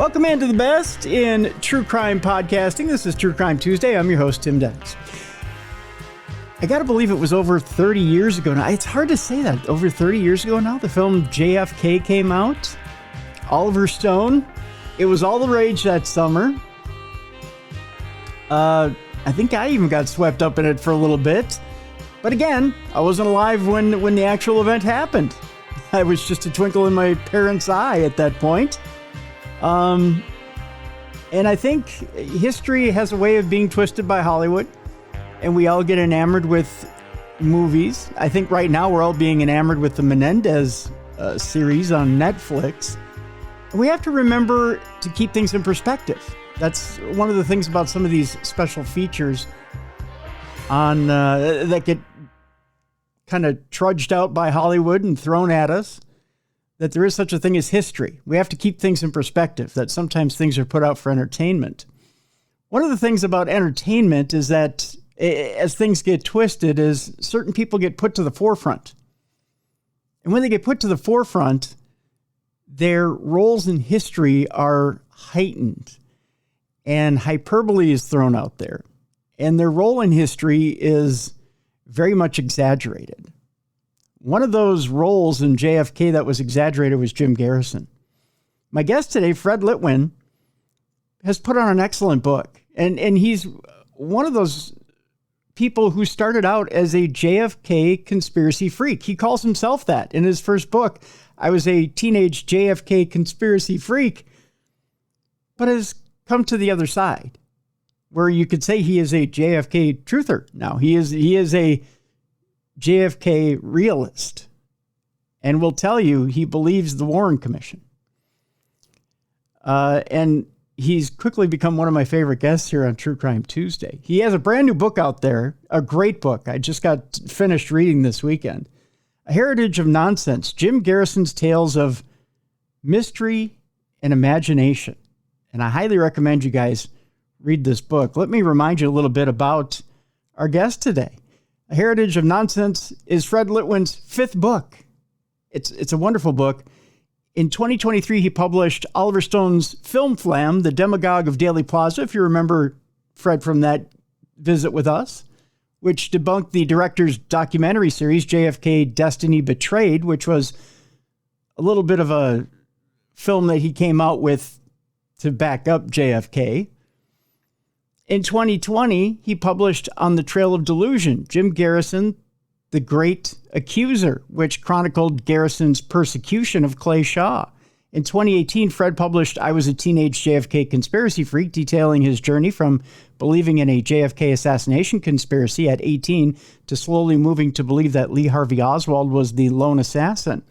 Welcome into the best in true crime podcasting. This is True Crime Tuesday. I'm your host, Tim Dennis. I got to believe it was over 30 years ago now. It's hard to say that. Over 30 years ago now, the film JFK came out. Oliver Stone. It was all the rage that summer. I think I even got swept up in it for a little bit. But again, I wasn't alive when the actual event happened. I was just a twinkle in my parents' eye at that point. And I think history has a way of being twisted by Hollywood, and we all get enamored with movies. I think right now we're all being enamored with the Menendez series on Netflix. We have to remember to keep things in perspective. That's one of the things about some of these special features on that get kind of trudged out by Hollywood and thrown at us, that there is such a thing as history. We have to keep things in perspective, that sometimes things are put out for entertainment. One of the things about entertainment is that as things get twisted, is certain people get put to the forefront. And when they get put to the forefront, their roles in history are heightened and hyperbole is thrown out there. And their role in history is very much exaggerated. One of those roles in JFK that was exaggerated was Jim Garrison. My guest today, Fred Litwin, has put on an excellent book. And he's one of those people who started out as a JFK conspiracy freak. He calls himself that in his first book. I was a teenage JFK conspiracy freak, but has come to the other side, where you could say he is a JFK truther now. He is a JFK realist, and will tell you he believes the Warren Commission. And he's quickly become one of my favorite guests here on True Crime Tuesday. He has a brand new book out there, a great book. I just got finished reading this weekend. A Heritage of Nonsense, Jim Garrison's Tales of Mystery and Imagination. And I highly recommend you guys read this book. Let me remind you a little bit about our guest today. A Heritage of Nonsense is Fred Litwin's fifth book. It's a wonderful book. In 2023, he published Oliver Stone's Film Flam, The Demagogue of Dealey Plaza, if you remember Fred from that visit with us, which debunked the director's documentary series, JFK Destiny Betrayed, which was a little bit of a film that he came out with to back up JFK. In 2020, he published On the Trail of Delusion, Jim Garrison, The Great Accuser, which chronicled Garrison's persecution of Clay Shaw. In 2018, Fred published I Was a Teenage JFK Conspiracy Freak, detailing his journey from believing in a JFK assassination conspiracy at 18 to slowly moving to believe that Lee Harvey Oswald was the lone assassin.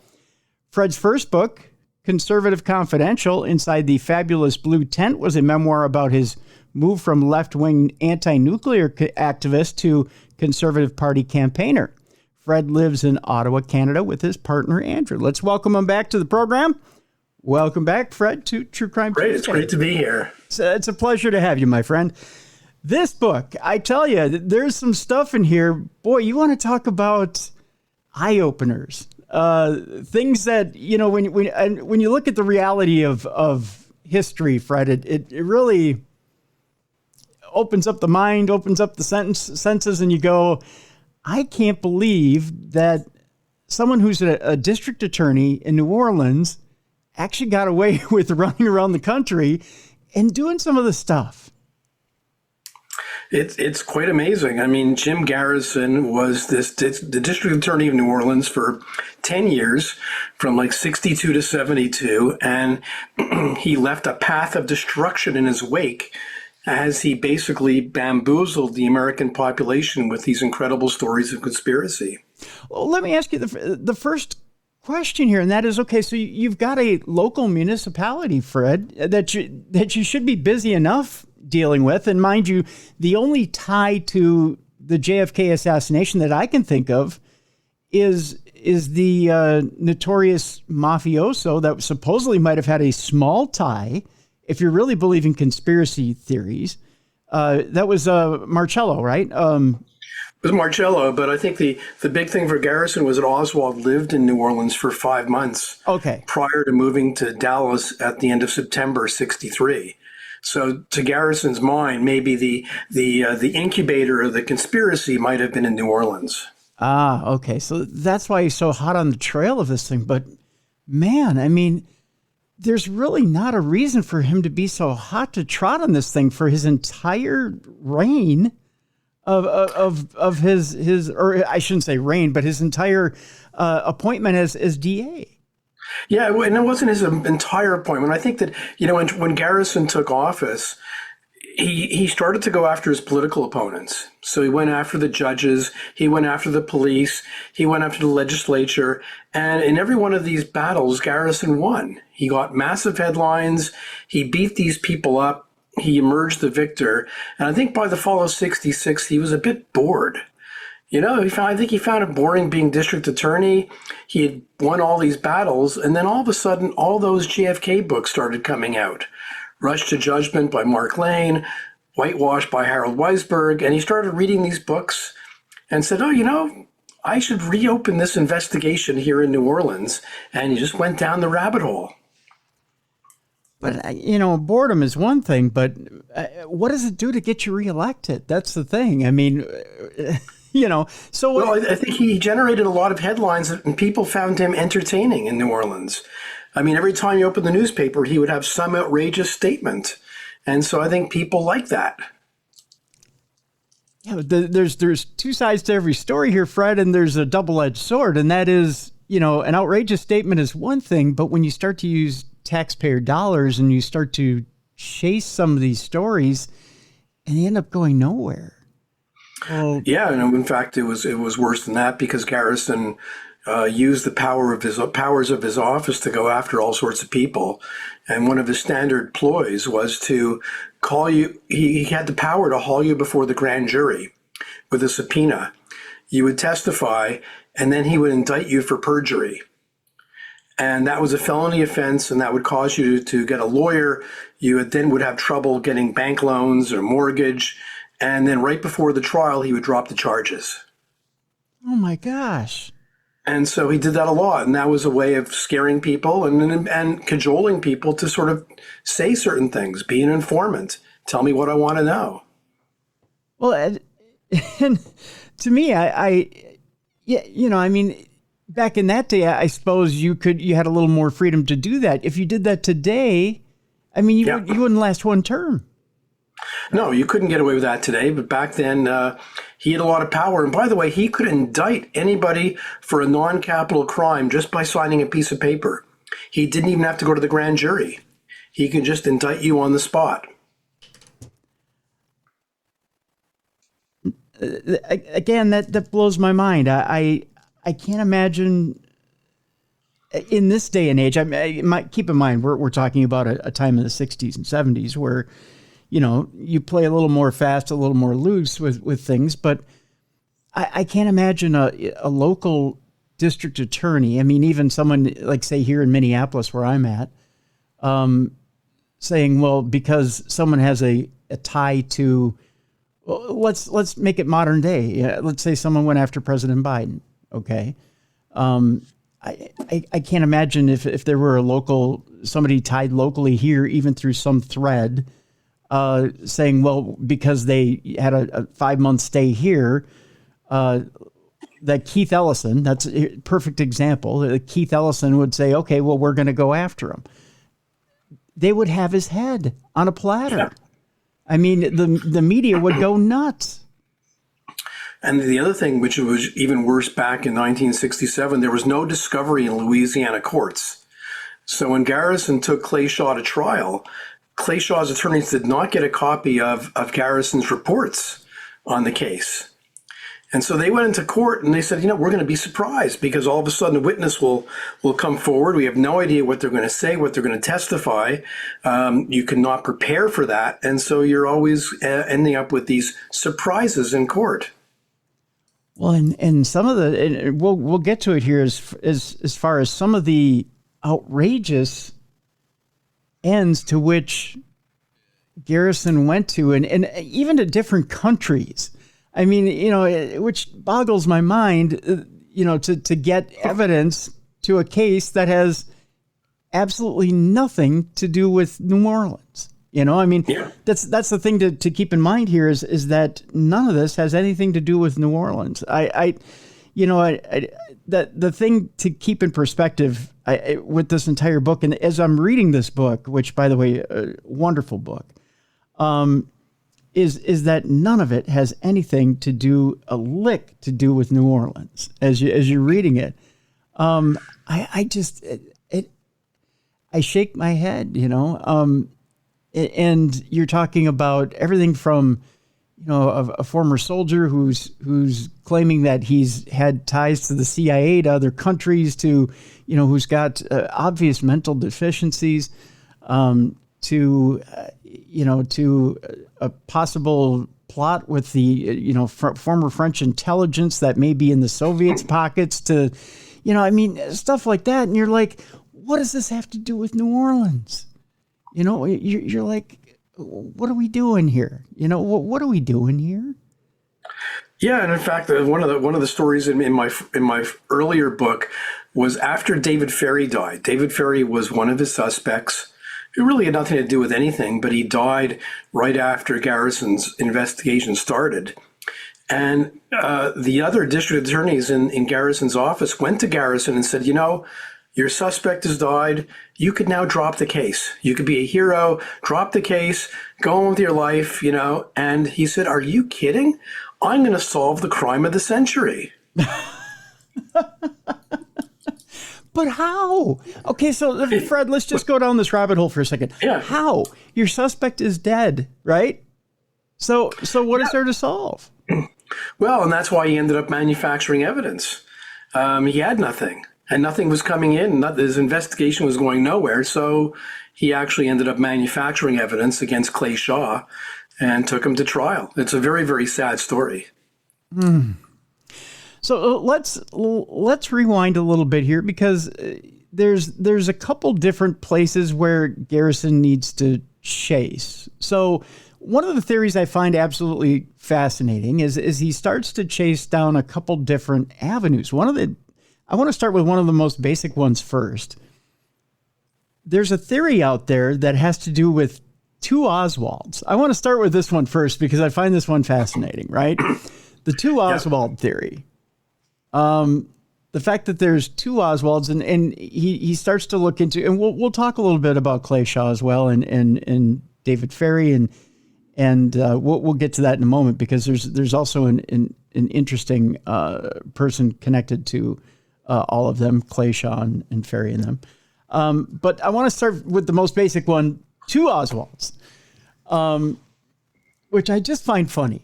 Fred's first book, Conservative Confidential, Inside the Fabulous Blue Tent, was a memoir about his move from left-wing anti-nuclear activist to Conservative Party campaigner. Fred lives in Ottawa, Canada, with his partner, Andrew. Let's welcome him back to the program. Welcome back, Fred, to True Crime Tuesday. It's great to be here. It's a pleasure to have you, my friend. This book, I tell you, there's some stuff in here. Boy, you want to talk about eye-openers. Things that, you know, when you look at the reality of history, Fred, it really opens up the mind, opens up the senses, and you go, I can't believe that someone who's a district attorney in New Orleans actually got away with running around the country and doing some of the stuff. It's quite amazing. I mean, Jim Garrison was the district attorney of New Orleans for 10 years, from like 62 to 72, and he left a path of destruction in his wake as he basically bamboozled the American population with these incredible stories of conspiracy. Well, let me ask you the first question here, and that is, okay, so you've got a local municipality, Fred, that you should be busy enough dealing with. And mind you, the only tie to the JFK assassination that I can think of is the notorious mafioso that supposedly might have had a small tie, if you're really believing conspiracy theories. That was Marcello, right? It was Marcello, but I think the big thing for Garrison was that Oswald lived in New Orleans for 5 months prior to moving to Dallas at the end of September 1963. So to Garrison's mind, maybe the incubator of the conspiracy might have been in New Orleans. Ah, okay. So that's why he's so hot on the trail of this thing. But man, I mean, there's really not a reason for him to be so hot to trot on this thing for his entire reign of his, or I shouldn't say reign, but his entire appointment as DA. Yeah, and it wasn't his entire appointment. I think that, when Garrison took office, he started to go after his political opponents. So he went after the judges, he went after the police, he went after the legislature, and in every one of these battles, Garrison won. He got massive headlines, he beat these people up, he emerged the victor, and I think by the fall of 1966, he was a bit bored. I think he found it boring being district attorney. He had won all these battles, and then all of a sudden, all those JFK books started coming out. Rush to Judgment by Mark Lane, Whitewash by Harold Weisberg, and he started reading these books and said, I should reopen this investigation here in New Orleans, and he just went down the rabbit hole. But, boredom is one thing, but what does it do to get you reelected? That's the thing. I mean... so... Well, I think he generated a lot of headlines and people found him entertaining in New Orleans. I mean, every time you open the newspaper, he would have some outrageous statement. And so I think people like that. Yeah, but there's two sides to every story here, Fred, and there's a double-edged sword. And that is, an outrageous statement is one thing, but when you start to use taxpayer dollars and you start to chase some of these stories and they end up going nowhere. Well, yeah, and in fact, it was worse than that because Garrison used the powers of his office to go after all sorts of people, and one of his standard ploys was to call you. He had the power to haul you before the grand jury with a subpoena. You would testify, and then he would indict you for perjury, and that was a felony offense, and that would cause you to get a lawyer. You would have trouble getting bank loans or mortgage. And then right before the trial, he would drop the charges. Oh, my gosh. And so he did that a lot. And that was a way of scaring people and cajoling people to sort of say certain things, be an informant, tell me what I want to know. Well, and to me, back in that day, I suppose you had a little more freedom to do that. If you did that today, you wouldn't last one term. No, you couldn't get away with that today. But back then, he had a lot of power. And by the way, he could indict anybody for a non-capital crime just by signing a piece of paper. He didn't even have to go to the grand jury. He could just indict you on the spot. Again, that blows my mind. I can't imagine in this day and age. Keep in mind, we're talking about a time in the 60s and 70s where you play a little more fast, a little more loose with things, but I can't imagine a local district attorney. Even someone like, say, here in Minneapolis, where I'm at, saying, well, because someone has a tie to, let's make it modern day. Yeah, let's say someone went after President Biden. Okay. I can't imagine if there were somebody tied locally here, even through some thread, saying, well, because they had a 5-month stay here, that Keith Ellison, that's a perfect example. Keith Ellison would say, okay, well, we're going to go after him. They would have his head on a platter. Yeah. The media would go nuts. And the other thing, which was even worse back in 1967, there was no discovery in Louisiana courts. So when Garrison took Clay Shaw to trial, Clay Shaw's attorneys did not get a copy of Garrison's reports on the case. And so they went into court and they said, we're going to be surprised because all of a sudden a witness will come forward. We have no idea what they're going to say, what they're going to testify. You cannot prepare for that. And so you're always ending up with these surprises in court. Well, and some of we'll get to it here as far as some of the outrageous ends to which Garrison went to, and even to different countries. I mean, which boggles my mind, to get evidence to a case that has absolutely nothing to do with New Orleans. I mean, that's the thing to keep in mind here is that none of this has anything to do with New Orleans. The thing to keep in perspective with this entire book, and as I'm reading this book, which, by the way, a wonderful book, is that none of it has anything to do, a lick to do with New Orleans. As you're reading it, I shake my head, and you're talking about everything from, a former soldier who's claiming that he's had ties to the CIA, to other countries, to, who's got obvious mental deficiencies, to a possible plot with the, former French intelligence that may be in the Soviets' pockets, to, stuff like that. And you're like, what does this have to do with New Orleans? You're like, what are we doing here? What are we doing here? Yeah, and in fact, one of the stories in my earlier book was after David Ferrie died. David Ferrie was one of his suspects who really had nothing to do with anything, but he died right after Garrison's investigation started. And the other district attorneys in Garrison's office went to Garrison and said, your suspect has died. You could now drop the case. You could be a hero, drop the case, go on with your life, And he said, are you kidding? I'm going to solve the crime of the century. But how? Okay, so Fred, let's just go down this rabbit hole for a second. Yeah. How? Your suspect is dead, right? So what is there to solve? Well, and that's why he ended up manufacturing evidence. He had nothing. And nothing was coming in. His investigation was going nowhere. So he actually ended up manufacturing evidence against Clay Shaw and took him to trial. It's a very, very sad story. So let's rewind a little bit here, because there's a couple different places where Garrison needs to chase. So one of the theories I find absolutely fascinating is he starts to chase down a couple different avenues. I want to start with one of the most basic ones first. There's a theory out there that has to do with two Oswalds. I want to start with this one first because I find this one fascinating, right? The two Oswald theory. The fact that there's two Oswalds, and he starts to look into, and we'll talk a little bit about Clay Shaw as well, and David Ferrie, and we'll get to that in a moment, because there's also an interesting person connected to all of them, Clay Shaw and Ferrie and them. But I want to start with the most basic one, two Oswalds, which I just find funny.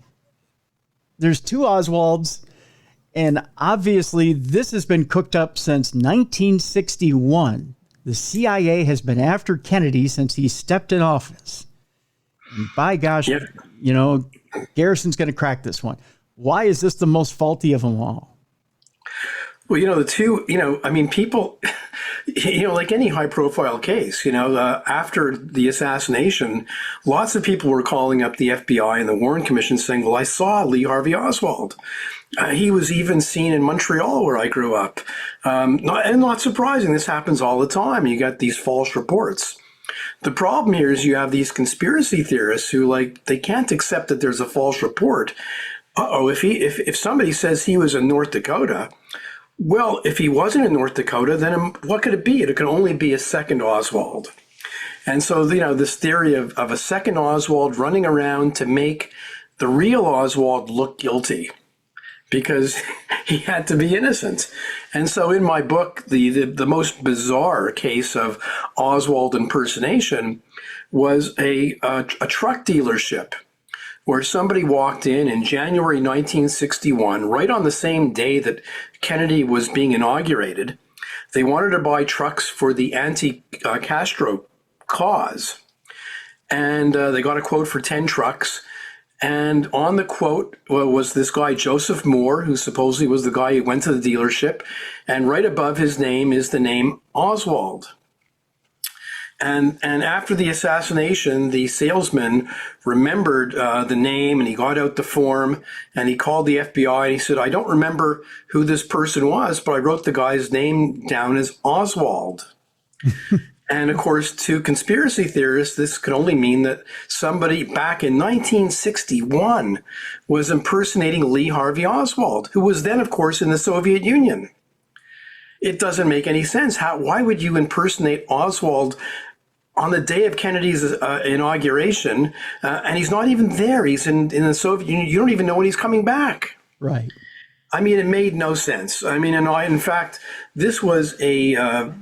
There's two Oswalds, and obviously this has been cooked up since 1961. The CIA has been after Kennedy since he stepped in office. And by gosh, Garrison's going to crack this one. Why is this the most faulty of them all? Well, the two, people, like any high profile case, after the assassination, lots of people were calling up the FBI and the Warren Commission saying, well, I saw Lee Harvey Oswald. He was even seen in Montreal, where I grew up. Not surprising. This happens all the time. You got these false reports. The problem here is you have these conspiracy theorists who, they can't accept that there's a false report. If somebody says he was in North Dakota, well, if he wasn't in North Dakota, then what could it be? It could only be a second Oswald. And so, this theory of a second Oswald running around to make the real Oswald look guilty because he had to be innocent. And so in my book, the most bizarre case of Oswald impersonation was a truck dealership, where somebody walked in January 1961, right on the same day that Kennedy was being inaugurated. They wanted to buy trucks for the anti-Castro cause. And they got a quote for 10 trucks. And on the quote was this guy, Joseph Moore, who supposedly was the guy who went to the dealership. And right above his name is the name Oswald. And after the assassination, the salesman remembered the name, and he got out the form and he called the FBI and he said, I don't remember who this person was, but I wrote the guy's name down as Oswald. And of course, to conspiracy theorists, this could only mean that somebody back in 1961 was impersonating Lee Harvey Oswald, who was then, of course, in the Soviet Union. It doesn't make any sense. Why would you impersonate Oswald on the day of Kennedy's inauguration, and he's not even there? He's in the Soviet Union. You don't even know when he's coming back. Right. I mean, it made no sense. I mean, in fact, this was a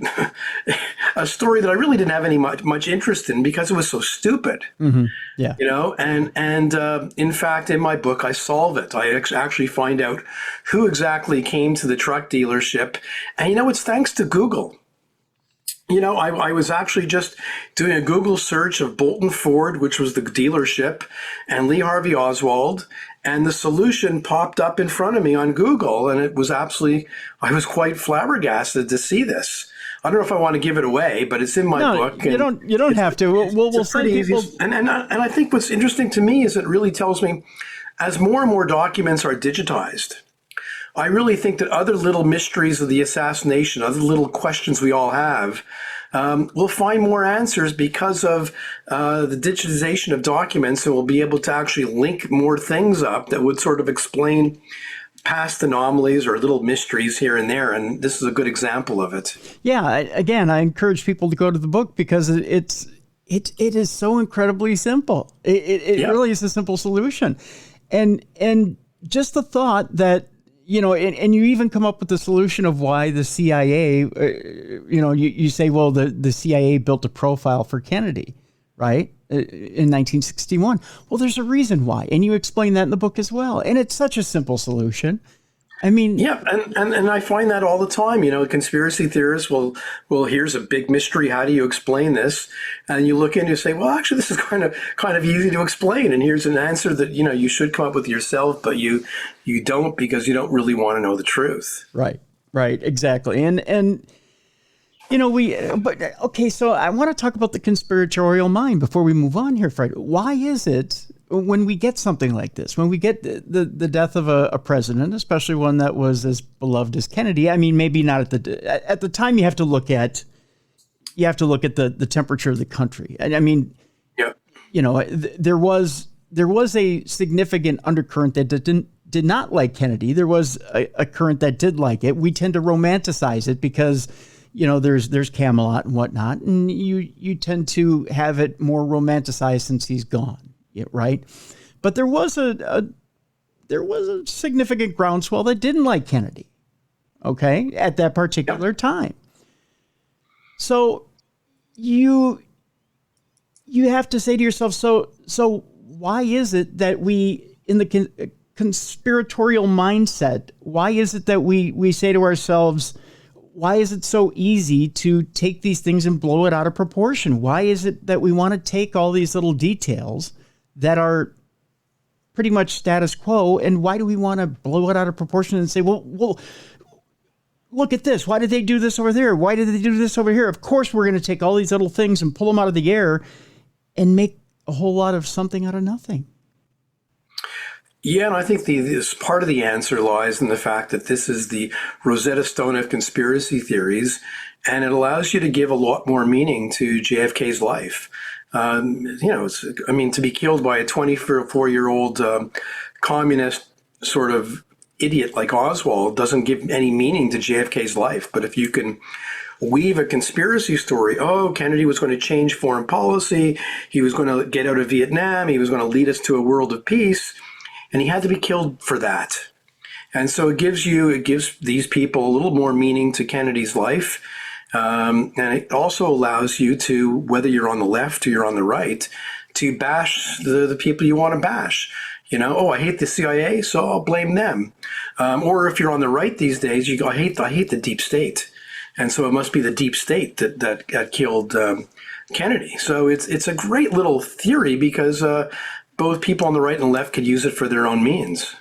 story that I really didn't have any much interest in because it was so stupid. Mm-hmm. Yeah. And in fact, in my book, I solve it. I actually find out who exactly came to the truck dealership, and it's thanks to Google. I was actually just doing a Google search of Bolton Ford, which was the dealership, and Lee Harvey Oswald, and the solution popped up in front of me on Google, and I was quite flabbergasted to see this. I don't know if I want to give it away, but it's in my book. You don't have to. We'll send people. And I think what's interesting to me is it really tells me, as more and more documents are digitized, I really think that other little mysteries of the assassination, other little questions we all have, we'll find more answers because of the digitization of documents, and we'll be able to actually link more things up that would sort of explain past anomalies or little mysteries here and there. And this is a good example of it. Yeah. Again, I encourage people to go to the book because it is so incredibly simple. It really is a simple solution. And just the thought that, and you even come up with the solution of why the CIA, you say, well, the CIA built a profile for Kennedy, right? In 1961. Well, there's a reason why. And you explain that in the book as well. And it's such a simple solution. I mean, yeah, and I find that all the time. Conspiracy theorists will, here's a big mystery. How do you explain this? And you look in and you say, well, actually, this is kind of easy to explain. And here's an answer that you should come up with yourself, but you don't, because you don't really want to know the truth. Right, exactly. And okay. So I want to talk about the conspiratorial mind before we move on here, Fred. Why is it, when we get something like this, when we get the death of a president, especially one that was as beloved as Kennedy, I mean, maybe not at the time, you have to look at the temperature of the country. And I mean, yeah, there was a significant undercurrent that did not like Kennedy. There was a current that did like it. We tend to romanticize it because, there's Camelot and whatnot, and you tend to have it more romanticized since he's gone. Right. But there was a significant groundswell that didn't like Kennedy. Okay. At that particular time. So you have to say to yourself, so why is it that we, in the conspiratorial mindset, why is it that we say to ourselves, why is it so easy to take these things and blow it out of proportion? Why is it that we want to take all these little details that are pretty much status quo, and why do we want to blow it out of proportion and say, well, look at this. Why did they do this over there? Why did they do this over here? Of course, we're going to take all these little things and pull them out of the air and make a whole lot of something out of nothing. Yeah, and I think this part of the answer lies in the fact that this is the Rosetta Stone of conspiracy theories, and it allows you to give a lot more meaning to JFK's life. To be killed by a 24-year-old communist sort of idiot like Oswald doesn't give any meaning to JFK's life. But if you can weave a conspiracy story, Kennedy was going to change foreign policy, he was going to get out of Vietnam, he was going to lead us to a world of peace, and he had to be killed for that. And so it gives these people a little more meaning to Kennedy's life. And it also allows you to, whether you're on the left or you're on the right, to bash the people you want to bash. I hate the CIA, so I'll blame them. Or if you're on the right these days, you go, I hate the deep state. And so it must be the deep state that killed Kennedy. So it's a great little theory because both people on the right and left could use it for their own means.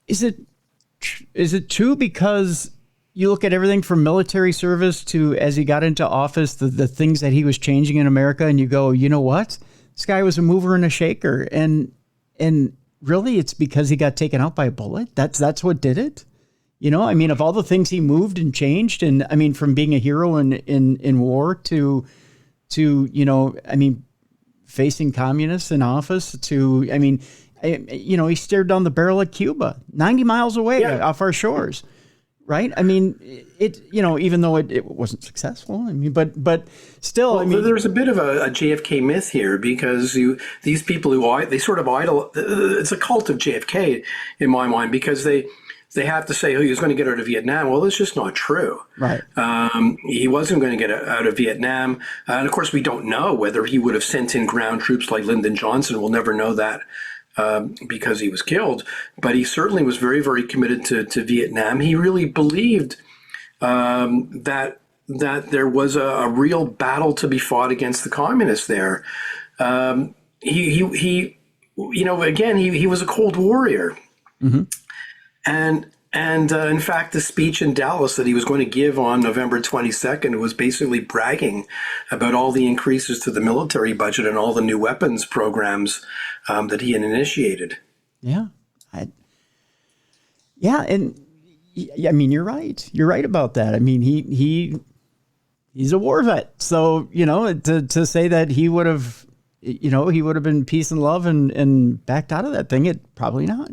Is it true because you look at everything from military service to as he got into office, the things that he was changing in America, and you go, you know what? This guy was a mover and a shaker. And really, it's because he got taken out by a bullet. That's what did it. You know, I mean, of all the things he moved and changed, and I mean, from being a hero in war to, you know, I mean, facing communists in office to, I mean, you know, he stared down the barrel of Cuba, 90 miles away off our shores, right? I mean, it, you know, even though it wasn't successful, I mean, but still, well, I mean, there's a bit of a JFK myth here because these people they sort of idol, it's a cult of JFK in my mind because they have to say, oh, he was going to get out of Vietnam. Well, that's just not true. Right. He wasn't going to get out of Vietnam. And of course, we don't know whether he would have sent in ground troops like Lyndon Johnson. We'll never know that because he was killed. But he certainly was very, very committed to Vietnam. He really believed that there was a real battle to be fought against the communists there. He you know, again, he was a Cold Warrior. Mm-hmm. And in fact, the speech in Dallas that he was going to give on November 22nd was basically bragging about all the increases to the military budget and all the new weapons programs that he had initiated. Yeah. And I mean, you're right. You're right about that. I mean, he's a war vet. So, you know, to say that he would have, you know, he would have been peace and love and backed out of that thing, probably not.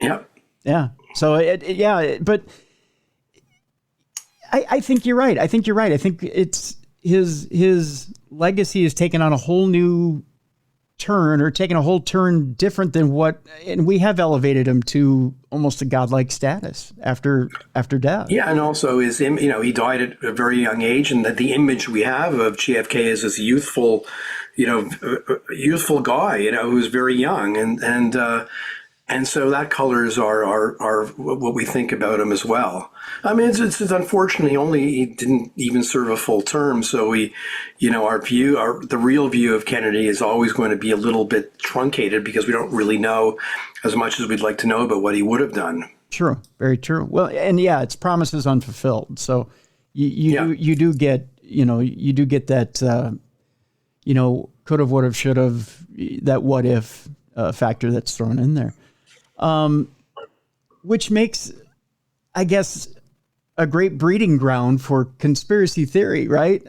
Yep. Yeah. So but I think you're right. I think it's his legacy has taken on a whole new turn or taken a whole turn different than and we have elevated him to almost a godlike status after death. Yeah. And also you know, he died at a very young age, and that the image we have of JFK is this youthful guy, you know, who's very young and so that colors are what we think about him as well. I mean, it's unfortunately he didn't even serve a full term. So the real view of Kennedy is always going to be a little bit truncated because we don't really know as much as we'd like to know about what he would have done. True. Very true. Well, and it's promises unfulfilled. So you do get that, you know, could have, would have, should have, that what if factor that's thrown in there. Which makes, I guess, a great breeding ground for conspiracy theory, right?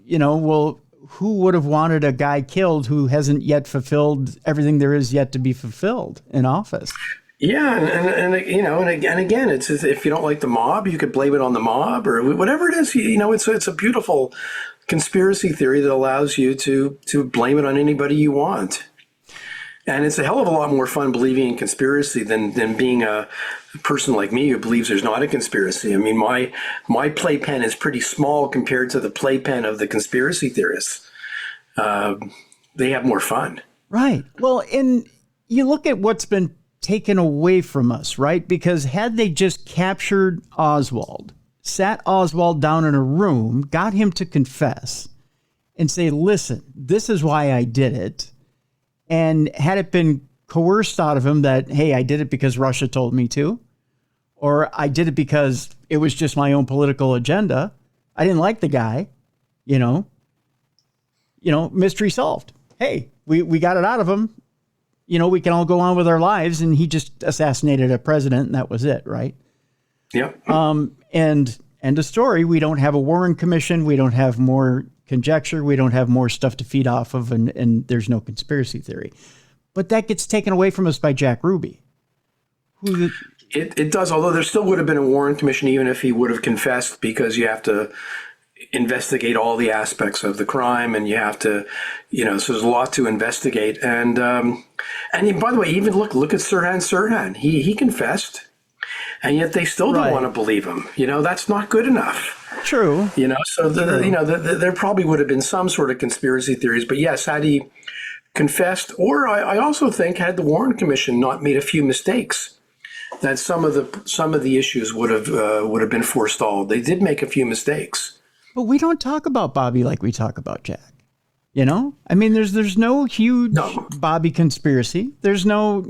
You know, well, who would have wanted a guy killed who hasn't yet fulfilled everything there is yet to be fulfilled in office? Yeah, and you know, and again, it's if you don't like the mob, you could blame it on the mob or whatever it is. You know, it's a beautiful conspiracy theory that allows you to blame it on anybody you want. And it's a hell of a lot more fun believing in conspiracy than being a person like me who believes there's not a conspiracy. I mean, my playpen is pretty small compared to the playpen of the conspiracy theorists. They have more fun. Right. Well, and you look at what's been taken away from us, right? Because had they just captured Oswald, sat Oswald down in a room, got him to confess and say, listen, this is why I did it. And had it been coerced out of him that, hey, I did it because Russia told me to, or I did it because it was just my own political agenda. I didn't like the guy, you know, mystery solved. Hey, we got it out of him. You know, we can all go on with our lives. And he just assassinated a president and that was it. Right. Yep. And end of story. We don't have a Warren Commission. We don't have more conjecture. We don't have more stuff to feed off of, and there's no conspiracy theory. But that gets taken away from us by Jack Ruby. It does, although there still would have been a Warren Commission even if he would have confessed, because you have to investigate all the aspects of the crime, and you have to, so there's a lot to investigate. And by the way, even look at Sirhan Sirhan. He confessed, and yet they still don't want to believe him. That's not good enough. True. So there probably would have been some sort of conspiracy theories, but yes, had he confessed, or I also think had the Warren Commission not made a few mistakes, that some of the issues would have been forestalled. They did make a few mistakes. But we don't talk about Bobby like we talk about Jack. I mean, there's no huge Bobby conspiracy. There's no,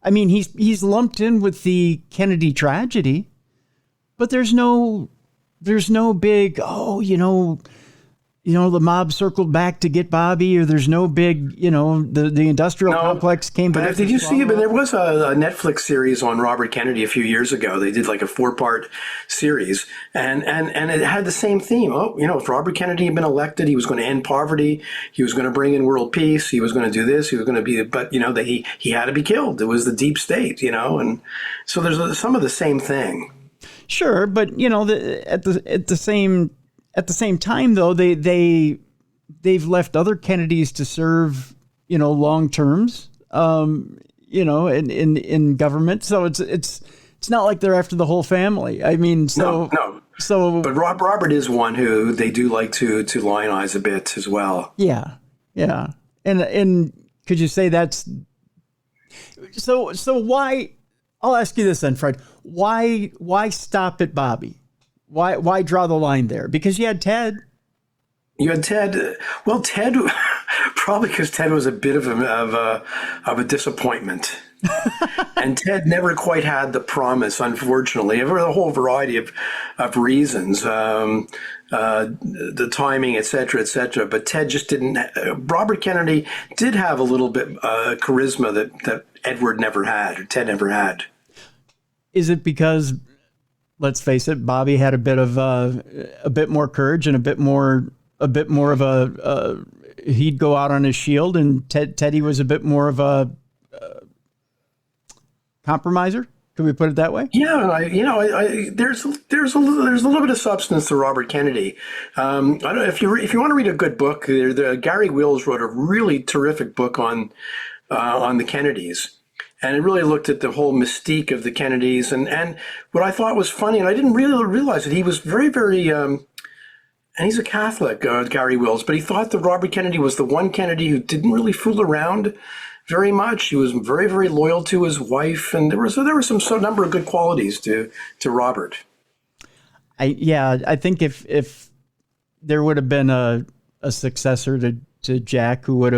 I mean, he's lumped in with the Kennedy tragedy, but there's no big, the mob circled back to get Bobby, or there's no big, the industrial complex came back. But did you see? But there was a Netflix series on Robert Kennedy a few years ago. They did like a 4-part series, and it had the same theme. Oh, if Robert Kennedy had been elected, he was going to end poverty. He was going to bring in world peace. He was going to do this. He was going to be, but he had to be killed. It was the deep state, and so there's some of the same thing. Sure, but at the same time, though, they've left other Kennedys to serve, long terms, in government. So it's not like they're after the whole family. I mean, no. So, but Robert is one who they do like to lionize a bit as well. Yeah. And could you say that's so? Why? I'll ask you this then, Fred. Why stop at Bobby? Why draw the line there? Because you had Ted. You had Ted. Well, Ted, probably because Ted was a bit of a disappointment, and Ted never quite had the promise. Unfortunately, for a whole variety of reasons, the timing, et cetera, et cetera. But Ted just didn't. Robert Kennedy did have a little bit charisma that Edward never had, or Ted never had. Is it because, let's face it, Bobby had a bit more courage and a bit more of a he'd go out on his shield, and Teddy was a bit more of a compromiser. Could we put it that way? Yeah, there's a little bit of substance to Robert Kennedy. I don't know if you want to read a good book. Gary Wills wrote a really terrific book on the Kennedys. And it really looked at the whole mystique of the Kennedys. And what I thought was funny, and I didn't really realize it, he was very, very, and he's a Catholic, Gary Wills, but he thought that Robert Kennedy was the one Kennedy who didn't really fool around very much. He was very, very loyal to his wife. And there were some number of good qualities to Robert. I think if there would have been a successor to Jack who would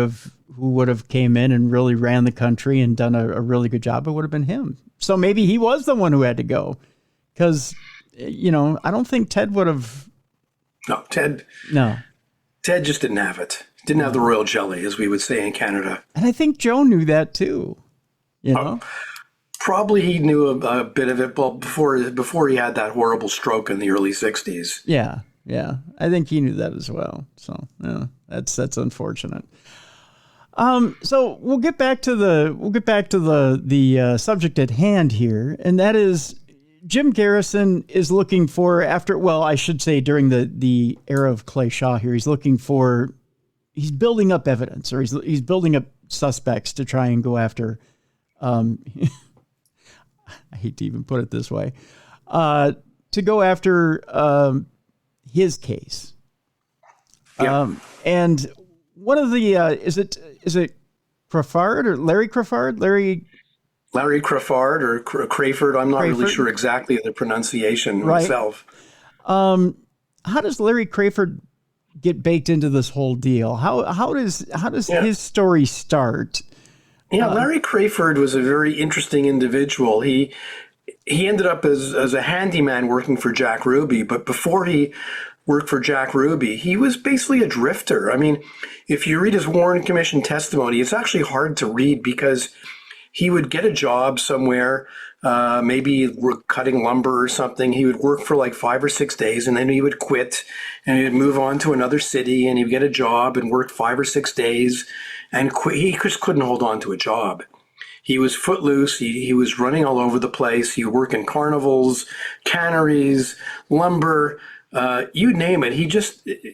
have came in and really ran the country and done a really good job, it would have been him. So maybe he was the one who had to go, because, I don't think Ted would have. No, Ted just didn't have it. Didn't have the royal jelly, as we would say in Canada. And I think Joe knew that too, Probably he knew a bit of it before he had that horrible stroke in the early 60s. Yeah. I think he knew that as well. So yeah, that's unfortunate. So we'll get back to the subject at hand here, and that is Jim Garrison is looking for during the era of Clay Shaw here, he's building up evidence, or he's building up suspects to try and go after. I hate to even put it this way, to go after his case. Yeah. And one of the is it Crawford or Larry Crawford? Larry Crawford or Crayford. I'm not really sure exactly the pronunciation myself. How does Larry Crayford get baked into this whole deal? How does his story start? Yeah, Larry Crayford was a very interesting individual. He ended up as a handyman working for Jack Ruby, but before he worked for Jack Ruby, he was basically a drifter. I mean, if you read his Warren Commission testimony, it's actually hard to read because he would get a job somewhere, maybe cutting lumber or something. He would work for like 5 or 6 days, and then he would quit and he'd move on to another city, and he'd get a job and work 5 or 6 days and quit. He just couldn't hold on to a job. He was footloose. He was running all over the place. He would work in carnivals, canneries, lumber, you name it.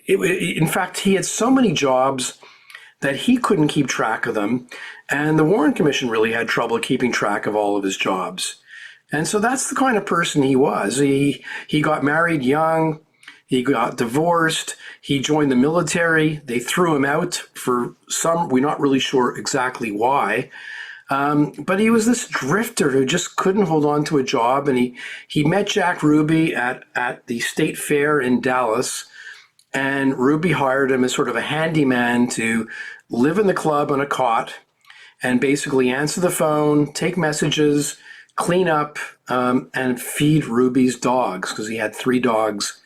In fact, he had so many jobs that he couldn't keep track of them. And the Warren Commission really had trouble keeping track of all of his jobs. And so that's the kind of person he was. He got married young. He got divorced. He joined the military. They threw him out for we're not really sure exactly why. But he was this drifter who just couldn't hold on to a job. And he met Jack Ruby at the State Fair in Dallas. And Ruby hired him as sort of a handyman to live in the club on a cot and basically answer the phone, take messages, clean up, and feed Ruby's dogs, because he had 3 dogs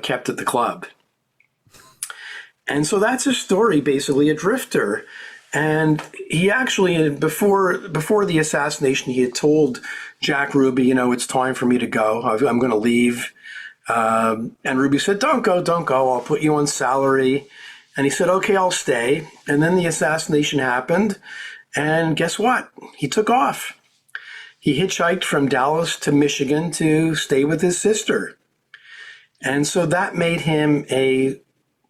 kept at the club. And so that's his story, basically, a drifter. And he actually, before the assassination, he had told Jack Ruby, it's time for me to go. I'm going to leave. And Ruby said, don't go. I'll put you on salary. And he said, okay, I'll stay. And then the assassination happened. And guess what? He took off. He hitchhiked from Dallas to Michigan to stay with his sister. And so that made him a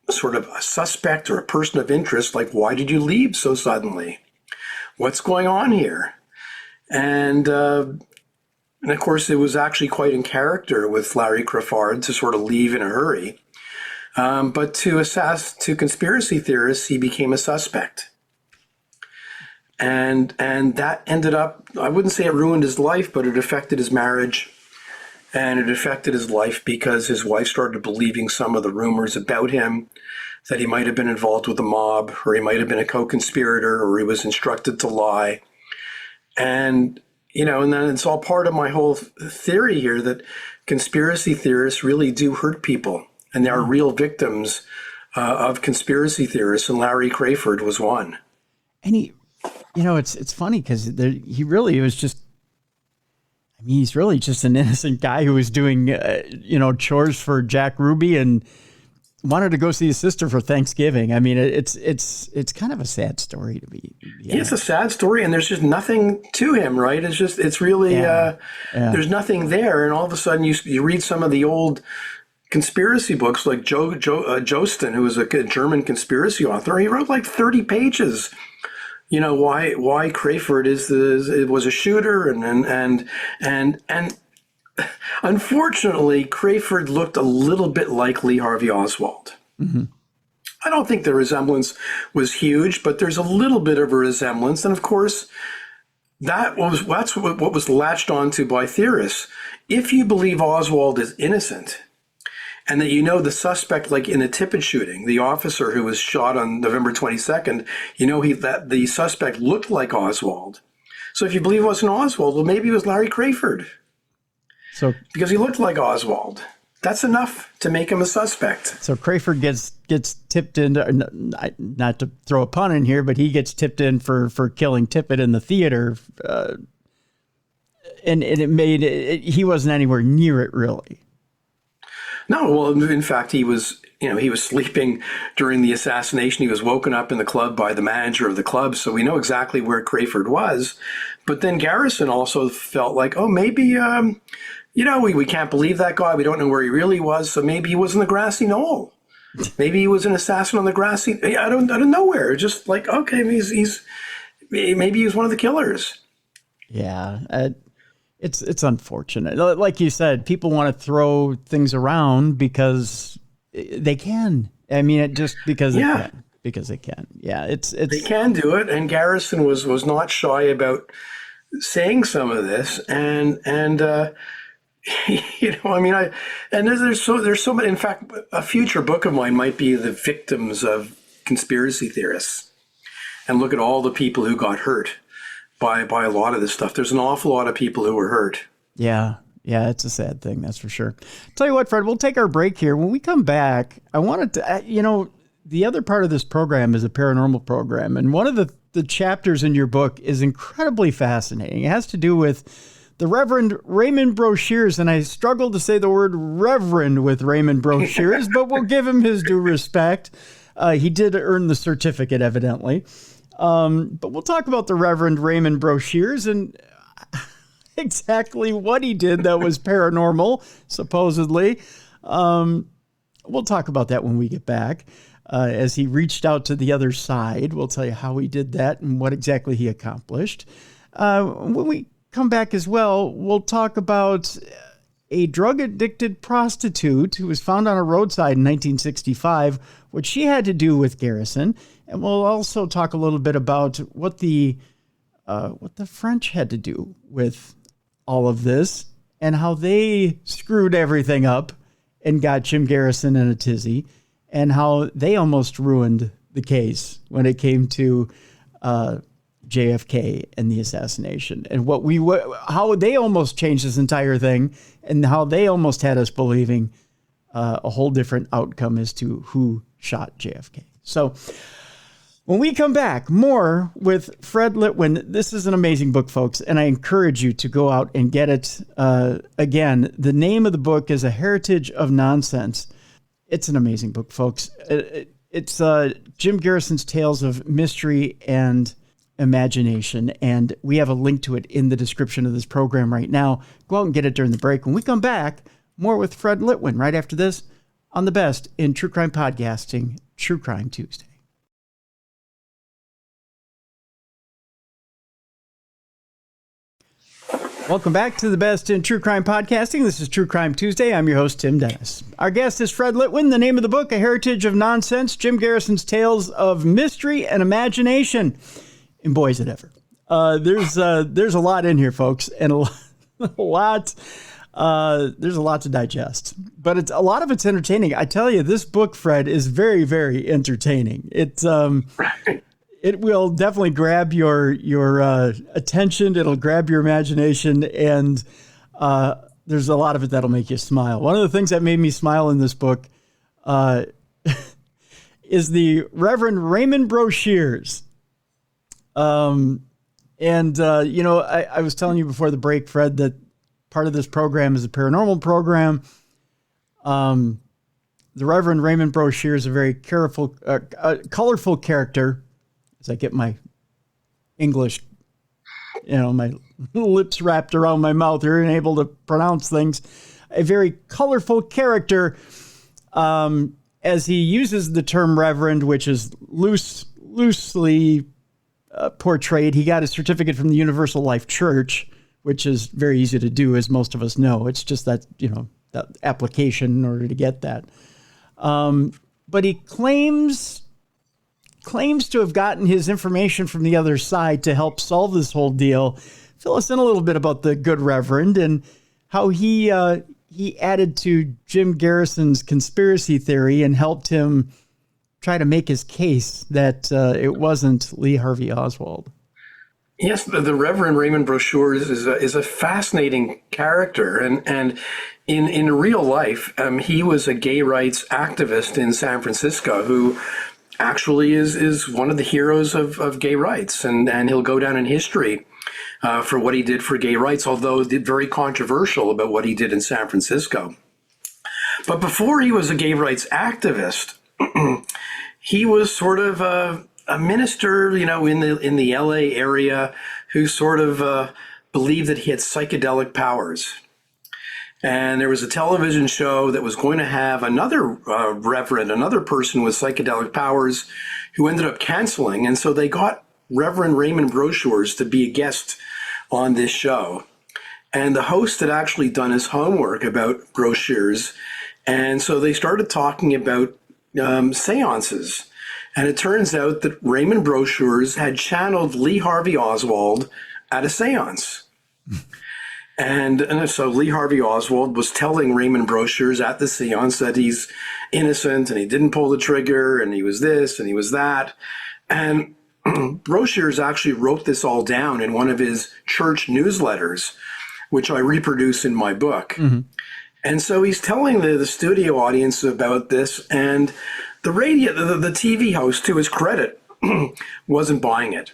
sort of a suspect or a person of interest. Like, why did you leave so suddenly? What's going on here? And of course, it was actually quite in character with Larry Crawford to sort of leave in a hurry. But to conspiracy theorists, he became a suspect. And that ended up, I wouldn't say it ruined his life, but it affected his marriage. And it affected his life because his wife started believing some of the rumors about him, that he might have been involved with the mob, or he might have been a co-conspirator, or he was instructed to lie. And, and then it's all part of my whole theory here that conspiracy theorists really do hurt people. And there are real victims of conspiracy theorists, and Larry Crawford was one. And he, it's funny because he really was just, he's really just an innocent guy who was doing, chores for Jack Ruby and wanted to go see his sister for Thanksgiving. I mean, it's kind of a sad story to be. Yeah. It's a sad story, and there's just nothing to him, right? It's really, there's nothing there. And all of a sudden you read some of the old conspiracy books like Josten, who was a German conspiracy author. He wrote like 30 pages. Why Crawford was a shooter, and unfortunately, Crawford looked a little bit like Lee Harvey Oswald. Mm-hmm. I don't think the resemblance was huge, but there's a little bit of a resemblance. And of course, that's what was latched onto by theorists. If you believe Oswald is innocent, and that the suspect, like in the Tippett shooting, the officer who was shot on November 22nd, that the suspect looked like Oswald. So if you believe it wasn't Oswald, well, maybe it was Larry Crawford. So because he looked like Oswald, that's enough to make him a suspect. So Crawford gets tipped into, not to throw a pun in here, but he gets tipped in for killing Tippett in the theater, and he wasn't anywhere near it, really. No, well, in fact, he was sleeping during the assassination. He was woken up in the club by the manager of the club, so we know exactly where Crawford was. But then Garrison also felt like, oh, maybe, we can't believe that guy. We don't know where he really was, so maybe he was in the grassy knoll. Maybe he was an assassin on the grassy. Out of nowhere. Just like, okay, maybe he was one of the killers. Yeah. It's unfortunate. Like you said, people want to throw things around because they can. I mean, because they can. Because they can. Yeah, they can do it. And Garrison was not shy about saying some of this. And there's so many. In fact, a future book of mine might be the victims of conspiracy theorists, and look at all the people who got hurt by a lot of this stuff. There's an awful lot of people who were hurt. Yeah, it's a sad thing, that's for sure. Tell you what, Fred, we'll take our break here. When we come back, I wanted to, the other part of this program is a paranormal program, and one of the chapters in your book is incredibly fascinating. It has to do with the Reverend Raymond Brochures, and I struggle to say the word Reverend with Raymond Brochures, but we'll give him his due respect. He did earn the certificate, evidently. But we'll talk about the Reverend Raymond Brochures and exactly what he did that was paranormal, supposedly. We'll talk about that when we get back. As he reached out to the other side, we'll tell you how he did that and what exactly he accomplished. When we come back as well, we'll talk about a drug-addicted prostitute who was found on a roadside in 1965, what she had to do with Garrison. And we'll also talk a little bit about what the French had to do with all of this and how they screwed everything up and got Jim Garrison in a tizzy, and how they almost ruined the case when it came to JFK and the assassination, and how they almost changed this entire thing, and how they almost had us believing a whole different outcome as to who shot JFK. So when we come back, more with Fred Litwin. This is an amazing book, folks, and I encourage you to go out and get it. Again, the name of the book is A Heritage of Nonsense. It's an amazing book, folks. It's Jim Garrison's Tales of Mystery and Imagination, and we have a link to it in the description of this program right now. Go out and get it during the break. When we come back, more with Fred Litwin right after this on the best in true crime podcasting, True Crime Tuesday. Welcome back to the best in true crime podcasting. This is True Crime Tuesday. I'm your host, Tim Dennis. Our guest is Fred Litwin. The name of the book, A Heritage of Nonsense, Jim Garrison's Tales of Mystery and Imagination. And boy, is it ever. There's a lot in here, folks, and there's a lot to digest. But a lot of it's entertaining. I tell you, this book, Fred, is very, very entertaining. It will definitely grab your attention. It'll grab your imagination, and there's a lot of it that'll make you smile. One of the things that made me smile in this book is the Reverend Raymond Brochures. I was telling you before the break, Fred, that part of this program is a paranormal program. The Reverend Raymond Brochures is a very colorful character. As I get my English, my lips wrapped around my mouth here and able to pronounce things, a very colorful character, as he uses the term reverend, which is loosely portrayed. He got a certificate from the Universal Life Church, which is very easy to do, as most of us know. It's just that, that application in order to get that. But he claims to have gotten his information from the other side to help solve this whole deal. Fill us in a little bit about the good Reverend and how he added to Jim Garrison's conspiracy theory and helped him try to make his case that it wasn't Lee Harvey Oswald. Yes, the Reverend Raymond Brochures is a fascinating character, and in real life, he was a gay rights activist in San Francisco who actually is one of the heroes of gay rights, and he'll go down in history for what he did for gay rights, although very controversial about what he did in San Francisco. But before he was a gay rights activist, he was sort of a minister, in the LA area who sort of believed that he had psychedelic powers. And there was a television show that was going to have another reverend, another person with psychedelic powers, who ended up canceling. And so they got Reverend Raymond Brochures to be a guest on this show. And the host had actually done his homework about Brochures. And so they started talking about seances. And it turns out that Raymond Brochures had channeled Lee Harvey Oswald at a seance. And so Lee Harvey Oswald was telling Raymond Brochures at the seance that he's innocent and he didn't pull the trigger and he was this and he was that. And Brochures actually wrote this all down in one of his church newsletters, which I reproduce in my book. Mm-hmm. And so he's telling the studio audience about this, and the TV host, to his credit, wasn't buying it.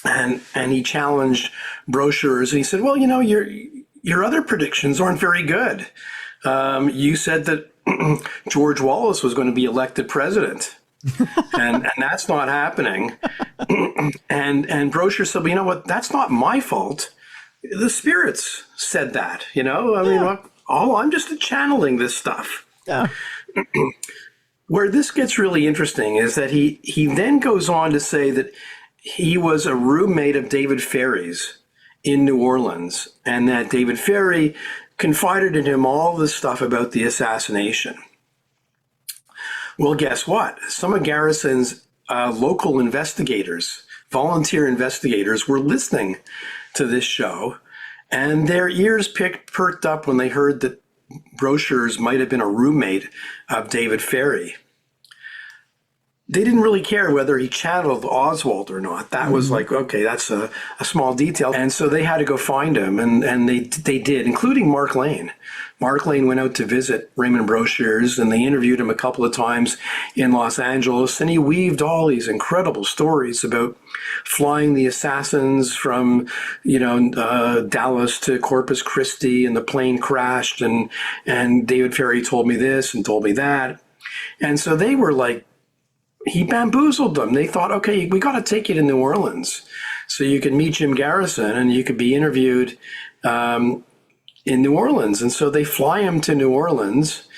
And he challenged Brochures, and he said, well, your other predictions aren't very good. You said that George Wallace was going to be elected president, and that's not happening. and Brochures said, well, you know what? That's not my fault. The spirits said that, I'm just channeling this stuff. Yeah. Where this gets really interesting is that he then goes on to say that he was a roommate of David Ferry's in New Orleans, and that David Ferry confided in him all this stuff about the assassination. Well, guess what? Some of Garrison's local investigators, volunteer investigators, were listening to this show, and their ears perked up when they heard that Brochures might have been a roommate of David Ferry. they didn't really care whether he channeled Oswald or not. That was like, okay, that's a small detail. And so they had to go find him, and they did, including Mark Lane. Mark Lane went out to visit Raymond Brochiers, and they interviewed him a couple of times in Los Angeles, and he weaved all these incredible stories about flying the assassins from, Dallas to Corpus Christi, and the plane crashed, and David Ferrie told me this and told me that. And so they were like, he bamboozled them. They thought, okay, we got to take you to New Orleans so you can meet Jim Garrison and you could be interviewed in New Orleans. And so they fly him to New Orleans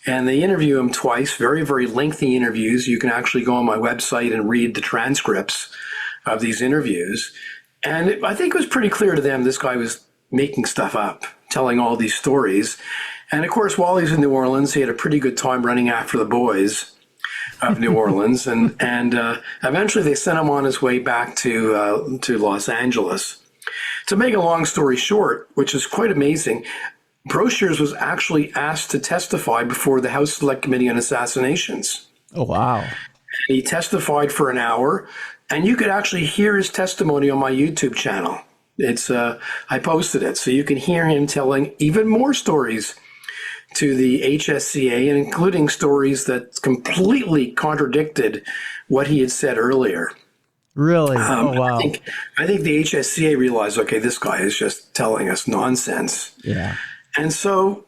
and they interview him twice, very, very lengthy interviews. You can actually go on my website and read the transcripts of these interviews. And I think it was pretty clear to them this guy was making stuff up, telling all these stories. And of course, while he's in New Orleans, he had a pretty good time running after the boys of New Orleans, and eventually they sent him on his way back to Los Angeles. To make a long story short, which is quite amazing, Brochiers was actually asked to testify before the House Select Committee on Assassinations. Oh, wow. He testified for an hour, and you could actually hear his testimony on my YouTube channel. It's I posted it, so you can hear him telling even more stories to the HSCA, and including stories that completely contradicted what he had said earlier. Really? Oh, wow. I think the HSCA realized, okay, this guy is just telling us nonsense. Yeah. And so,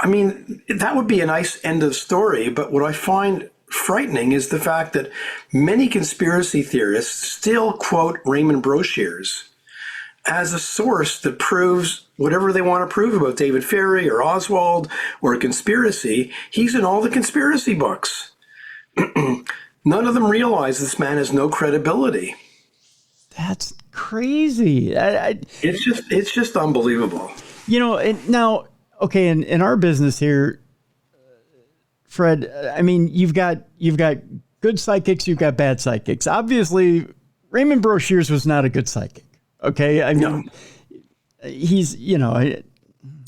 I mean, that would be a nice end of story, but what I find frightening is the fact that many conspiracy theorists still quote Raymond Brochiers as a source that proves whatever they want to prove about David Ferrie or Oswald or a conspiracy. He's in all the conspiracy books. None of them realize this man has no credibility. That's crazy. It's just unbelievable. And now, okay, in our business here, Fred, I mean, you've got good psychics, you've got bad psychics. Obviously, Raymond Brochiers was not a good psychic. Okay, I mean, he's,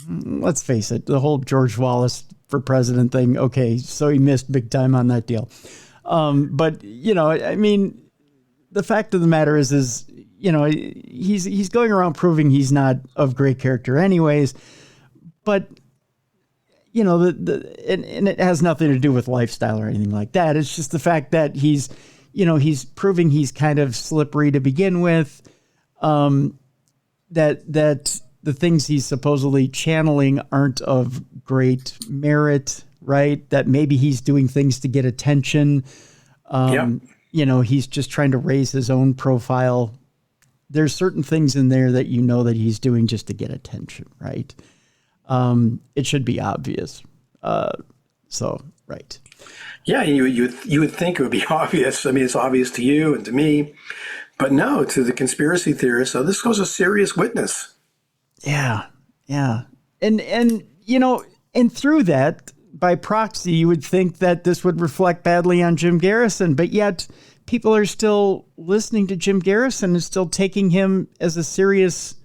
let's face it, the whole George Wallace for president thing. Okay, so he missed big time on that deal. But I mean, the fact of the matter is he's going around proving he's not of great character, anyways. But and it has nothing to do with lifestyle or anything like that. It's just the fact that he's proving he's kind of slippery to begin with. That the things he's supposedly channeling aren't of great merit, right? That maybe he's doing things to get attention. He's just trying to raise his own profile. There's certain things in there that that he's doing just to get attention, right? It should be obvious. Right. Yeah, you would think it would be obvious. I mean, it's obvious to you and to me. But no, to the conspiracy theorists, this goes a serious witness. Yeah. And through that, by proxy, you would think that this would reflect badly on Jim Garrison, but yet people are still listening to Jim Garrison and still taking him as a serious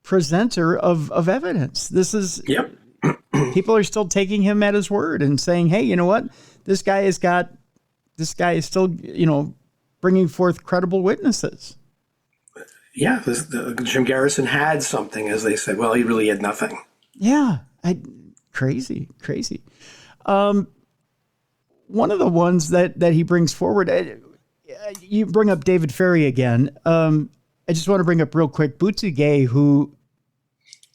presenter of evidence. This is, yep. People are still taking him at his word and saying, hey, you know what? This guy is still, bringing forth credible witnesses. Yeah, Jim Garrison had something, as they said. Well, he really had nothing. Yeah, crazy. One of the ones that he brings forward, you bring up David Ferrie again. I just want to bring up real quick Bootsy Gay, who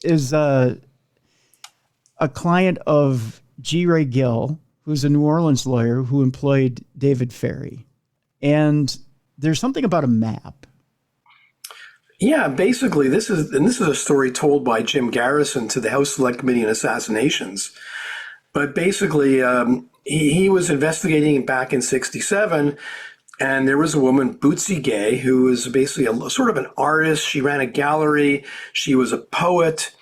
is a client of G. Ray Gill, who's a New Orleans lawyer who employed David Ferrie. And there's something about a map. Yeah, basically, this is a story told by Jim Garrison to the House Select Committee on Assassinations. But basically, he was investigating back in '67, and there was a woman, Bootsy Gay, who was basically a sort of an artist. She ran a gallery. She was a poet,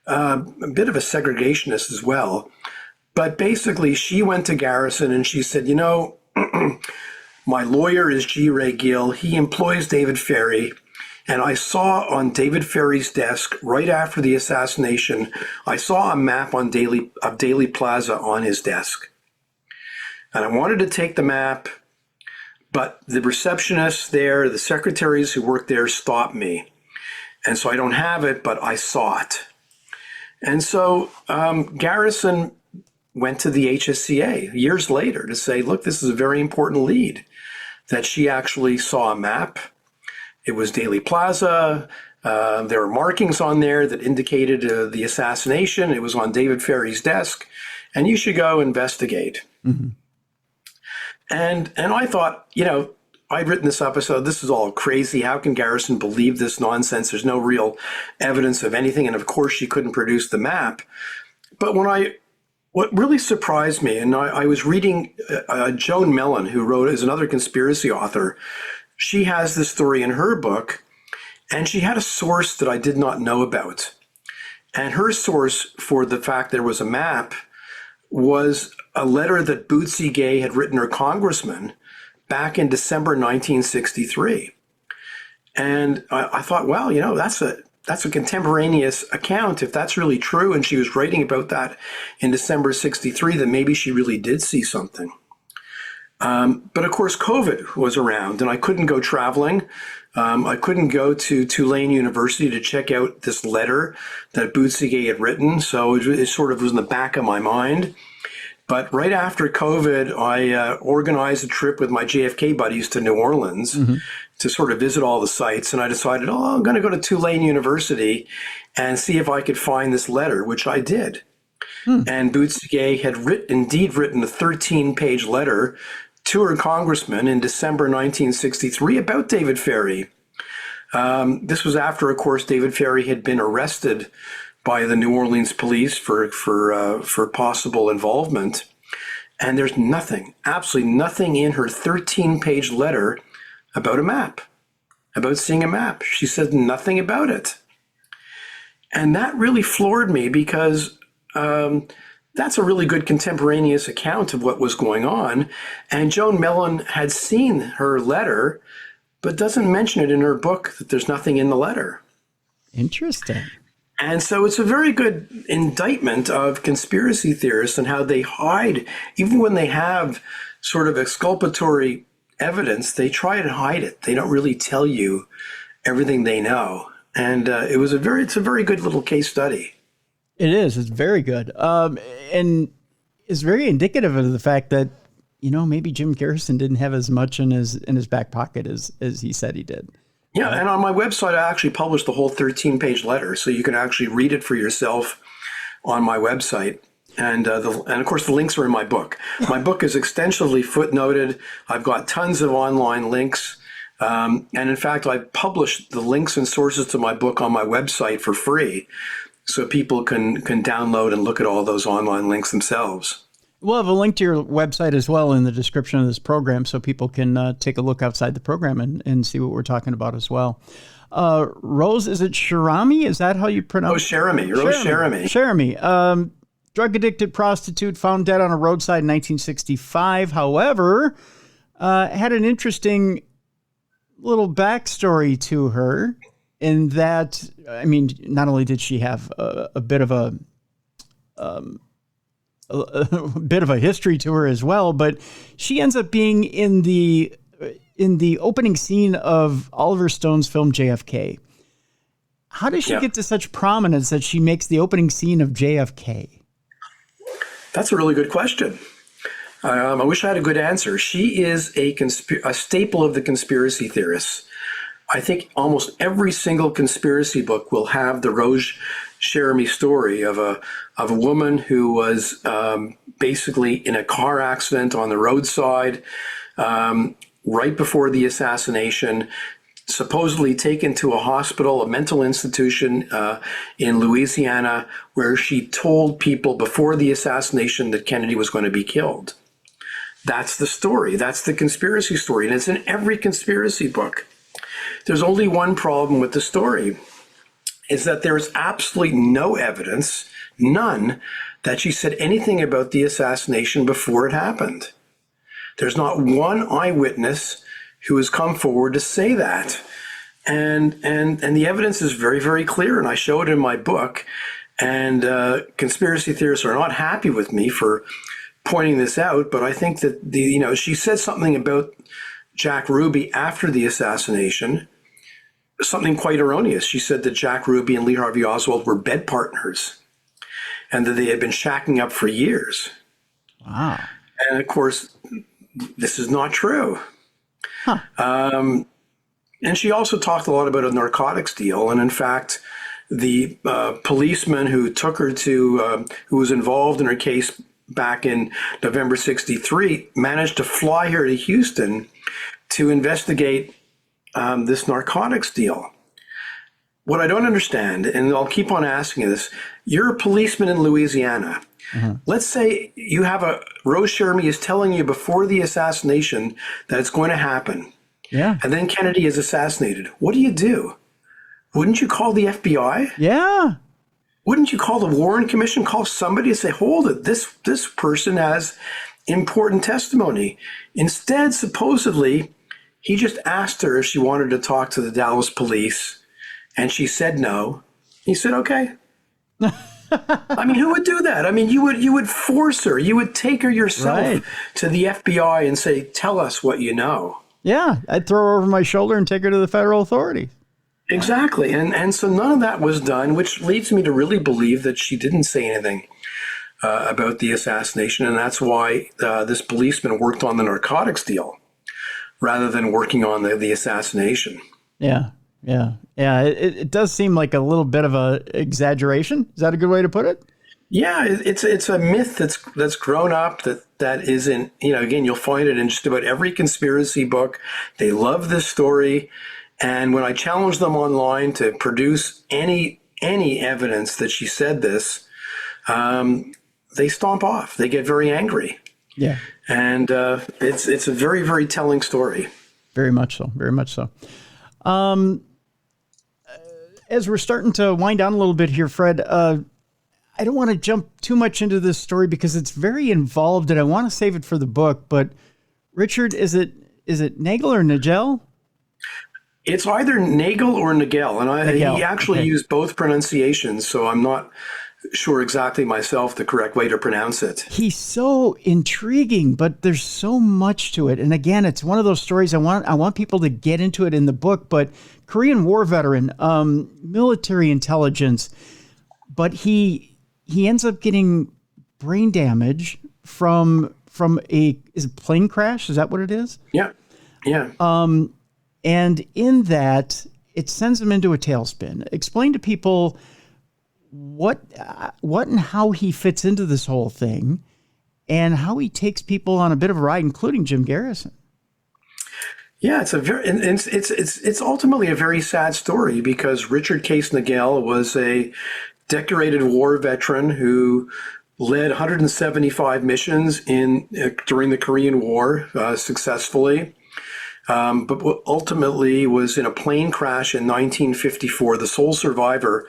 a bit of a segregationist as well. But basically, she went to Garrison and she said, my lawyer is G. Ray Gill. He employs David Ferrie. And I saw on David Ferrie's desk, right after the assassination, I saw a map of Dealey Plaza on his desk. And I wanted to take the map But the receptionists there, the secretaries who worked there stopped me. And so I don't have it, but I saw it. And so Garrison went to the HSCA years later to say, look, this is a very important lead, that she actually saw a map. It was Dealey Plaza. There were markings on there that indicated the assassination. It was on David Ferry's desk, and you should go investigate. Mm-hmm. And I thought, I'd written this up. I said, this is all crazy. How can Garrison believe this nonsense? There's no real evidence of anything. And of course, she couldn't produce the map. But what really surprised me, and I was reading Joan Mellon, who is another conspiracy author. She has this story in her book, and she had a source that I did not know about. And her source for the fact there was a map was a letter that Bootsy Gay had written her congressman back in December 1963. And I thought, well, that's a contemporaneous account. If that's really true, and she was writing about that in December 63, then maybe she really did see something. But of course, COVID was around, and I couldn't go traveling. I couldn't go to Tulane University to check out this letter that Bootsy Gay had written. So it sort of was in the back of my mind. But right after COVID, I organized a trip with my JFK buddies to New Orleans to sort of visit all the sites. And I decided, I'm going to go to Tulane University and see if I could find this letter, which I did. And Bootsy Gay had indeed written a 13-page letter to her congressman in December 1963 about David Ferry. This was after, of course, David Ferry had been arrested by the New Orleans police for possible involvement. And there's nothing, absolutely nothing in her 13-page letter about a map, about seeing a map. She said nothing about it. And that really floored me because that's a really good contemporaneous account of what was going on. And Joan Mellon had seen her letter, but doesn't mention it in her book that there's nothing in the letter. Interesting. And so it's a very good indictment of conspiracy theorists and how they hide, even when they have sort of exculpatory evidence, they try to hide it. They don't really tell you everything they know. And it's a very good little case study. It is. It's very good. And it's very indicative of the fact that, maybe Jim Garrison didn't have as much in his back pocket as he said he did. Yeah, and on my website, I actually published the whole 13-page letter, so you can actually read it for yourself on my website. And of course, the links are in my book. My book is extensively footnoted. I've got tons of online links. And in fact, I published the links and sources to my book on my website for free, so people can download and look at all those online links themselves. We'll have a link to your website as well in the description of this program, so people can take a look outside the program and see what we're talking about as well. Rose, is it Cherami? Is that how you pronounce it? Rose Cherami. Cherami. Drug-addicted prostitute found dead on a roadside in 1965. However, had an interesting little backstory to her in that, not only did she have a bit of a history to her as well, but she ends up being in the opening scene of Oliver Stone's film JFK. How does she get to such prominence that she makes the opening scene of JFK? That's a really good question. I wish I had a good answer. She is a staple of the conspiracy theorists. I think almost every single conspiracy book will have the Rose Cherami story of a woman who was basically in a car accident on the roadside right before the assassination, supposedly taken to a hospital, a mental institution in Louisiana, where she told people before the assassination that Kennedy was going to be killed. That's the story. That's the conspiracy story. And it's in every conspiracy book. There's only one problem with the story, is that there's absolutely no evidence, none, that she said anything about the assassination before it happened. There's not one eyewitness who has come forward to say that. And the evidence is very, very clear, and I show it in my book. And conspiracy theorists are not happy with me for pointing this out, but I think that she said something about Jack Ruby after the assassination something quite erroneous. She said that Jack Ruby and Lee Harvey Oswald were bed partners and that they had been shacking up for years. Wow. And of course, this is not true. Huh. And she also talked a lot about a narcotics deal. And in fact, the policeman who took her to, who was involved in her case back in November 63, managed to fly her to Houston to investigate this narcotics deal. What I don't understand, and I'll keep on asking this, you're a policeman in Louisiana. Mm-hmm. Let's say you have Rose Cherami is telling you before the assassination that it's going to happen. Yeah. And then Kennedy is assassinated. What do? Wouldn't you call the FBI? Yeah. Wouldn't you call the Warren Commission, call somebody and say, hold it, this person has important testimony. Instead, supposedly, he just asked her if she wanted to talk to the Dallas police, and she said no. He said, okay. I mean, who would do that? I mean, you would force her. You would take her yourself to the FBI and say, tell us what you know. Yeah, I'd throw her over my shoulder and take her to the federal authorities. Exactly. And so none of that was done, which leads me to really believe that she didn't say anything about the assassination. And that's why this policeman worked on the narcotics deal rather than working on the assassination. Yeah. It does seem like a little bit of a exaggeration. Is that a good way to put it? Yeah, it's a myth that's grown up that isn't, again, you'll find it in just about every conspiracy book. They love this story. And when I challenge them online to produce any evidence that she said this, they stomp off. They get very angry. Yeah. And it's a very, very telling story. Very much so. Very much so. As we're starting to wind down a little bit here, Fred, I don't want to jump too much into this story because it's very involved and I want to save it for the book. But Richard, is it Nagell or Nagell? It's either Nagell or Nagell, and Nagell. He actually used both pronunciations, so I'm not sure exactly myself the correct way to pronounce it. He's so intriguing, but there's so much to it. And again, it's one of those stories I want people to get into it in the book. But Korean War veteran, military intelligence, but he ends up getting brain damage from a plane crash. Is that what it is? Yeah. And in that, it sends him into a tailspin. Explain to people what and how he fits into this whole thing and how he takes people on a bit of a ride, including Jim Garrison. Yeah, it's ultimately a very sad story because Richard Case Nagell was a decorated war veteran who led 175 missions during the Korean War successfully. But ultimately was in a plane crash in 1954, the sole survivor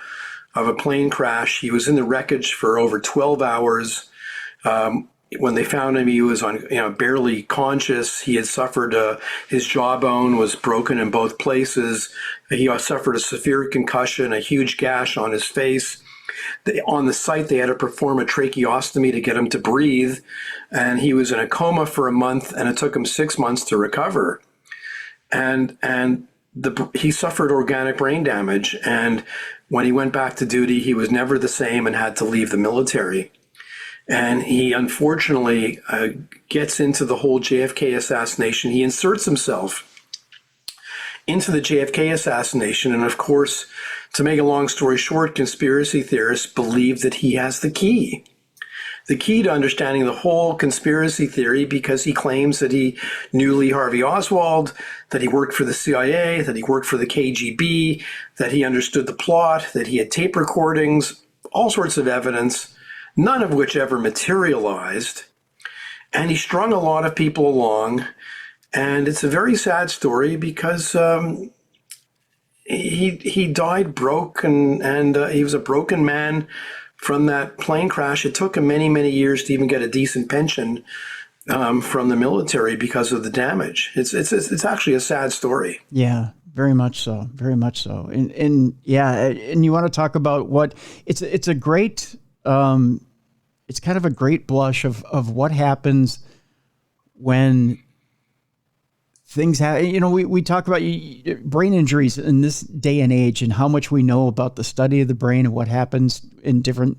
of a plane crash. He was in the wreckage for over 12 hours. When they found him, he was barely conscious. He had suffered, his jawbone was broken in both places. He suffered a severe concussion, a huge gash on his face. On the site, they had to perform a tracheostomy to get him to breathe. And he was in a coma for a month, and it took him 6 months to recover. And he suffered organic brain damage. And when he went back to duty, he was never the same and had to leave the military. And he unfortunately gets into the whole JFK assassination. He inserts himself into the JFK assassination. And of course, to make a long story short, conspiracy theorists believe that he has the key to understanding the whole conspiracy theory, because he claims that he knew Lee Harvey Oswald, that he worked for the CIA, that he worked for the KGB, that he understood the plot, that he had tape recordings, all sorts of evidence, none of which ever materialized. And he strung a lot of people along. And it's a very sad story because he died broke and he was a broken man from that plane crash. It took him many, many years to even get a decent pension from the military because of the damage. It's actually a sad story. Yeah, very much so. Very much so. And you want to talk about what it's a great, it's kind of a great blush of what happens when things happen. You know, we talk about brain injuries in this day and age and how much we know about the study of the brain and what happens in different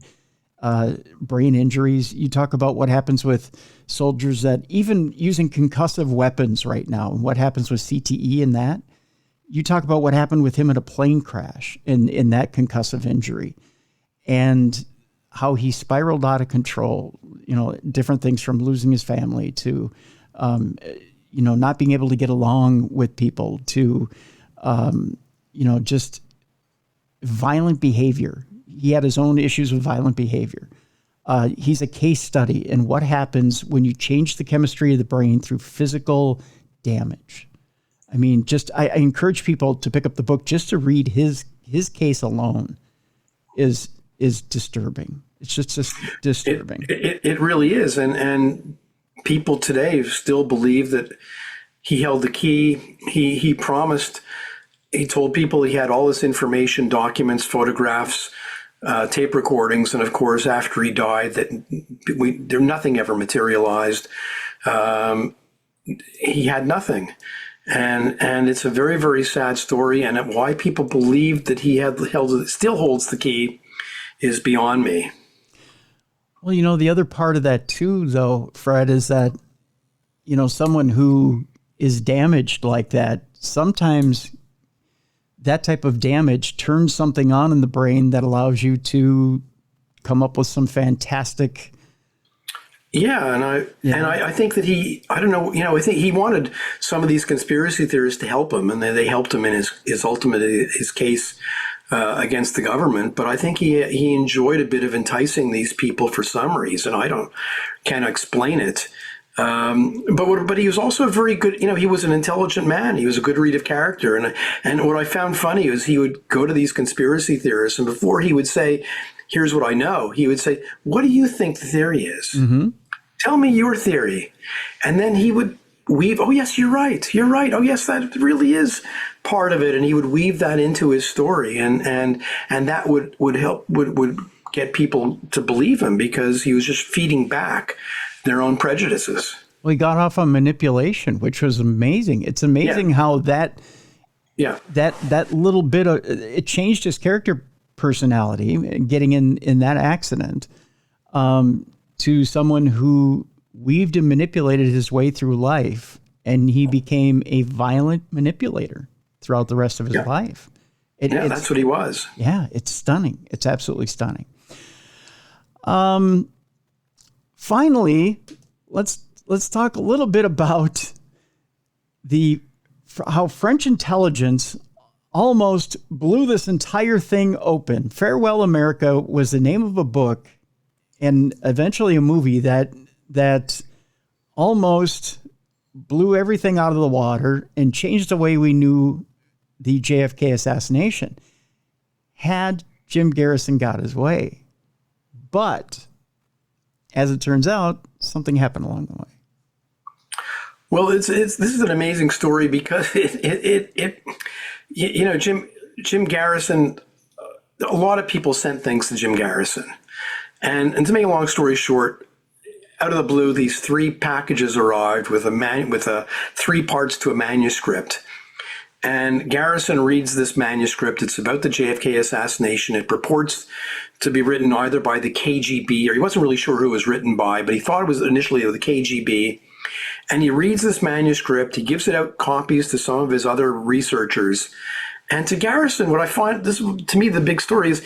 brain injuries. You talk about what happens with soldiers that even using concussive weapons right now and what happens with CTE and that. You talk about what happened with him in a plane crash in that concussive injury and how he spiraled out of control, you know, different things from losing his family to, you know, not being able to get along with people to, you know, just violent behavior. He had his own issues with violent behavior. He's a case study in what happens when you change the chemistry of the brain through physical damage. I mean, I encourage people to pick up the book just to read his case alone is disturbing. It's just disturbing. It really is. And people today still believe that he held the key. He promised, he told people he had all this information, documents, photographs, tape recordings. And of course, after he died, that nothing ever materialized. He had nothing. And it's a very, very sad story. And why people believe that he still holds the key is beyond me. Well, you know, the other part of that too, though, Fred, is that, you know, someone who is damaged like that, sometimes that type of damage turns something on in the brain that allows you to come up with some fantastic. Yeah, and I think that I don't know, you know, I think he wanted some of these conspiracy theorists to help him, and they helped him in his case against the government. But I think he enjoyed a bit of enticing these people for some reason. Can't explain it. But he was also very good. You know, he was an intelligent man. He was a good read of character. And what I found funny is he would go to these conspiracy theorists, and before he would say, "Here's what I know," he would say, "What do you think the theory is? Mm-hmm. Tell me your theory." And then he would weave, "Oh yes, you're right. You're right. Oh yes, that really is part of it." And he would weave that into his story, and that would help would get people to believe him because he was just feeding back their own prejudices. Well, he got off on manipulation, which was amazing. It's amazing how that little bit of it changed his character personality, getting in that accident, to someone who weaved and manipulated his way through life, and he became a violent manipulator throughout the rest of his life. That's what he was. Yeah, it's stunning. It's absolutely stunning. Finally, let's talk a little bit about how French intelligence almost blew this entire thing open. Farewell America was the name of a book and eventually a movie that almost blew everything out of the water and changed the way we knew the JFK assassination. Had Jim Garrison got his way. But as it turns out, something happened along the way. Well, this is an amazing story because Jim Garrison, a lot of people sent things to Jim Garrison. And to make a long story short, out of the blue, these 3 packages arrived with 3 parts to a manuscript. And Garrison reads this manuscript. It's about the JFK assassination. It purports to be written either by the KGB, or he wasn't really sure who it was written by, but he thought it was initially the KGB. And he reads this manuscript. He gives it out copies to some of his other researchers. And to Garrison, what I find, to me, the big story is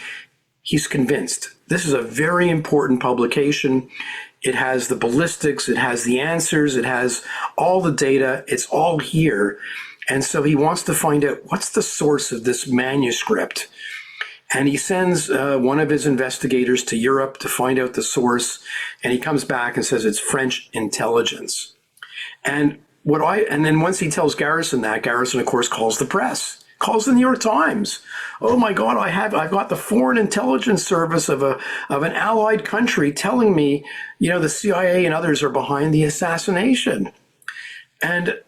he's convinced. This is a very important publication. It has the ballistics. It has the answers. It has all the data. It's all here. And so he wants to find out what's the source of this manuscript. And he sends one of his investigators to Europe to find out the source. And he comes back and says it's French intelligence. And then once he tells Garrison that, Garrison, of course, calls the press, calls the New York Times. "Oh my God, I've got the Foreign Intelligence Service of an allied country telling me, you know, the CIA and others are behind the assassination." And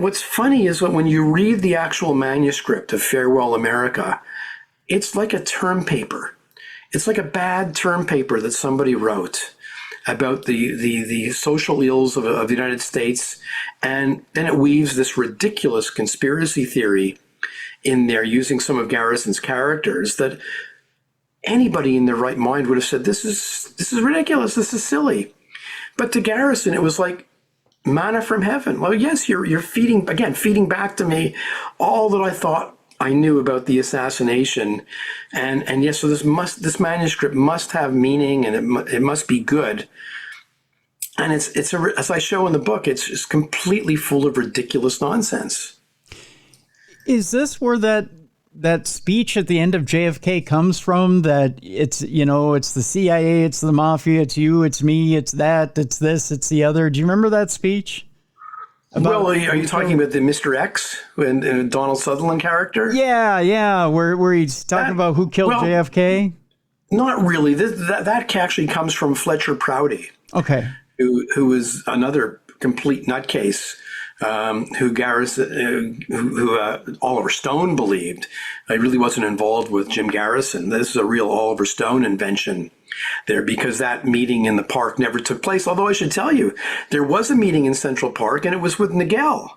what's funny is that when you read the actual manuscript of Farewell America, it's like a term paper. It's like a bad term paper that somebody wrote. about the social ills of the United States. And then it weaves this ridiculous conspiracy theory in there using some of Garrison's characters that anybody in their right mind would have said, this is ridiculous, this is silly. But to Garrison, it was like manna from heaven. Well, yes, you're feeding back to me all that I thought I knew about the assassination. And yes, so this manuscript must have meaning, and it must be good. And as I show in the book, it's just completely full of ridiculous nonsense. Is this where that speech at the end of JFK comes from? That it's the CIA, it's the mafia, it's you, it's me, it's that, it's this, it's the other. Do you remember that speech? Are you talking about the Mr. X and Donald Sutherland character? Yeah, where he's talking about who killed JFK? Not really. That actually comes from Fletcher Prouty. Okay. Who was another complete nutcase. Who Oliver Stone believed. I really wasn't involved with Jim Garrison. This is a real Oliver Stone invention there, because that meeting in the park never took place. Although I should tell you, there was a meeting in Central Park, and it was with Nagell.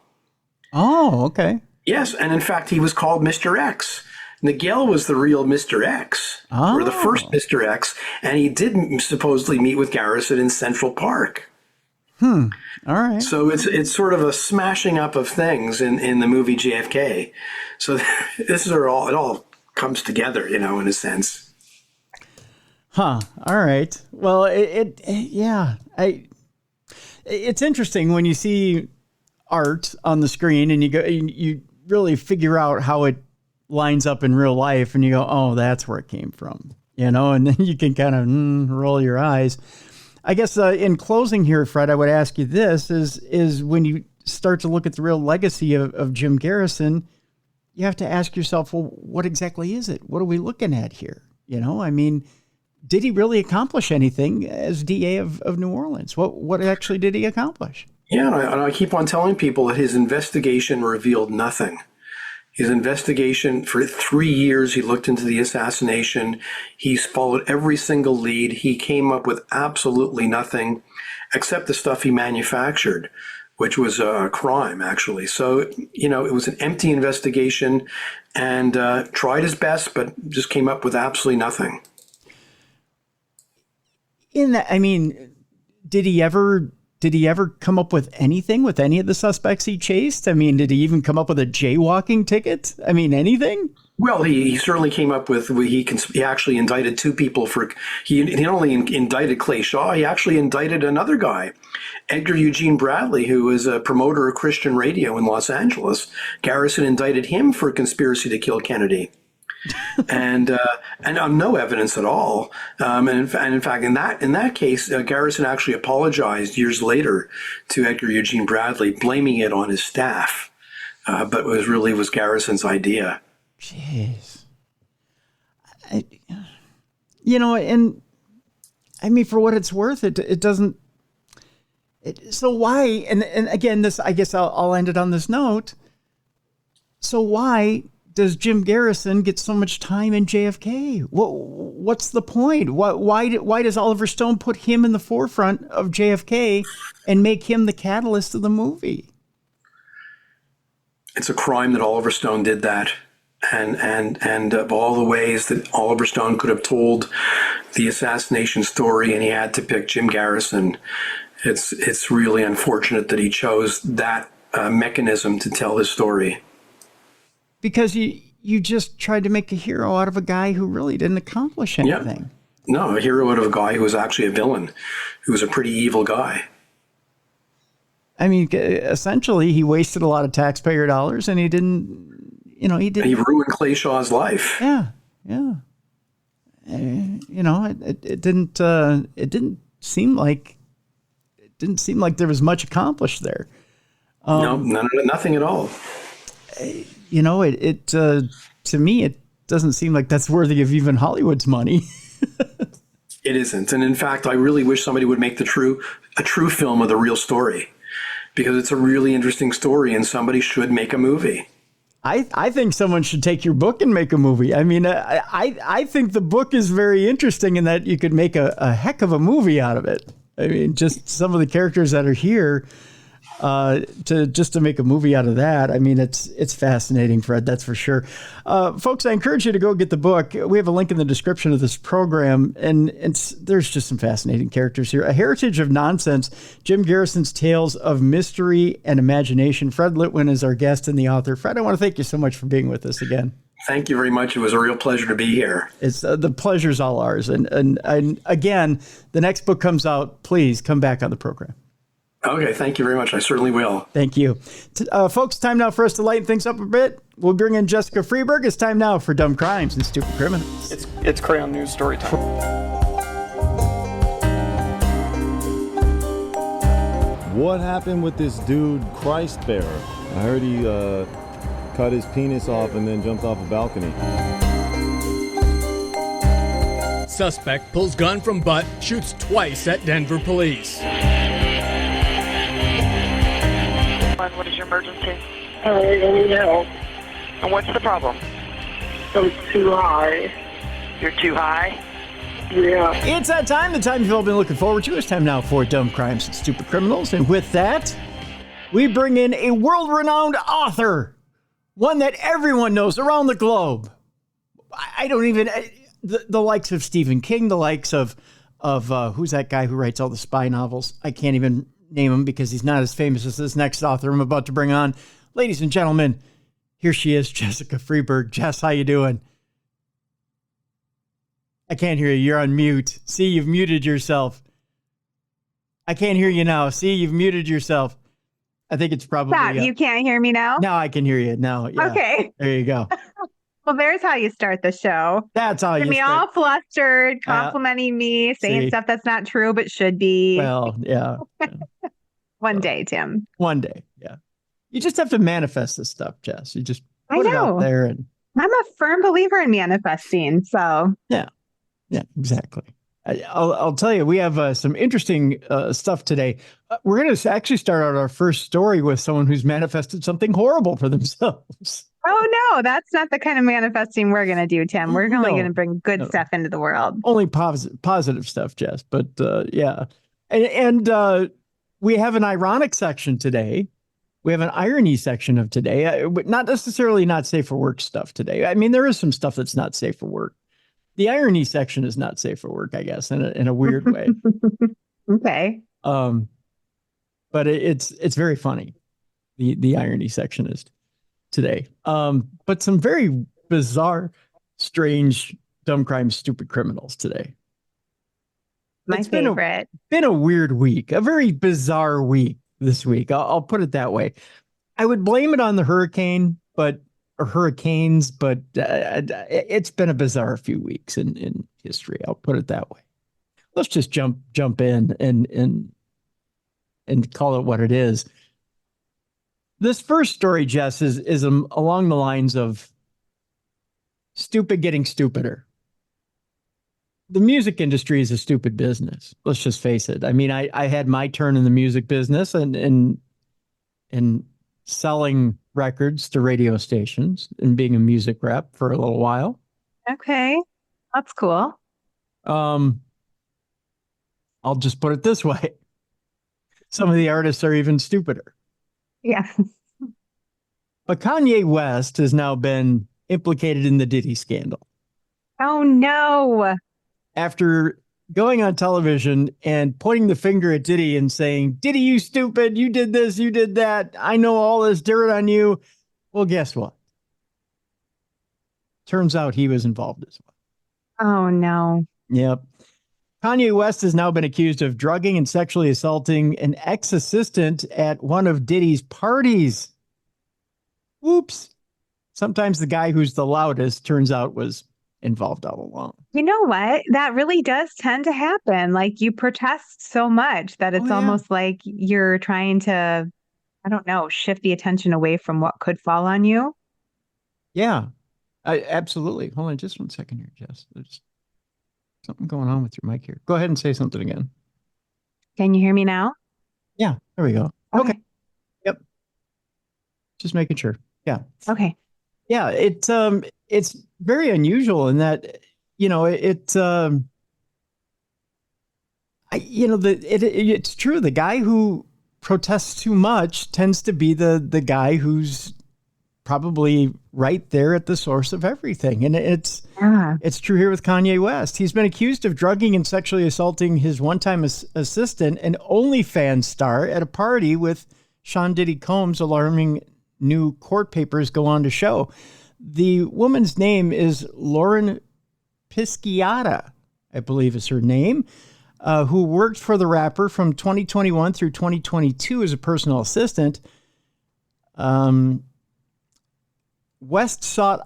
Oh, okay. Yes, and in fact, he was called Mr. X. Nagell was the real Mr. X, or the first Mr. X, and he did supposedly meet with Garrison in Central Park. All right. So it's sort of a smashing up of things in the movie JFK. So it all comes together, in a sense. Huh. All right. Well, it's interesting when you see art on the screen and you really figure out how it lines up in real life, and you go, oh, that's where it came from, and then you can kind of roll your eyes. I guess in closing here, Fred, I would ask you this, is when you start to look at the real legacy of Jim Garrison, you have to ask yourself, well, what exactly is it? What are we looking at here? Did he really accomplish anything as DA of New Orleans? What actually did he accomplish? Yeah, and I keep on telling people that his investigation revealed nothing. His investigation, for 3 years, he looked into the assassination. He's followed every single lead. He came up with absolutely nothing except the stuff he manufactured, which was a crime, actually. So, it was an empty investigation, and tried his best, but just came up with absolutely nothing. Did he ever come up with anything with any of the suspects he chased? Did he even come up with a jaywalking ticket? Anything? Well, he certainly came up with, he actually indicted two people he not only indicted Clay Shaw, he actually indicted another guy, Edgar Eugene Bradley, who was a promoter of Christian radio in Los Angeles. Garrison indicted him for conspiracy to kill Kennedy. and no evidence at all. And in fact, in that case, Garrison actually apologized years later to Edgar Eugene Bradley, blaming it on his staff. But it was Garrison's idea. Jeez. For what it's worth, it doesn't. So why? And again, I guess I'll end it on this note. So why does Jim Garrison get so much time in JFK? What's the point? Why does Oliver Stone put him in the forefront of JFK and make him the catalyst of the movie? It's a crime that Oliver Stone did that, and of all the ways that Oliver Stone could have told the assassination story, and he had to pick Jim Garrison. It's really unfortunate that he chose that mechanism to tell his story. Because you just tried to make a hero out of a guy who really didn't accomplish anything. Yeah. No, a hero out of a guy who was actually a villain, who was a pretty evil guy. Essentially, he wasted a lot of taxpayer dollars, and he didn't. He ruined Clay Shaw's life. Yeah. It didn't seem like there was much accomplished there. No, nothing at all. To me, it doesn't seem like that's worthy of even Hollywood's money. It isn't. And in fact, I really wish somebody would make a true film of the real story, because it's a really interesting story and somebody should make a movie. I think someone should take your book and make a movie. I think the book is very interesting in that you could make a heck of a movie out of it. I mean, just some of the characters that are here, to make a movie out of that. I mean, it's fascinating, Fred, that's for sure. Folks, I encourage you to go get the book. We have a link in the description of this program, and there's just some fascinating characters here. A Heritage of Nonsense, Jim Garrison's Tales of Mystery and Imagination. Fred Litwin is our guest and the author. Fred, I want to thank you so much for being with us again. Thank you very much. It was a real pleasure to be here. It's the pleasure's all ours. And again, the next book comes out. Please come back on the program. Okay, thank you very much. I certainly will. Thank you. Folks, time now for us to lighten things up a bit. We'll bring in Jessica Freeberg. It's time now for Dumb Crimes and Stupid Criminals. It's Crayon News story time. What happened with this dude, Christ Bearer? I heard he cut his penis off and then jumped off a balcony. Suspect pulls gun from butt, shoots twice at Denver police. What is your emergency? I need help. And what's the problem? I'm too high. You're too high? Yeah. It's that time, the time you've all been looking forward to. It's time now for Dumb Crimes and Stupid Criminals. And with that, we bring in a world-renowned author, one that everyone knows around the globe. I don't even... The likes of Stephen King, the likes of who's that guy who writes all the spy novels? I can't even name him because he's not as famous as this next author I'm about to bring on. Ladies and gentlemen, here she is, Jessica Freeberg. Jess, how you doing? I can't hear you. You're on mute. See, you've muted yourself. I can't hear you now. See, you've muted yourself. I think it's probably... Stop. You can't hear me now? Now I can hear you. Now, yeah. Okay. There you go. Well, there's how you start the show. That's how you me start. all flustered, complimenting me, saying stuff that's not true but should be. Well, yeah. One day, Tim. One day, yeah. You just have to manifest this stuff, Jess. You just I put it know. out there. And I'm a firm believer in manifesting, so. yeah, exactly. I'll tell you, we have some interesting stuff today. We're going to actually start out our first story with someone who's manifested something horrible for themselves. Oh, no, that's not the kind of manifesting we're going to do, Tim. We're only going to bring good stuff into the world. Only positive stuff, Jess. But yeah. And we have an ironic section today. We have an irony section of today. Not necessarily not safe for work stuff today. I mean, there is some stuff that's not safe for work. The irony section is not safe for work, I guess, in a weird way. Okay. But it's very funny. The irony section is today. But some very bizarre, strange, dumb crimes, stupid criminals today. My favorite. Been a weird week, a very bizarre week this week. I'll put it that way. I would blame it on the hurricanes, but it's been a bizarre few weeks in history. I'll put it that way. Let's just jump in and call it what it is. This first story, Jess, is along the lines of stupid getting stupider. The music industry is a stupid business. Let's just face it. I mean, I had my turn in the music business and selling records to radio stations and being a music rep for a little while. Okay. That's cool. I'll just put it this way. Some of the artists are even stupider. Yeah. But Kanye West has now been implicated in the Diddy scandal. Oh, no. After going on television and pointing the finger at Diddy and saying, Diddy, you stupid, you did this, you did that. I know all this dirt on you. Well, guess what? Turns out he was involved as well. Oh, no. Yep. Kanye West has now been accused of drugging and sexually assaulting an ex-assistant at one of Diddy's parties. Whoops. Sometimes the guy who's the loudest turns out was involved all along. You know what? That really does tend to happen. Like you protest so much that it's almost like you're trying to, I don't know, shift the attention away from what could fall on you. Yeah, absolutely. Hold on just one second here, Jess. There's something going on with your mic here. Go ahead and say something again. Can you hear me now? Yeah, there we go. Okay. Yep. Just making sure. Yeah. Okay. Yeah, it's very unusual in that, you know, It's true. The guy who protests too much tends to be the guy who's probably right there at the source of everything. And it's true here with Kanye West. He's been accused of drugging and sexually assaulting his one-time assistant, an OnlyFans star, at a party with Sean Diddy Combs. Alarming new court papers go on to show. The woman's name is Lauren Pisciata, I believe is her name, who worked for the rapper from 2021 through 2022 as a personal assistant. West sought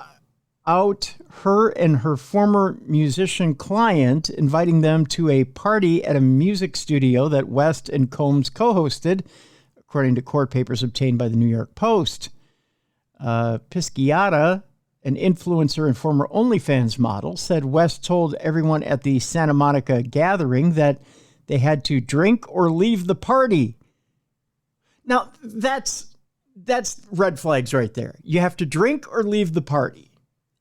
out her and her former musician client, inviting them to a party at a music studio that West and Combs co-hosted, according to court papers obtained by the New York Post. Pisciata, an influencer and former OnlyFans model, said West told everyone at the Santa Monica gathering that they had to drink or leave the party. Now, that's red flags right there. You have to drink or leave the party.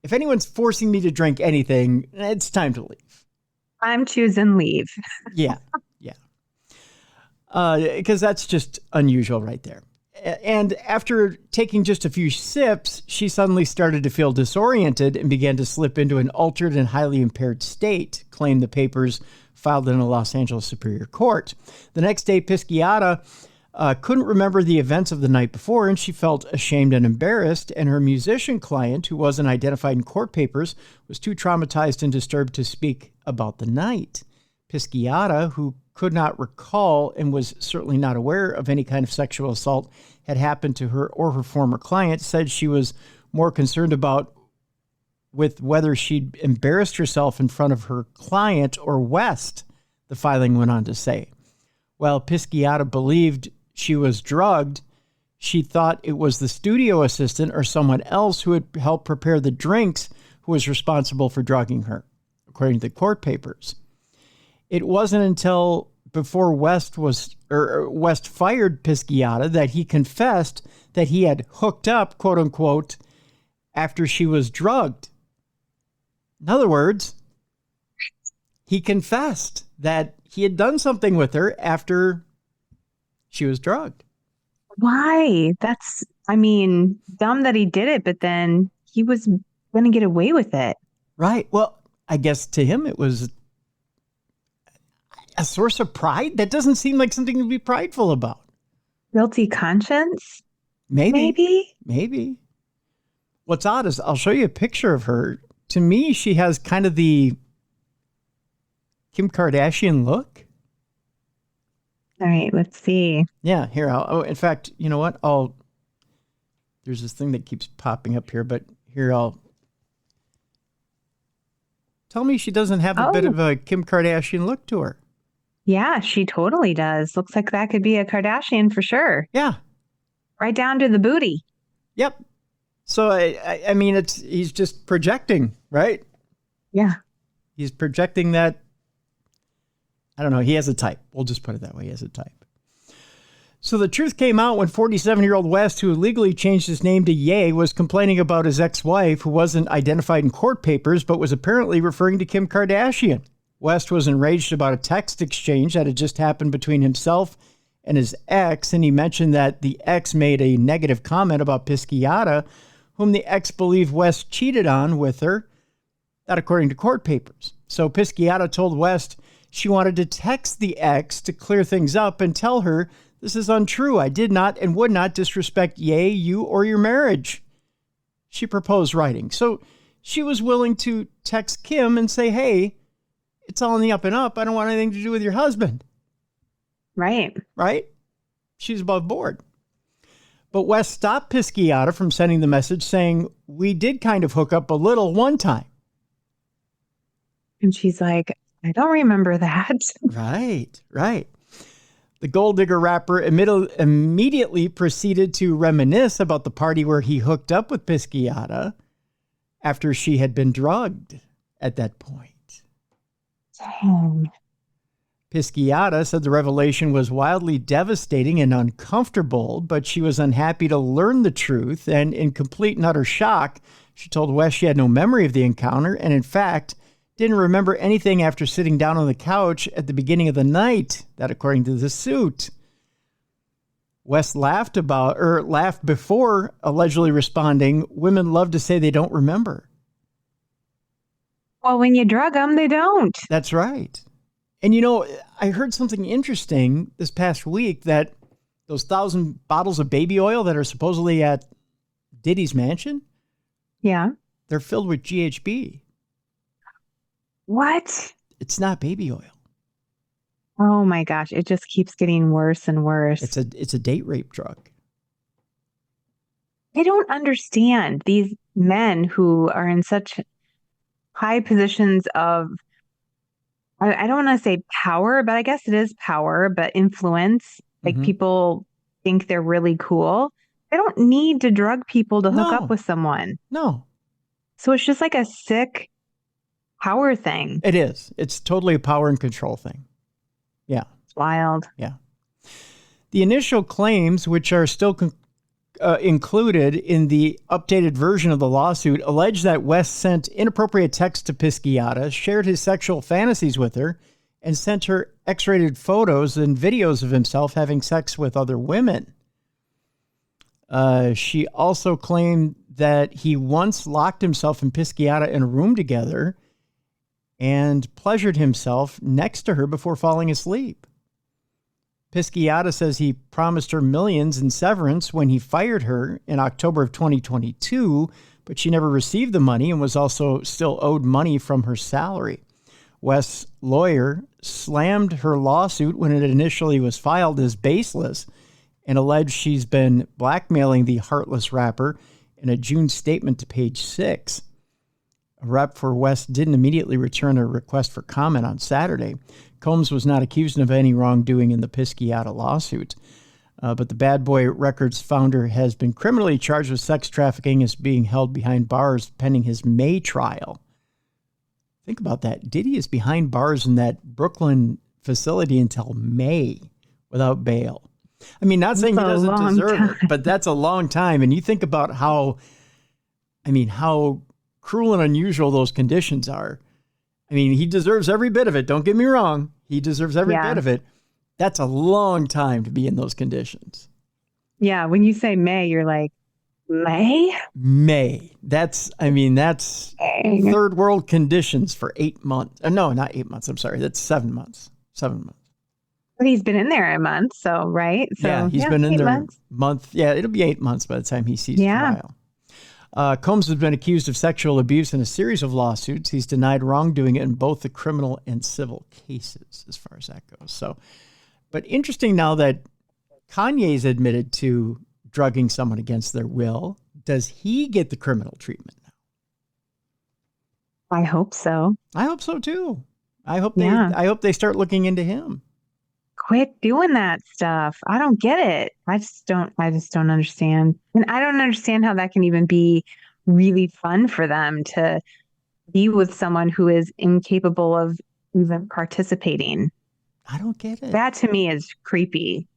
If anyone's forcing me to drink anything, it's time to leave. I'm choosing leave. Yeah. Because that's just unusual right there. And after taking just a few sips, she suddenly started to feel disoriented and began to slip into an altered and highly impaired state, claimed the papers filed in a Los Angeles Superior Court. The next day, Pisciata couldn't remember the events of the night before, and she felt ashamed and embarrassed, and her musician client, who wasn't identified in court papers, was too traumatized and disturbed to speak about the night. Pisciata, who could not recall and was certainly not aware of any kind of sexual assault had happened to her or her former client, said she was more concerned with whether she'd embarrassed herself in front of her client or West, the filing went on to say. While Pisciata believed she was drugged, she thought it was the studio assistant or someone else who had helped prepare the drinks who was responsible for drugging her, according to the court papers. It wasn't until before West fired Pisciata that he confessed that he had hooked up, quote unquote, after she was drugged. In other words, he confessed that he had done something with her after she was drugged. Why? Dumb that he did it, but then he was going to get away with it. Right. Well, I guess to him it was a source of pride. That doesn't seem like something to be prideful about. Guilty conscience? Maybe. What's odd is I'll show you a picture of her. To me, she has kind of the Kim Kardashian look. All right, let's see. Yeah, here. In fact, you know what? There's this thing that keeps popping up here, but here tell me she doesn't have a bit of a Kim Kardashian look to her. Yeah, she totally does. Looks like that could be a Kardashian for sure. Yeah. Right down to the booty. Yep. So, I mean, he's just projecting, right? Yeah. He's projecting that, I don't know, he has a type. We'll just put it that way. He has a type. So the truth came out when 47-year-old West, who illegally changed his name to Ye, was complaining about his ex-wife, who wasn't identified in court papers, but was apparently referring to Kim Kardashian. West was enraged about a text exchange that had just happened between himself and his ex, and he mentioned that the ex made a negative comment about Pisciata, whom the ex believed West cheated on with her, that according to court papers. So Pisciata told West she wanted to text the ex to clear things up and tell her, "This is untrue. I did not and would not disrespect you, or your marriage." She proposed writing. So she was willing to text Kim and say, "Hey, it's all in the up and up. I don't want anything to do with your husband." Right. Right? She's above board. But West stopped Pisciata from sending the message, saying, "We did kind of hook up a little one time." And she's like, "I don't remember that." Right. The gold digger rapper immediately proceeded to reminisce about the party where he hooked up with Pisciata after she had been drugged at that point. Dang. Pisciata said the revelation was wildly devastating and uncomfortable, but she was unhappy to learn the truth, and in complete and utter shock, she told West she had no memory of the encounter and, in fact, didn't remember anything after sitting down on the couch at the beginning of the night. That according to the suit. West laughed before allegedly responding, women love to say they don't remember. Well, when you drug them, they don't. That's right. And, you know, I heard something interesting this past week that those 1,000 bottles of baby oil that are supposedly at Diddy's mansion. Yeah. They're filled with GHB. What? It's not baby oil. Oh my gosh. It just keeps getting worse and worse. It's a date rape drug. I don't understand these men who are in such high positions of, I don't want to say power, but I guess it is power, but influence. Like people think they're really cool. They don't need to drug people to hook up with someone. No. So it's just like a sick power thing. It is. It's totally a power and control thing. Yeah. It's wild. Yeah. The initial claims, which are still included in the updated version of the lawsuit, allege that West sent inappropriate texts to Pisciata, shared his sexual fantasies with her, and sent her X-rated photos and videos of himself having sex with other women. She also claimed that he once locked himself and Pisciata in a room together and pleasured himself next to her before falling asleep. Pisciata says he promised her millions in severance when he fired her in October of 2022, but she never received the money and was also still owed money from her salary. West's lawyer slammed her lawsuit when it initially was filed as baseless and alleged she's been blackmailing the heartless rapper in a June statement to Page 6. A rep for West didn't immediately return a request for comment on Saturday. Combs was not accused of any wrongdoing in the Pisciata lawsuit, but the Bad Boy Records founder has been criminally charged with sex trafficking and is being held behind bars pending his May trial. Think about that. Diddy is behind bars in that Brooklyn facility until May without bail. I mean, not saying he doesn't deserve it, but that's a long time. And you think about how cruel and unusual those conditions are. I mean, he deserves every bit of it. Don't get me wrong. He deserves every bit of it. That's a long time to be in those conditions. Yeah. When you say May, you're like, May? May. That's third world conditions for 8 months. No, not 8 months. I'm sorry. That's 7 months. 7 months. But he's been in there a month, so, right? So, yeah, he's been in there months. a month. Yeah, it'll be 8 months by the time he sees trial. Combs has been accused of sexual abuse in a series of lawsuits. He's denied wrongdoing in both the criminal and civil cases, as far as that goes. So, but interesting now that Kanye's admitted to drugging someone against their will. Does he get the criminal treatment now? I hope so. I hope so too. I hope they start looking into him. Quit doing that stuff. I don't get it. I just don't understand. And I don't understand how that can even be really fun for them to be with someone who is incapable of even participating. I don't get it. That to me is creepy.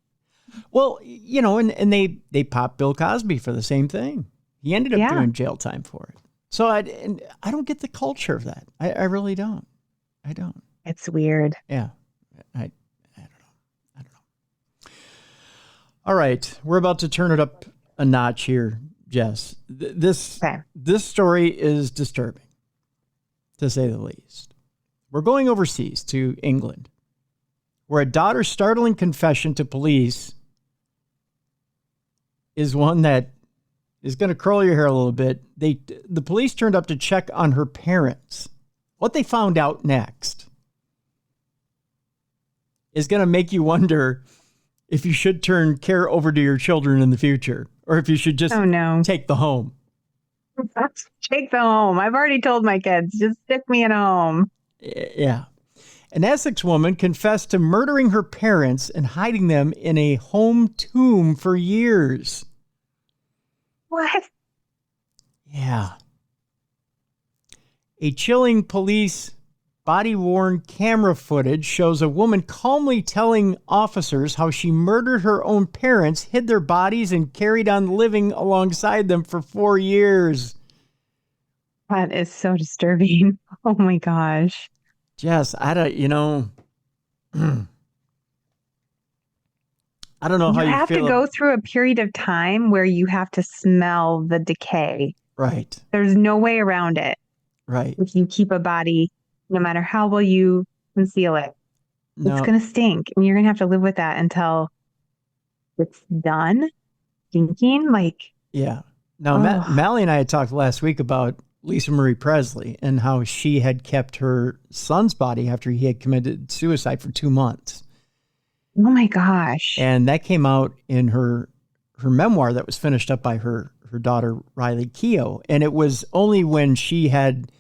Well, you know, and they popped Bill Cosby for the same thing. He ended up doing jail time for it. So I don't get the culture of that. I really don't. I don't. It's weird. Yeah. I don't know. All right. We're about to turn it up a notch here, Jess. This story is disturbing, to say the least. We're going overseas to England, where a daughter's startling confession to police is one that is going to curl your hair a little bit. The police turned up to check on her parents. What they found out next is going to make you wonder if you should turn care over to your children in the future, or if you should just take the home. Take the home. I've already told my kids, just stick me at home. Yeah. An Essex woman confessed to murdering her parents and hiding them in a home tomb for years. What? Yeah. A chilling police body-worn camera footage shows a woman calmly telling officers how she murdered her own parents, hid their bodies, and carried on living alongside them for 4 years. That is so disturbing. Oh my gosh. Jess, I don't, I don't know how You you have to feel. go through a period of time where you have to smell the decay. Right, There's no way around it. right. If you keep a body, no matter how well you conceal it, it's No, going to stink. And you're going to have to live with that until it's done stinking. Like, yeah. Now, oh, Mally and I had talked last week about Lisa Marie Presley and how she had kept her son's body after he had committed suicide for 2 months. oh my gosh. And that came out in her memoir that was finished up by her daughter, Riley Keough. And it was only when she had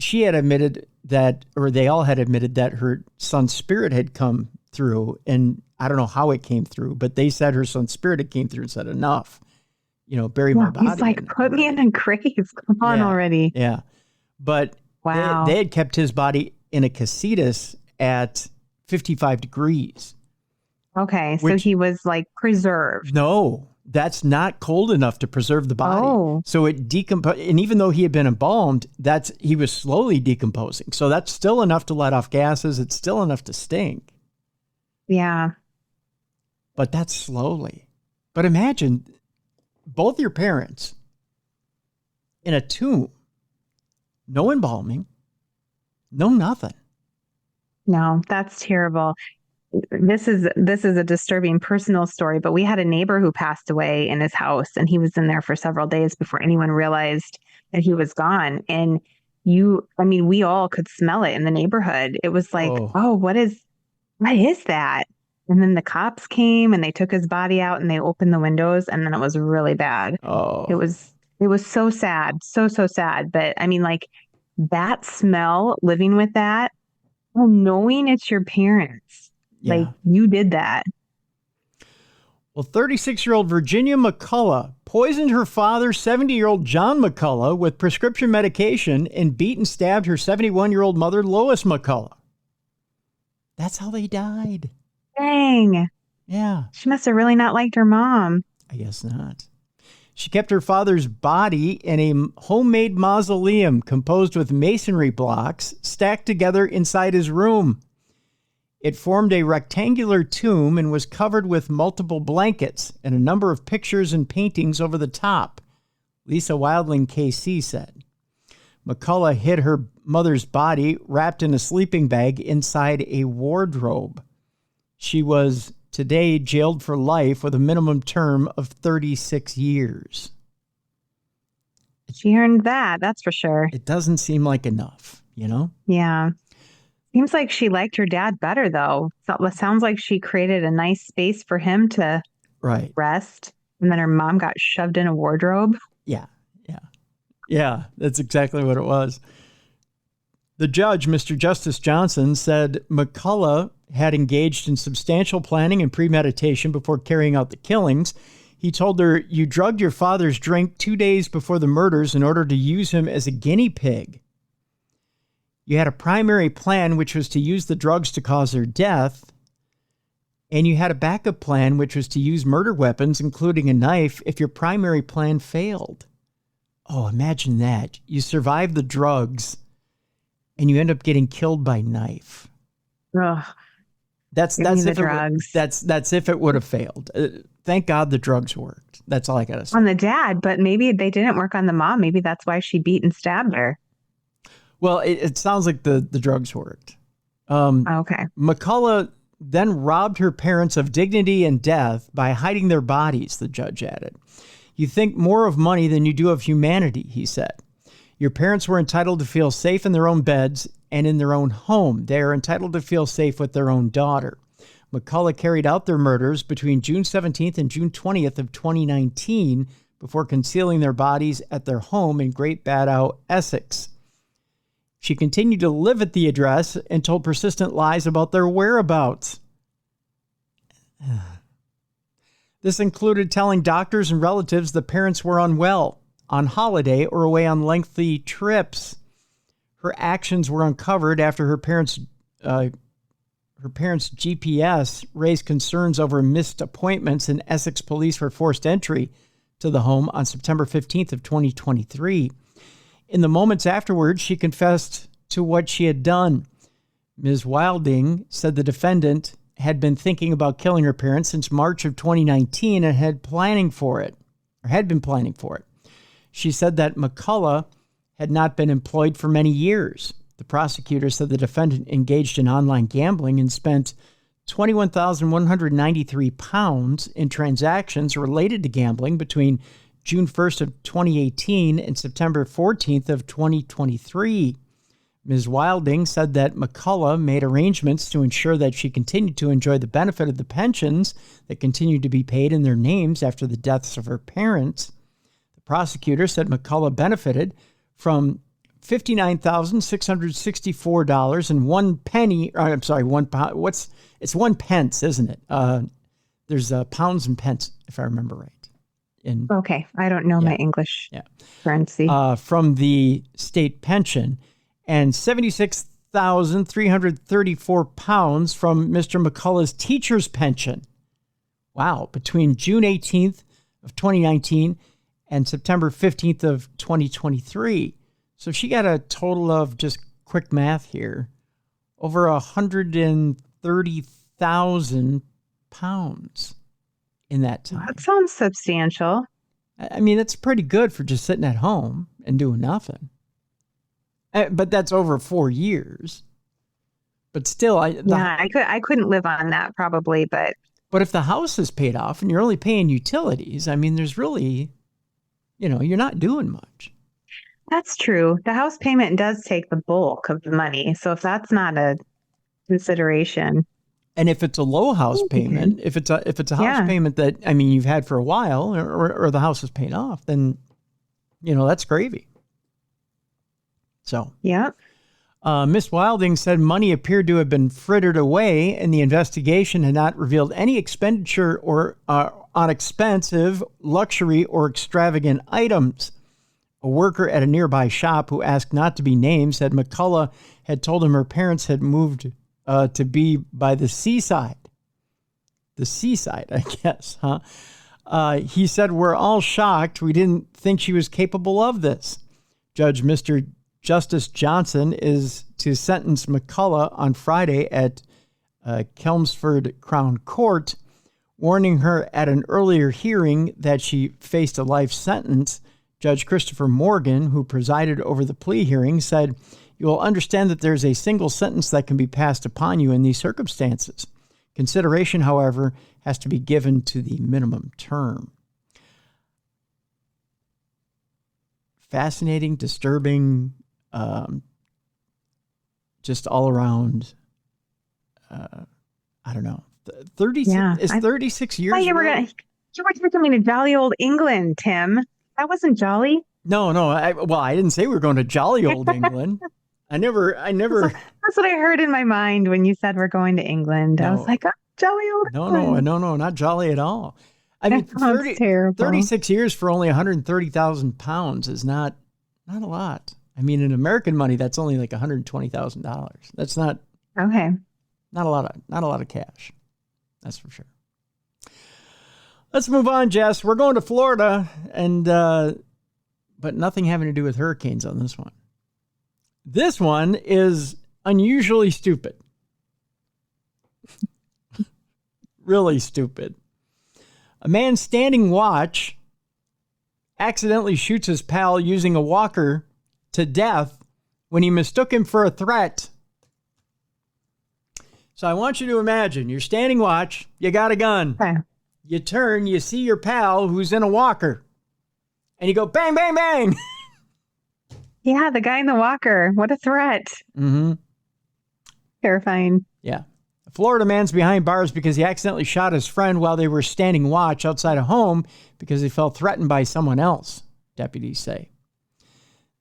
admitted that, or they all had admitted that her son's spirit had come through. And I don't know how it came through, but they said her son's spirit had came through and said, enough, bury my body. He's like, put me in a grave. Come on already. Yeah. But Wow. they had kept his body in a casitas at 55 degrees. Okay. So Which- he was like preserved. No, that's not cold enough to preserve the body. Oh. So it decomposed. And even though he had been embalmed, he was slowly decomposing. So that's still enough to let off gases. It's still enough to stink, Yeah. but that's slowly. But imagine both your parents in a tomb, no embalming, no nothing. No, that's terrible. This is a disturbing personal story, but we had a neighbor who passed away in his house, and he was in there for several days before anyone realized that he was gone. And we all could smell it in the neighborhood. It was like, oh, what is that? And then the cops came and they took his body out and they opened the windows, and then it was really bad. Oh, It was so sad, so sad. But I mean, like that smell, living with that, knowing it's your parents. yeah. Like you did that. Well, 36-year-old Virginia McCullough poisoned her father, 70-year-old John McCullough, with prescription medication and beat and stabbed her 71-year-old mother, Lois McCullough. That's how they died. Dang. Yeah, She must have really not liked her mom. I guess not. She kept her father's body in a homemade mausoleum composed with masonry blocks stacked together inside his room. It formed a rectangular tomb and was covered with multiple blankets and a number of pictures and paintings over the top, Lisa Wildling KC said. McCullough hid her mother's body wrapped in a sleeping bag inside a wardrobe. She was today jailed for life with a minimum term of 36 years. She earned that, that's for sure. It doesn't seem like enough, Yeah. Seems like she liked her dad better, though. So it sounds like she created a nice space for him to Right. rest, and then her mom got shoved in a wardrobe. Yeah, that's exactly what it was. The judge, Mr. Justice Johnson, said McCullough had engaged in substantial planning and premeditation before carrying out the killings. He told her, "You drugged your father's drink 2 days before the murders in order to use him as a guinea pig. You had a primary plan, which was to use the drugs to cause her death. And you had a backup plan, which was to use murder weapons, including a knife, if your primary plan failed." Oh, imagine that. You survive the drugs and you end up getting killed by knife. Ugh. That's Give me if the it drugs. that's if it would have failed. Thank God the drugs worked. That's all I gotta say. On the dad, but maybe they didn't work on the mom. Maybe that's why she beat and stabbed her. Well, it sounds like the drugs worked. Okay. McCullough then robbed her parents of dignity and death by hiding their bodies, the judge added. You think more of money than you do of humanity, he said. Your parents were entitled to feel safe in their own beds and in their own home. They are entitled to feel safe with their own daughter. McCullough carried out their murders between June 17th and June 20th of 2019 before concealing their bodies at their home in Great Baddow, Essex. She continued to live at the address and told persistent lies about their whereabouts. This included telling doctors and relatives the parents were unwell, on holiday, or away on lengthy trips. Her actions were uncovered after her parents' GPS raised concerns over missed appointments, and Essex police were forced entry to the home on September 15th of 2023. In the moments afterwards, she confessed to what she had done. Ms. Wilding said the defendant had been thinking about killing her parents since March of 2019 and had been planning for it. She said that McCullough had not been employed for many years. The prosecutor said the defendant engaged in online gambling and spent £21,193 in transactions related to gambling between June 1st of 2018 and September 14th of 2023. Ms. Wilding said that McCullough made arrangements to ensure that she continued to enjoy the benefit of the pensions that continued to be paid in their names after the deaths of her parents. The prosecutor said McCullough benefited from $59,664 and 1 penny. I'm sorry, 1 pound. It's 1 pence, isn't it? There's pounds and pence, if I remember right. Okay, I don't know my English currency. From the state pension, and £76,334 from Mr. McCullough's teacher's pension. Wow, between June 18th of 2019 and September 15th of 2023. So she got a total of, just quick math here, over £130,000 in that time. That sounds substantial. I mean, that's pretty good for just sitting at home and doing nothing. But that's over 4 years. But still, I couldn't live on that probably, but if the house is paid off and you're only paying utilities, I mean, there's really, you're not doing much. That's true. The house payment does take the bulk of the money. So if that's not a consideration. And if it's a low house payment, if it's a house payment that, I mean, you've had for a while or the house is paid off, then, that's gravy. So, Miss Wilding said money appeared to have been frittered away and the investigation had not revealed any expenditure or on expensive, luxury, or extravagant items. A worker at a nearby shop who asked not to be named said McCullough had told him her parents had moved to be by the seaside. The seaside, I guess, huh? He said, "We're all shocked. We didn't think she was capable of this." Mr. Justice Johnson is to sentence McCullough on Friday at Chelmsford Crown Court, warning her at an earlier hearing that she faced a life sentence. Judge Christopher Morgan, who presided over the plea hearing, said, "You will understand that there's a single sentence that can be passed upon you in these circumstances. Consideration, however, has to be given to the minimum term." Fascinating, disturbing, just all around. I don't know. 36 years. You were taking me to jolly old England, Tim. That wasn't jolly. No. I didn't say we were going to jolly old England. I never. That's what I heard in my mind when you said we're going to England. No. I was like, oh, jolly old England. No, not jolly at all. I mean, 36 years for only £130,000 is not a lot. I mean, in American money, that's only like $120,000. That's not okay. Not a lot of cash. That's for sure. Let's move on, Jess. We're going to Florida, and but nothing having to do with hurricanes on this one. This one is unusually stupid. Really stupid. A man standing watch accidentally shoots his pal using a walker to death when he mistook him for a threat. So I want you to imagine you're standing watch, you got a gun. Okay. You turn, you see your pal who's in a walker, and you go bang, bang, bang. Yeah, the guy in the walker. What a threat. Mm-hmm. Terrifying. Yeah. A Florida man's behind bars because he accidentally shot his friend while they were standing watch outside a home because he felt threatened by someone else, deputies say.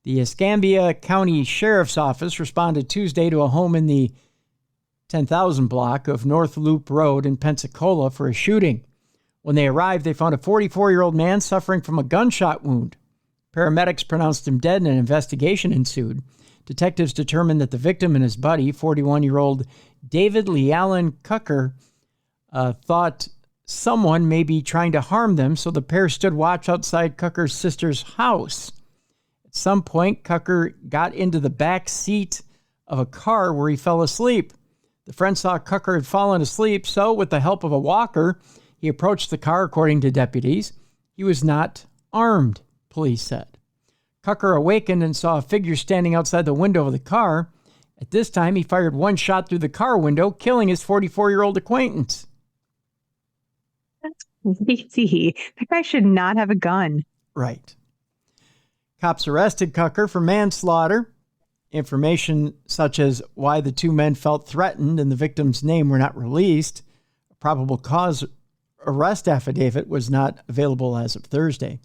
The Escambia County Sheriff's Office responded Tuesday to a home in the 10,000 block of North Loop Road in Pensacola for a shooting. When they arrived, they found a 44-year-old man suffering from a gunshot wound. Paramedics pronounced him dead and an investigation ensued. Detectives determined that the victim and his buddy, 41-year-old David Lee Allen Cucker, thought someone may be trying to harm them, so the pair stood watch outside Cucker's sister's house. At some point, Cucker got into the back seat of a car where he fell asleep. The friend saw Cucker had fallen asleep, so with the help of a walker, he approached the car, according to deputies. He was not armed, police said. Cucker awakened and saw a figure standing outside the window of the car. At this time, he fired one shot through the car window, killing his 44-year-old acquaintance. That's crazy. That guy should not have a gun. Right. Cops arrested Cucker for manslaughter. Information such as why the two men felt threatened and the victim's name were not released. A probable cause arrest affidavit was not available as of Thursday.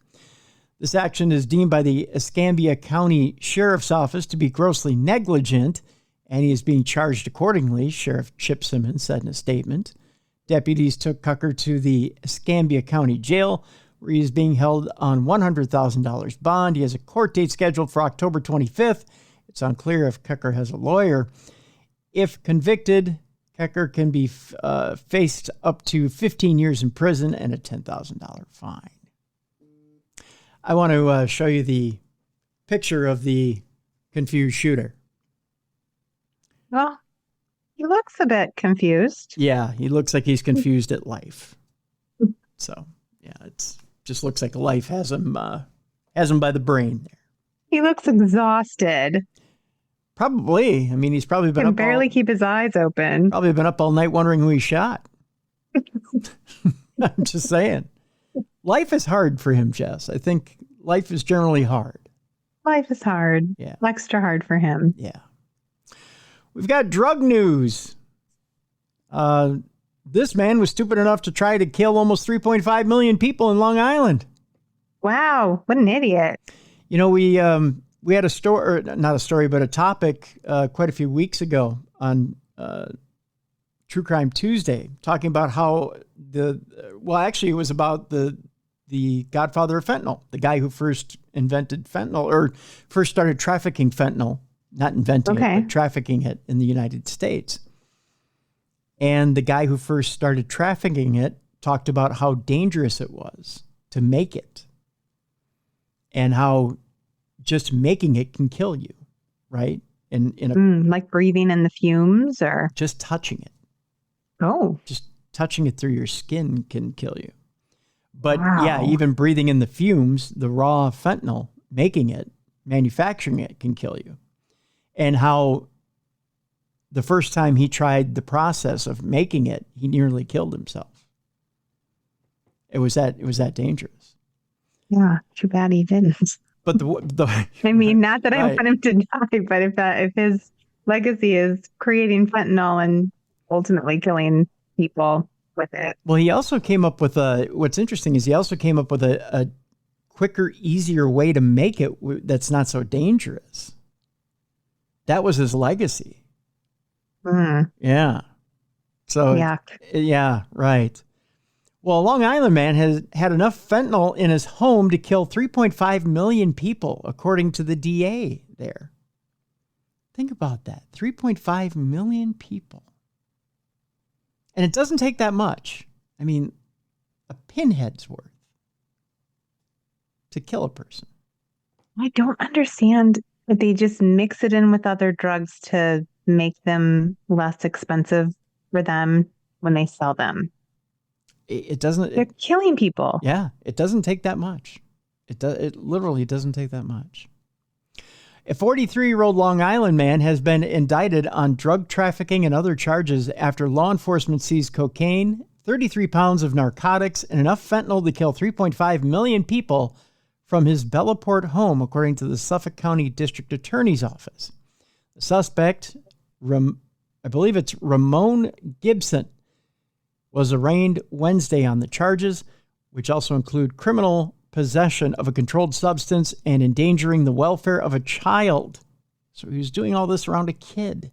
This action is deemed by the Escambia County Sheriff's Office to be grossly negligent, and he is being charged accordingly, Sheriff Chip Simmons said in a statement. Deputies took Cucker to the Escambia County Jail, where he is being held on $100,000 bond. He has a court date scheduled for October 25th. It's unclear if Cucker has a lawyer. If convicted, Cucker can be faced up to 15 years in prison and a $10,000 fine. I want to show you the picture of the confused shooter. Well, he looks a bit confused. Yeah, he looks like he's confused at life. So, yeah, it just looks like life has him by the brain there. He looks exhausted. Probably. I mean, he's probably been Can barely keep his eyes open. Probably been up all night wondering who he shot. I'm just saying. Life is hard for him, Jess. I think life is generally hard. Life is hard. Yeah. Extra hard for him. Yeah. We've got drug news. This man was stupid enough to try to kill almost 3.5 million people in Long Island. Wow. What an idiot. You know, we had a story, or not a story, but a topic quite a few weeks ago on True Crime Tuesday, talking about how actually it was about the godfather of fentanyl, the guy who first invented fentanyl or first started trafficking fentanyl, not inventing it, but trafficking it in the United States. And the guy who first started trafficking it talked about how dangerous it was to make it and how just making it can kill you, right? Like breathing in the fumes or just touching it. Oh. Just touching it through your skin can kill you. But yeah, even breathing in the fumes, the raw fentanyl, making it, manufacturing it can kill you. And how the first time he tried the process of making it, he nearly killed himself. It was that dangerous. Yeah, too bad he didn't. But the I mean, not that I want him to die, but if his legacy is creating fentanyl and ultimately killing people with it. Well, he also came up with what's interesting is he also came up with a quicker, easier way to make it that's not so dangerous. That was his legacy. Yeah. So, yeah, right. Well, a Long Island man has had enough fentanyl in his home to kill 3.5 million people, according to the DA there. Think about that. 3.5 million people. And it doesn't take that much. I mean, a pinhead's worth to kill a person. I don't understand that they just mix it in with other drugs to make them less expensive for them when they sell them. It doesn't. They're killing people. Yeah, it doesn't take that much. It literally doesn't take that much. A 43-year-old Long Island man has been indicted on drug trafficking and other charges after law enforcement seized cocaine, 33 pounds of narcotics, and enough fentanyl to kill 3.5 million people from his Bellaport home, according to the Suffolk County District Attorney's Office. The suspect, I believe it's Ramon Gibson, was arraigned Wednesday on the charges, which also include criminal possession of a controlled substance and endangering the welfare of a child. So he was doing all this around a kid.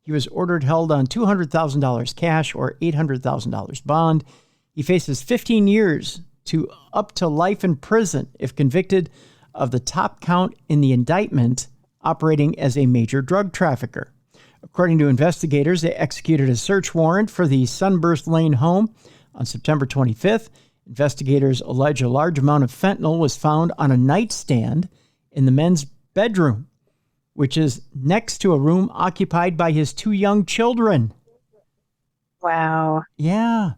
He was ordered held on $200,000 cash or $800,000 bond. He faces 15 years to up to life in prison if convicted of the top count in the indictment, operating as a major drug trafficker. According to investigators, they executed a search warrant for the Sunburst Lane home on September 25th. Investigators allege a large amount of fentanyl was found on a nightstand in the men's bedroom, which is next to a room occupied by his 2 young children. Wow. Yeah.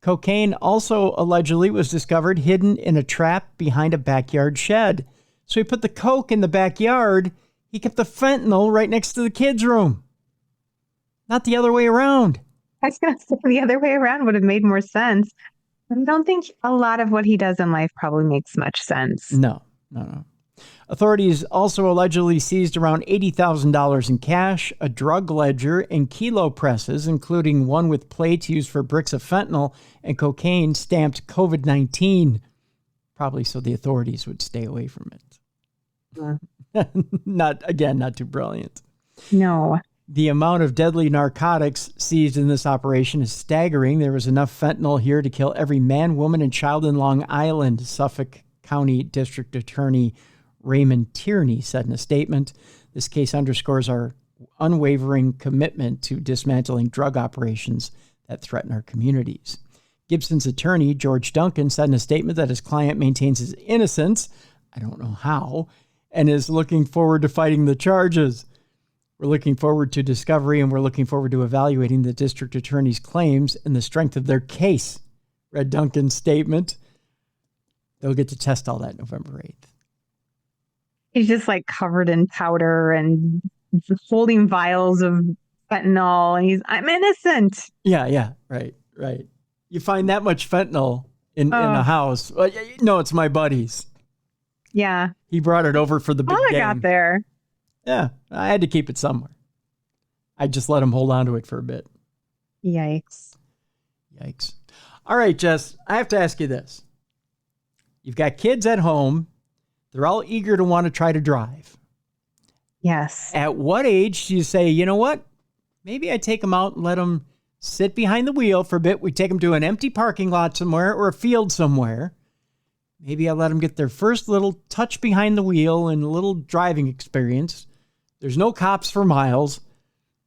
Cocaine also allegedly was discovered hidden in a trap behind a backyard shed. So he put the coke in the backyard. He kept the fentanyl right next to the kids' room. Not the other way around. I was going to say the other way around would have made more sense. I don't think a lot of what he does in life probably makes much sense. No. Authorities also allegedly seized around $80,000 in cash, a drug ledger, and kilo presses, including one with plates used for bricks of fentanyl and cocaine stamped COVID-19, probably so the authorities would stay away from it. Not too brilliant. No. The amount of deadly narcotics seized in this operation is staggering. There was enough fentanyl here to kill every man, woman, and child in Long Island, Suffolk County District Attorney Raymond Tierney said in a statement. This case underscores our unwavering commitment to dismantling drug operations that threaten our communities. Gibson's attorney, George Duncan, said in a statement that his client maintains his innocence, I don't know how, and is looking forward to fighting the charges. We're looking forward to discovery, and we're looking forward to evaluating the district attorney's claims and the strength of their case, read Duncan's statement. They'll get to test all that November 8th. He's just like covered in powder and holding vials of fentanyl, and I'm innocent. Yeah, right. You find that much fentanyl in a house. Well, no, it's my buddy's. Yeah. He brought it over for the big I game. got there. Yeah, I had to keep it somewhere. I just let him hold on to it for a bit. Yikes. All right, Jess, I have to ask you this. You've got kids at home. They're all eager to want to try to drive. Yes. At what age do you say, you know what? Maybe I take them out and let them sit behind the wheel for a bit. We take them to an empty parking lot somewhere or a field somewhere. Maybe I let them get their first little touch behind the wheel and a little driving experience. There's no cops for miles.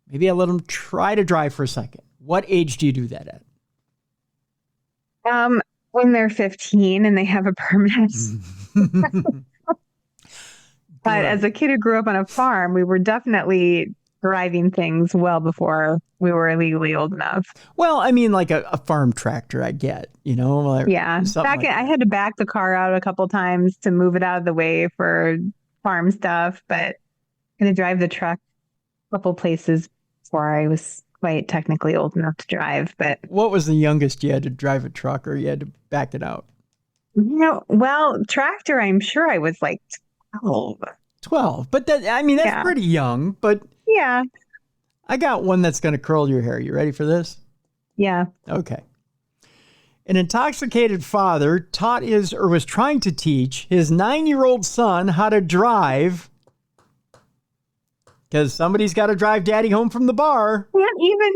Maybe I let them try to drive for a second. What age do you do that at? When they're 15 and they have a permit. But as a kid who grew up on a farm, we were definitely driving things well before we were legally old enough. Well, I mean, like a farm tractor, I get, Yeah. I had to back the car out a couple times to move it out of the way for farm stuff, but I had to drive the truck a couple places before I was quite technically old enough to drive. But what was the youngest you had to drive a truck or you had to back it out? Tractor, I'm sure I was like 12. 12. But that's pretty young. But yeah, I got one that's going to curl your hair. You ready for this? Yeah. Okay. An intoxicated father was trying to teach his 9-year-old son how to drive because somebody's got to drive daddy home from the bar. Can't even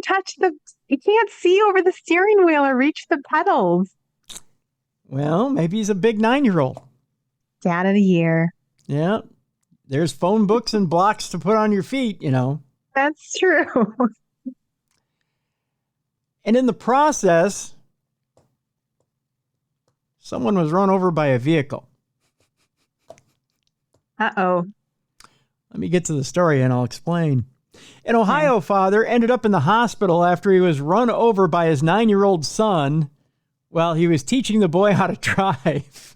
you can't see over the steering wheel or reach the pedals. Well, maybe he's a big 9-year-old. Dad of the year. Yeah. There's phone books and blocks to put on your feet, That's true. And in the process, someone was run over by a vehicle. Uh-oh. Let me get to the story and I'll explain. An Ohio father ended up in the hospital after he was run over by his 9-year-old son while he was teaching the boy how to drive.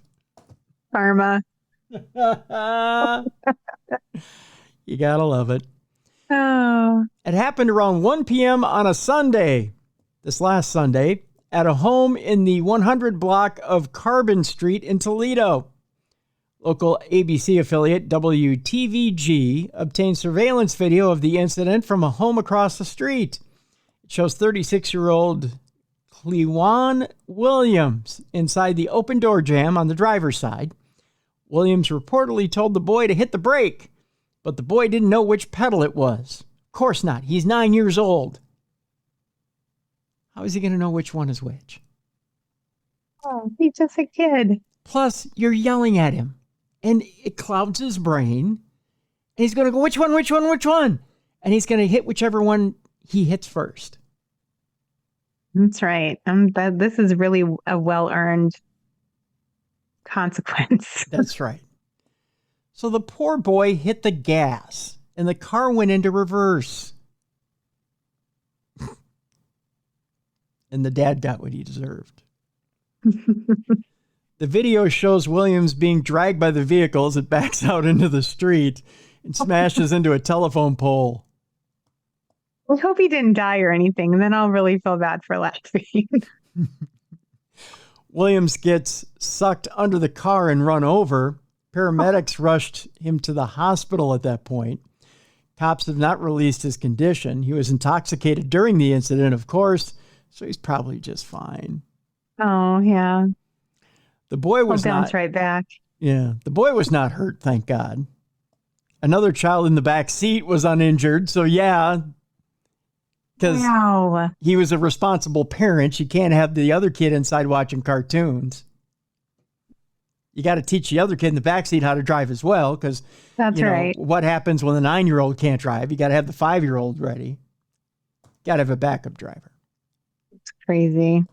Karma. You gotta love it. Oh. It happened around 1 p.m. on a Sunday, this last Sunday, at a home in the 100 block of Carbon Street in Toledo. Local ABC affiliate WTVG obtained surveillance video of the incident from a home across the street. It shows 36-year-old Clewan Williams inside the open door jamb on the driver's side. Williams reportedly told the boy to hit the brake, but the boy didn't know which pedal it was. Of course not. He's 9 years old. How is he going to know which one is which? Oh, he's just a kid. Plus, you're yelling at him, and it clouds his brain. And he's going to go, which one? And he's going to hit whichever one he hits first. That's right. This is really a well-earned consequence. That's right. So the poor boy hit the gas and the car went into reverse. And the dad got what he deserved. The video shows Williams being dragged by the vehicle as it backs out into the street and smashes into a telephone pole. I hope he didn't die or anything, and then I'll really feel bad for laughing. Williams gets sucked under the car and run over. Paramedics rushed him to the hospital at that point. Cops have not released his condition. He was intoxicated during the incident, of course, so he's probably just fine. Oh, yeah. The boy was I'll bounce right back. Yeah, the boy was not hurt, thank God. Another child in the back seat was uninjured, so yeah, because he was a responsible parent. You can't have the other kid inside watching cartoons. You got to teach the other kid in the backseat how to drive as well, because that's right. What happens when the 9-year-old can't drive? You got to have the 5-year-old ready. Got to have a backup driver. It's crazy.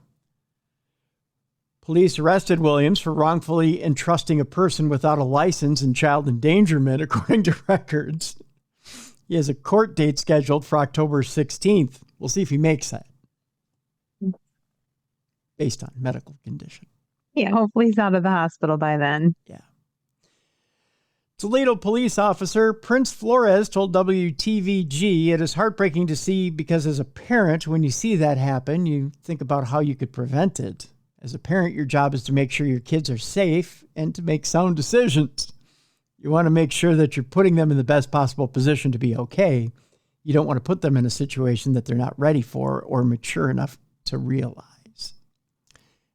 Police arrested Williams for wrongfully entrusting a person without a license and child endangerment, according to records. He has a court date scheduled for October 16th. We'll see if he makes that, based on medical condition. Yeah, hopefully he's out of the hospital by then. Yeah. Toledo police officer Prince Flores told WTVG it is heartbreaking to see because as a parent, when you see that happen, you think about how you could prevent it. As a parent, your job is to make sure your kids are safe and to make sound decisions. You want to make sure that you're putting them in the best possible position to be okay. You don't want to put them in a situation that they're not ready for or mature enough to realize.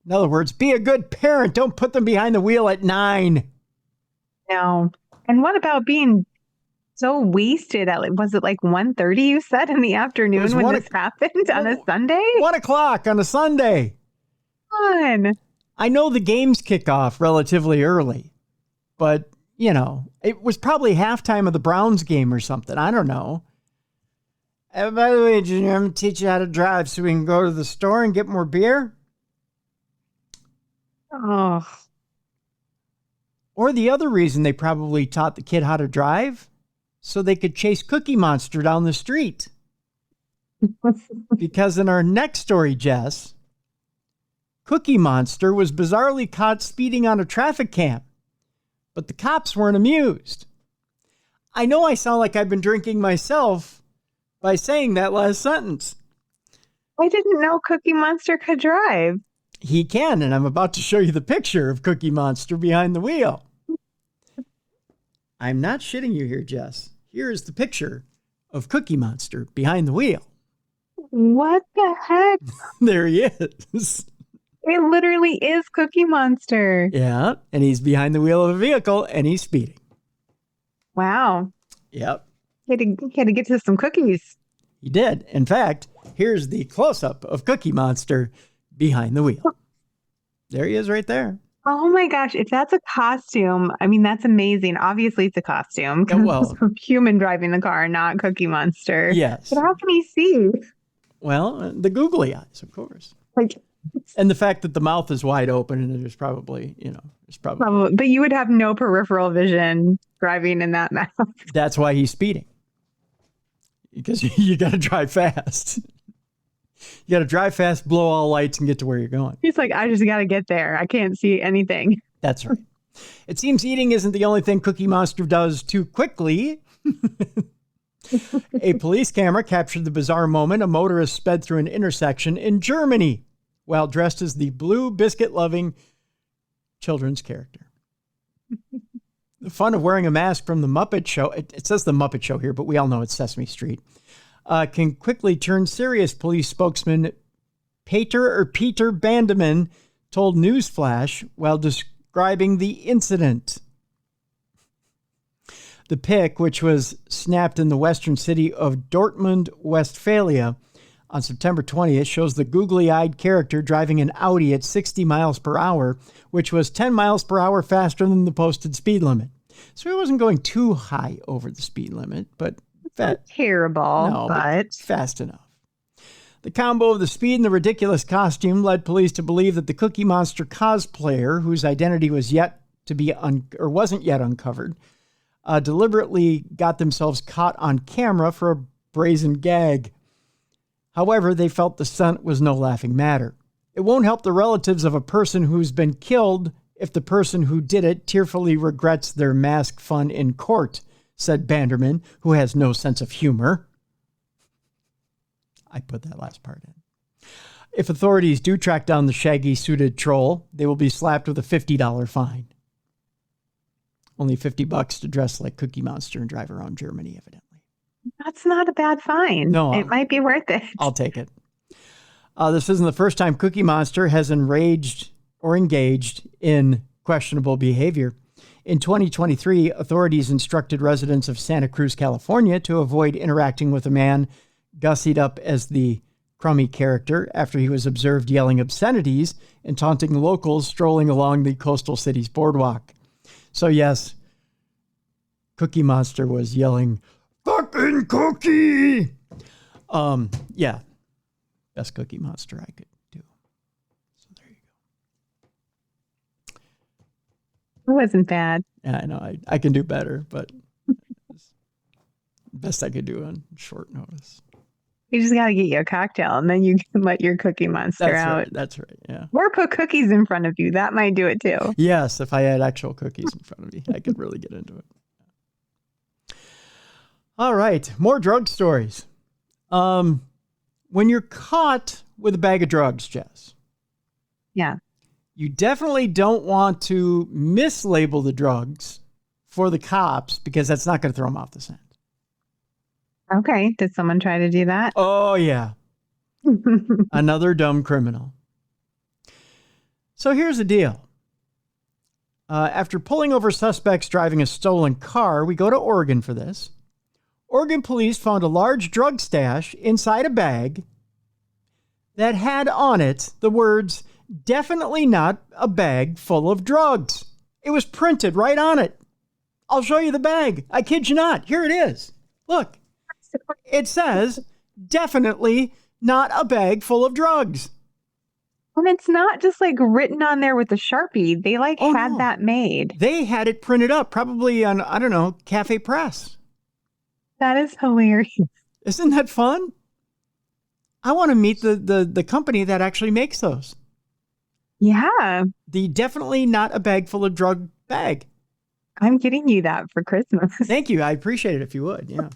In other words, be a good parent. Don't put them behind the wheel at 9. No. And what about being so wasted at, was it like 1:30 you said in the afternoon when this happened on a Sunday? 1 o'clock on a Sunday. Fun. I know the games kick off relatively early, but, it was probably halftime of the Browns game or something. I don't know. By the way, Junior, I'm going to teach you how to drive so we can go to the store and get more beer. Oh. Or the other reason they probably taught the kid how to drive, so they could chase Cookie Monster down the street. Because in our next story, Jess, Cookie Monster was bizarrely caught speeding on a traffic cam, but the cops weren't amused. I know I sound like I've been drinking myself by saying that last sentence. I didn't know Cookie Monster could drive. He can, and I'm about to show you the picture of Cookie Monster behind the wheel. I'm not shitting you here, Jess. Here is the picture of Cookie Monster behind the wheel. What the heck? There he is. It literally is Cookie Monster. Yeah, and he's behind the wheel of a vehicle, and he's speeding. Wow. Yep. He had to get to some cookies. He did. In fact, here's the close-up of Cookie Monster behind the wheel. There he is right there. Oh my gosh, if that's a costume, I mean, that's amazing. Obviously, it's a costume. Yeah, well, it's a human driving the car, not Cookie Monster. Yes. But how can he see? Well, the googly eyes, of course. And the fact that the mouth is wide open and there's probably, Probably, but you would have no peripheral vision driving in that mouth. That's why he's speeding. Because you got to drive fast. You got to drive fast, blow all lights, and get to where you're going. He's like, I just got to get there. I can't see anything. That's right. It seems eating isn't the only thing Cookie Monster does too quickly. A police camera captured the bizarre moment a motorist sped through an intersection in Germany while dressed as the blue biscuit-loving children's character. The fun of wearing a mask from the Muppet Show, it says the Muppet Show here, but we all know it's Sesame Street, can quickly turn serious, police spokesman Peter Bandeman told Newsflash while describing the incident. The pic, which was snapped in the western city of Dortmund, Westphalia, on September 20th, shows the googly-eyed character driving an Audi at 60 miles per hour, which was 10 miles per hour faster than the posted speed limit. So he wasn't going too high over the speed limit, but terrible, but fast enough. The combo of the speed and the ridiculous costume led police to believe that the Cookie Monster cosplayer, whose identity was wasn't yet uncovered, deliberately got themselves caught on camera for a brazen gag. However, they felt the stunt was no laughing matter. It won't help the relatives of a person who's been killed if the person who did it tearfully regrets their mask fun in court, said Banderman, who has no sense of humor. I put that last part in. If authorities do track down the shaggy suited troll, they will be slapped with a $50 fine. Only $50 to dress like Cookie Monster and drive around Germany, evidently. That's not a bad fine. No, it might be worth it. I'll take it. This isn't the first time Cookie Monster has enraged or engaged in questionable behavior. In 2023, authorities instructed residents of Santa Cruz, California, to avoid interacting with a man gussied up as the crummy character after he was observed yelling obscenities and taunting locals strolling along the coastal city's boardwalk. So yes, Cookie Monster was yelling, "Fucking cookie!" Yeah. Best Cookie Monster I could do. So there you It wasn't bad. go. Yeah, I know. I can do better, but it's the best I could do on short notice. You just got to get you a cocktail and then you can let your Cookie Monster out. Right. That's right. Yeah. Or put cookies in front of you. That might do it too. Yes, if I had actual cookies in front of me, I could really get into it. All right, more drug stories. When you're caught with a bag of drugs, Jess. Yeah. You definitely don't want to mislabel the drugs for the cops because that's not going to throw them off the scent. Okay. Did someone try to do that? Oh, yeah. Another dumb criminal. So here's the deal. After pulling over suspects driving a stolen car, we go to Oregon for this. Oregon police found a large drug stash inside a bag that had on it the words, "Definitely not a bag full of drugs." It was printed right on it. I'll show you the bag. I kid you not. Here it is. Look. It says, "Definitely not a bag full of drugs." And it's not just like written on there with a Sharpie. They had no. that made. They had it printed up, probably on, I don't know, Cafe Press. That is hilarious. Isn't that fun? I want to meet the company that actually makes those. Yeah. The "Definitely not a bag full of drug" bag. I'm getting you that for Christmas. Thank you. I appreciate it if you would. Yeah.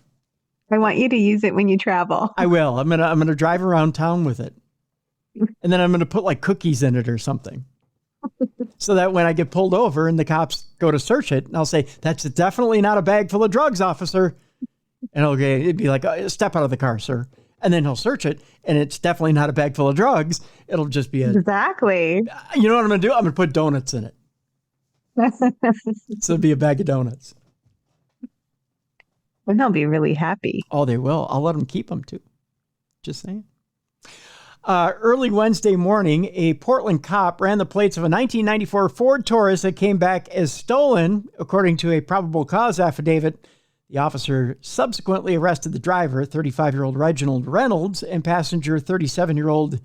I want you to use it when you travel. I will. I'm gonna drive around town with it. And then I'm gonna put like cookies in it or something. So that when I get pulled over and the cops go to search it, and I'll say, "That's definitely not a bag full of drugs, officer." And it'd be like, "Step out of the car, sir." And then he'll search it, and it's definitely not a bag full of drugs. It'll just be Exactly. You know what I'm going to do? I'm going to put donuts in it. So it'll be a bag of donuts. And they'll be really happy. Oh, they will. I'll let them keep them, too. Just saying. Early Wednesday morning, a Portland cop ran the plates of a 1994 Ford Taurus that came back as stolen, according to a probable cause affidavit. The officer subsequently arrested the driver, 35-year-old Reginald Reynolds, and passenger, 37-year-old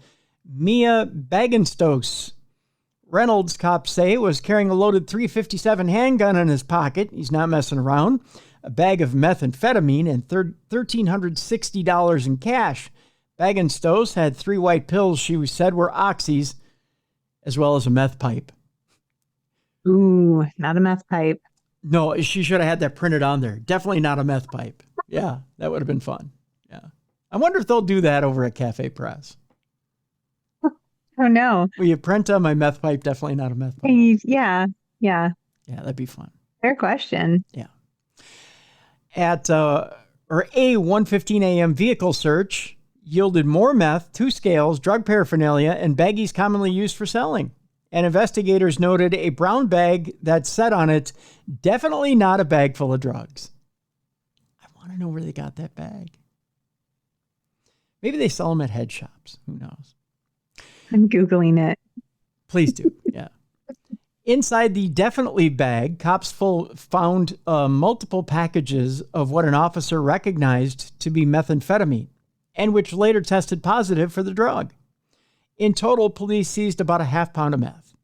Mia Bagenstos. Reynolds, cops say, was carrying a loaded .357 handgun in his pocket. He's not messing around. A bag of methamphetamine and $1,360 in cash. Bagenstos had 3 white pills she said were oxys, as well as a meth pipe. Ooh, not a meth pipe. No, she should have had that printed on there. Definitely not a meth pipe. Yeah, that would have been fun. Yeah. I wonder if they'll do that over at Cafe Press. Oh, no. Will you print on my meth pipe? Definitely not a meth pipe. Yeah. Yeah, that'd be fun. Fair question. Yeah. At a 1:15 a.m. vehicle search yielded more meth, 2 scales, drug paraphernalia, and baggies commonly used for selling. And investigators noted a brown bag that said on it, "Definitely not a bag full of drugs." I want to know where they got that bag. Maybe they sell them at head shops. Who knows? I'm Googling it. Please do. Yeah. Inside the definitely bag, cops found multiple packages of what an officer recognized to be methamphetamine, and which later tested positive for the drug. In total, police seized about a half pound of meth.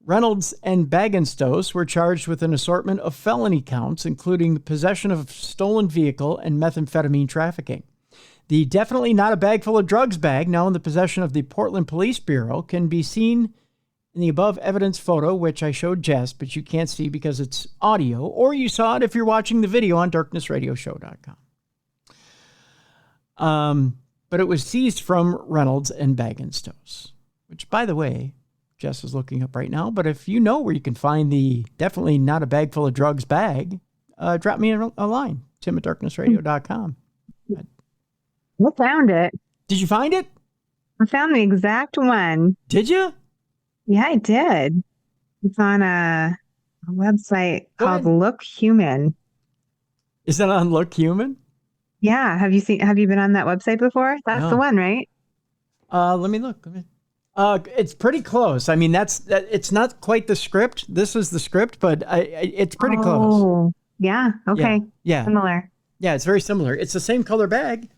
Reynolds and Bagenstos were charged with an assortment of felony counts, including possession of a stolen vehicle and methamphetamine trafficking. The definitely not a bag full of drugs bag, now in the possession of the Portland Police Bureau, can be seen in the above evidence photo, which I showed Jess, but you can't see because it's audio, or you saw it if you're watching the video on darknessradioshow.com. But it was seized from Reynolds and Bagenstos, which, by the way, Jess is looking up right now. But if you know where you can find the definitely not a bag full of drugs bag, drop me a line, tim@darknessradio.com. I found it. Did you find it? I found the exact one. Did you? Yeah, I did. It's on a website called Look Human. Is that on Look Human? Yeah. Have you been on that website before? That's the one, right? Let me look. It's pretty close. I mean, it's not quite the script. This is the script, but it's pretty close. Oh, yeah. Okay. Yeah. Similar. Yeah, it's very similar. It's the same color bag.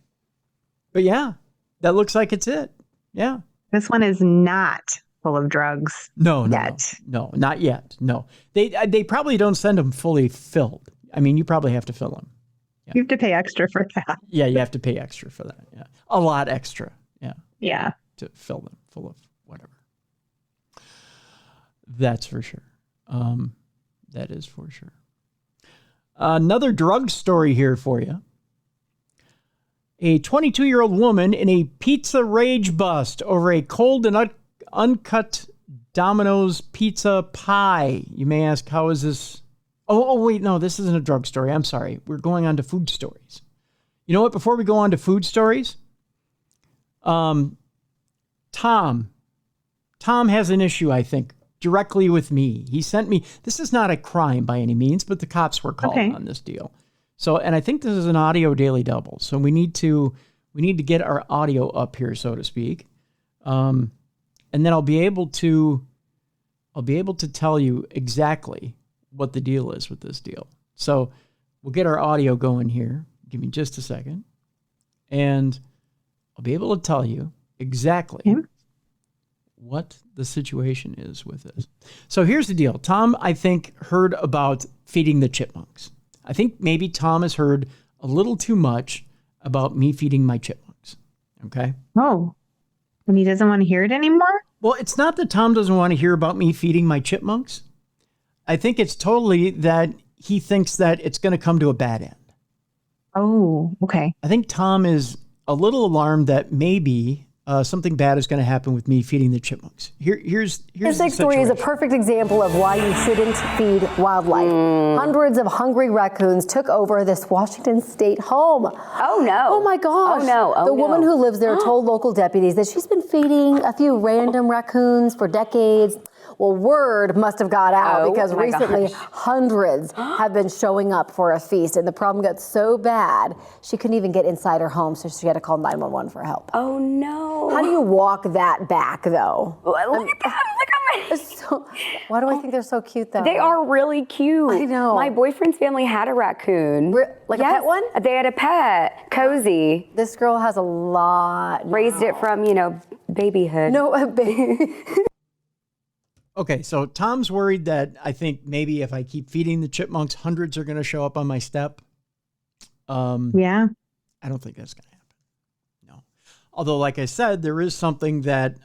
But yeah, that looks like it's it. Yeah. This one is not full of drugs. No, yet. No, not yet. No. They probably don't send them fully filled. I mean, you probably have to fill them. Yeah. You have to pay extra for that. Yeah, you have to pay extra for that. Yeah. A lot extra. Yeah. Yeah. To fill them full of whatever. That's for sure. That is for sure. Another drug story here for you. A 22-year-old woman in a pizza rage bust over a cold and uncut Domino's pizza pie. You may ask, how is this? Oh, wait, no, this isn't a drug story. I'm sorry. We're going on to food stories. You know what? Before we go on to food stories, Tom has an issue, I think, directly with me. He sent me, this is not a crime by any means, but the cops were called on this deal. So, and I think this is an audio daily double. So we need to get our audio up here, so to speak. And then I'll be able to tell you exactly what the deal is with this deal. So we'll get our audio going here. Give me just a second. And I'll be able to tell you exactly what the situation is with this. So here's the deal. Tom, I think, heard about feeding the chipmunks. I think maybe Tom has heard a little too much about me feeding my chipmunks. Okay? Oh, and he doesn't want to hear it anymore? Well, it's not that Tom doesn't want to hear about me feeding my chipmunks. I think it's totally that he thinks that it's going to come to a bad end. Oh, okay. I think Tom is a little alarmed that maybe something bad is going to happen with me feeding the chipmunks. Here's This next story is a perfect example of why you shouldn't feed wildlife. Hundreds of hungry raccoons took over this Washington state home. Oh, no. Oh, my gosh. Oh, no. Oh, the woman who lives there told local deputies that she's been feeding a few random raccoons for decades. Well, word must have got out because recently hundreds have been showing up for a feast, and the problem got so bad she couldn't even get inside her home, so she had to call 911 for help. Oh, no. How do you walk that back, though? Look at them. Look at So, why do I think they're so cute, though? They are really cute. I know. My boyfriend's family had a raccoon. Like a pet one? They had a pet, Cozy. This girl has a lot. Raised it from, babyhood. No, baby. Okay, so Tom's worried that I think maybe if I keep feeding the chipmunks, hundreds are going to show up on my step. Yeah. I don't think that's going to happen. No. Although, like I said, there is something that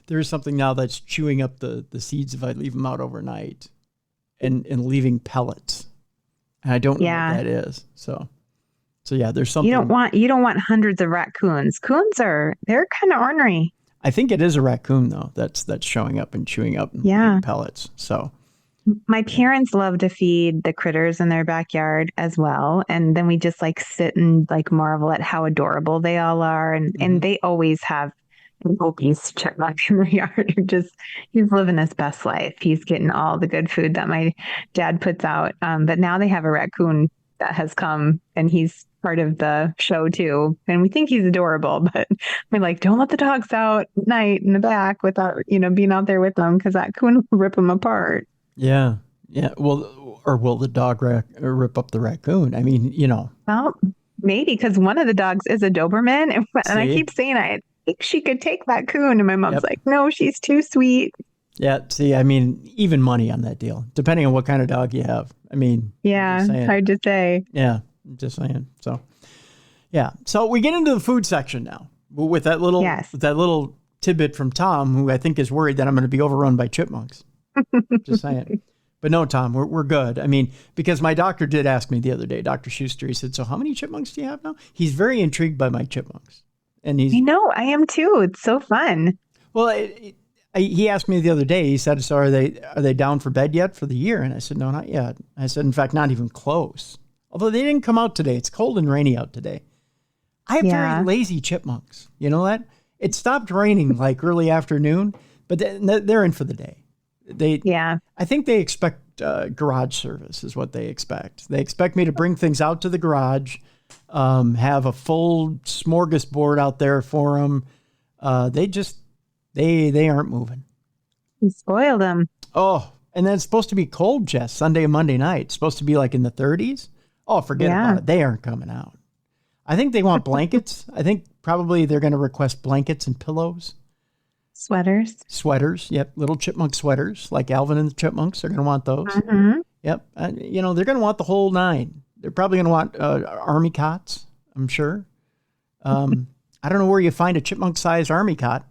there is something now that's chewing up the seeds if I leave them out overnight and leaving pellets. And I don't know what that is. So yeah, there's something. You don't want hundreds of raccoons. They're kind of ornery. I think it is a raccoon though that's showing up and chewing up pellets. So my parents love to feed the critters in their backyard as well, and then we just sit and marvel at how adorable they all are, and they always have an obese chipmunk in their yard. He's living his best life. He's getting all the good food that my dad puts out. But now they have a raccoon that has come, and he's part of the show too, and we think he's adorable, but we're like, don't let the dogs out at night in the back without being out there with them, because that coon will rip them apart. Yeah Well, or will the dog rip up the raccoon? I mean, well, maybe, because one of the dogs is a Doberman, and I keep saying think she could take that coon. And my mom's like, no, she's too sweet. Yeah. See, I mean, even money on that deal, depending on what kind of dog you have. I mean, yeah, hard to say. Yeah, just saying. So, yeah. So we get into the food section now with that little tidbit from Tom, who I think is worried that I'm going to be overrun by chipmunks. Just saying. But no, Tom, we're good. I mean, because my doctor did ask me the other day, Dr. Schuster, he said, so how many chipmunks do you have now? He's very intrigued by my chipmunks. And I know, I am too. It's so fun. Well, he asked me the other day, he said, so are they down for bed yet for the year? And I said, no, not yet. I said, in fact, not even close. Although they didn't come out today. It's cold and rainy out today. I have very lazy chipmunks. You know that? It stopped raining like early afternoon, but they're in for the day. I think they expect garage service is what they expect. They expect me to bring things out to the garage, have a full smorgasbord out there for them. They aren't moving. You spoiled them. Oh, and then it's supposed to be cold, Jess, Sunday and Monday night. It's supposed to be like in the 30s. Oh, forget about it. They aren't coming out. I think they want blankets. I think probably they're going to request blankets and pillows. Sweaters. Yep. Little chipmunk sweaters like Alvin and the Chipmunks. They're going to want those. Mm-hmm. Yep. They're going to want the whole nine. They're probably going to want army cots, I'm sure. I don't know where you find a chipmunk-sized army cot.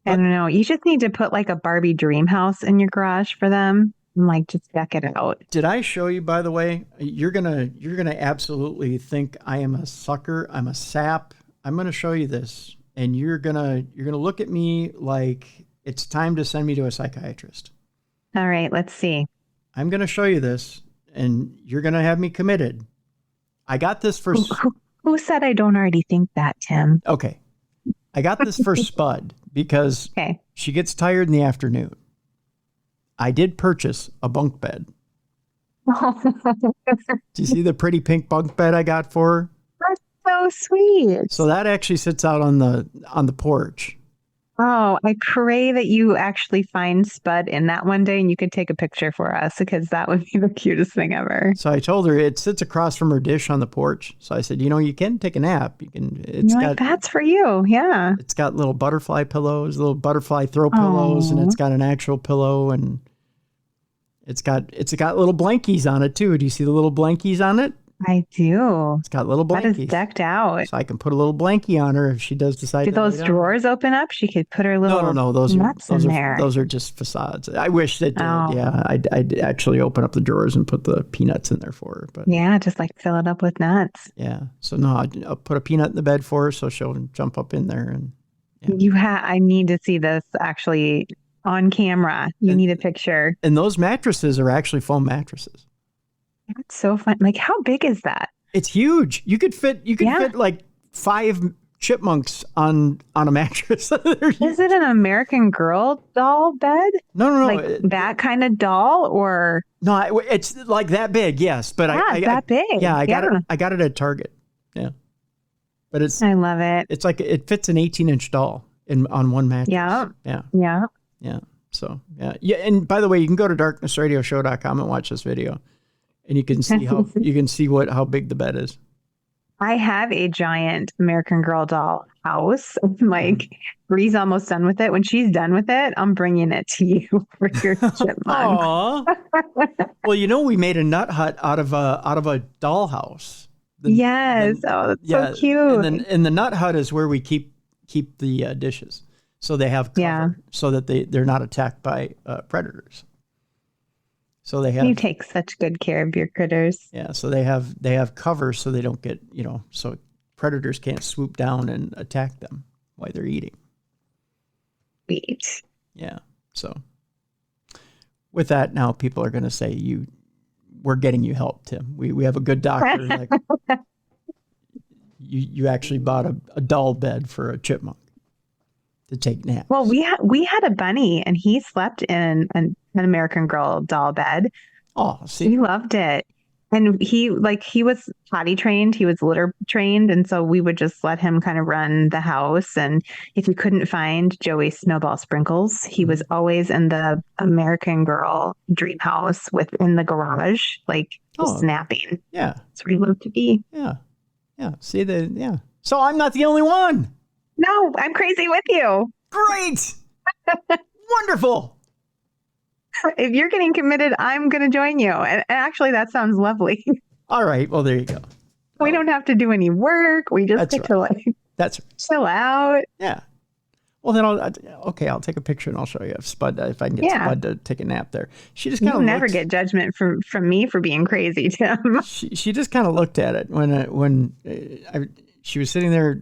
I don't know. You just need to put like a Barbie dream house in your garage for them and like just deck it out. Did I show you, by the way? You're gonna absolutely think I am a sucker. I'm a sap. I'm gonna show you this. And you're gonna look at me like it's time to send me to a psychiatrist. All right, let's see. I'm gonna show you this, and you're gonna have me committed. I got this for. Who said I don't already think that, Tim? Okay, I got this for Spud because she gets tired in the afternoon. I did purchase a bunk bed. Do you see the pretty pink bunk bed I got for her? So sweet. So that actually sits out on the porch. Oh, I pray that you actually find Spud in that one day and you could take a picture for us because that would be the cutest thing ever. So I told her it sits across from her dish on the porch. So I said, you can take a nap. You can. That's for you. Yeah. It's got little butterfly pillows, little butterfly throw pillows, and it's got an actual pillow, and it's got little blankies on it too. Do you see the little blankies on it? I do. It's got little blankies. That is decked out. So I can put a little blankie on her if she does decide. Do those drawers open up? She could put her little no. Those nuts in there. Those are just facades. I wish they did. Oh. Yeah, I'd actually open up the drawers and put the peanuts in there for her. But yeah, just like fill it up with nuts. Yeah. So no, I'll put a peanut in the bed for her so she'll jump up in there and. Yeah. I need to see this actually on camera. You need a picture. And those mattresses are actually foam mattresses. That's so fun. Like, how big is that? It's huge. You could fit like 5 chipmunks on a mattress. Is it an American Girl doll bed? No. Like that kind of doll, or no? It's like that big. Yes, but that big. Yeah, I got it at Target. Yeah, but I love it. It's like it fits an 18-inch doll on one mattress. Yeah. So yeah. And by the way, you can go to darknessradioshow.com and watch this video. And you can see how big the bed is. I have a giant American Girl doll house. Like, Bree's almost done with it. When she's done with it, I'm bringing it to you for your chipmunk. Well, we made a nut hut out of a dollhouse. Yes. That's so cute. And the nut hut is where we keep the dishes, so they have cover, so that they're not attacked by predators. So you take such good care of your critters. Yeah, so they have cover so they don't get, so predators can't swoop down and attack them while they're eating. Sweet. Yeah. So with that, now people are going to say we're getting you help, Tim. We have a good doctor. Like, you actually bought a doll bed for a chipmunk to take naps. Well, we had a bunny and he slept in an American Girl doll bed. Oh, see, he loved it. And he was potty trained, he was litter trained, and so we would just let him kind of run the house. And if we couldn't find Joey Snowball Sprinkles, he was always in the American Girl dream house within the garage, snapping. Yeah, that's where he loved to be. Yeah. See So I'm not the only one. No, I'm crazy with you. Great. Wonderful. If you're getting committed, I'm going to join you. And actually, that sounds lovely. All right. Well, there you go. We don't have to do any work. We just get to That's right. chill out. Yeah. Well, then I'll take a picture and I'll show you if I can get Spud to take a nap there. She just kind of never get judgment from me for being crazy, Tim. She just kind of looked at it when she was sitting there,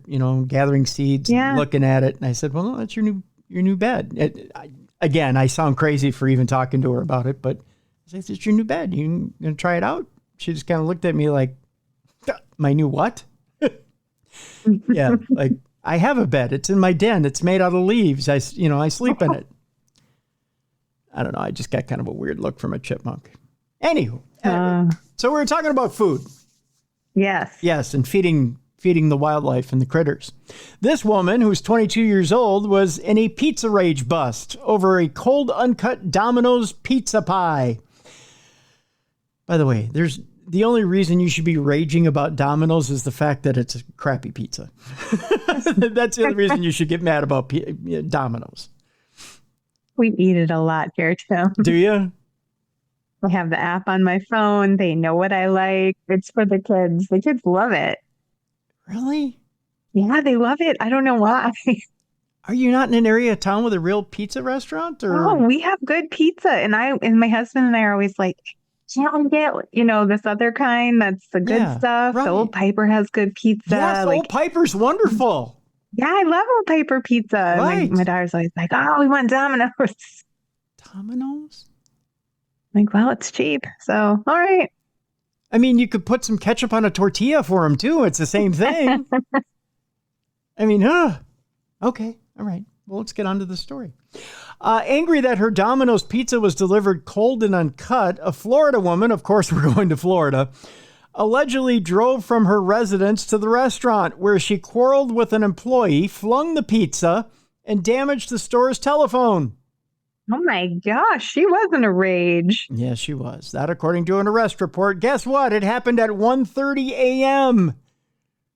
gathering seeds, looking at it, and I said, "Well, no, that's your new bed." I sound crazy for even talking to her about it, but I said, "It's your new bed. You gonna try it out?" She just kind of looked at me like, "My new what?" Yeah, like. I have a bed. It's in my den. It's made out of leaves. I sleep in it. I don't know. I just got kind of a weird look from a chipmunk. Anywho, so we were talking about food. Yes. Yes, and feeding the wildlife and the critters. This woman, who's 22 years old, was in a pizza rage bust over a cold, uncut Domino's pizza pie. By the way, the only reason you should be raging about Domino's is the fact that it's a crappy pizza. That's the only reason you should get mad about Domino's. We eat it a lot here, Tim. Do you? I have the app on my phone. They know what I like. It's for the kids. The kids love it. Really? Yeah, they love it. I don't know why. Are you not in an area of town with a real pizza restaurant? Or? Oh, we have good pizza. And my husband and I are always like, can't we get, this other kind that's the good stuff? Right. The Old Piper has good pizza. Yes, Old Piper's wonderful. Yeah, I love Old Piper pizza. Right. My daughter's always like, oh, we want Domino's. Domino's? Like, well, it's cheap. So, all right. I mean, you could put some ketchup on a tortilla for them, too. It's the same thing. I mean, okay. All right. Well, let's get on to the story. Angry that her Domino's pizza was delivered cold and uncut, a Florida woman, of course we're going to Florida, allegedly drove from her residence to the restaurant where she quarreled with an employee, flung the pizza, and damaged the store's telephone. Oh my gosh, she was in a rage. Yes, she was. That according to an arrest report. Guess what? It happened at 1:30 a.m.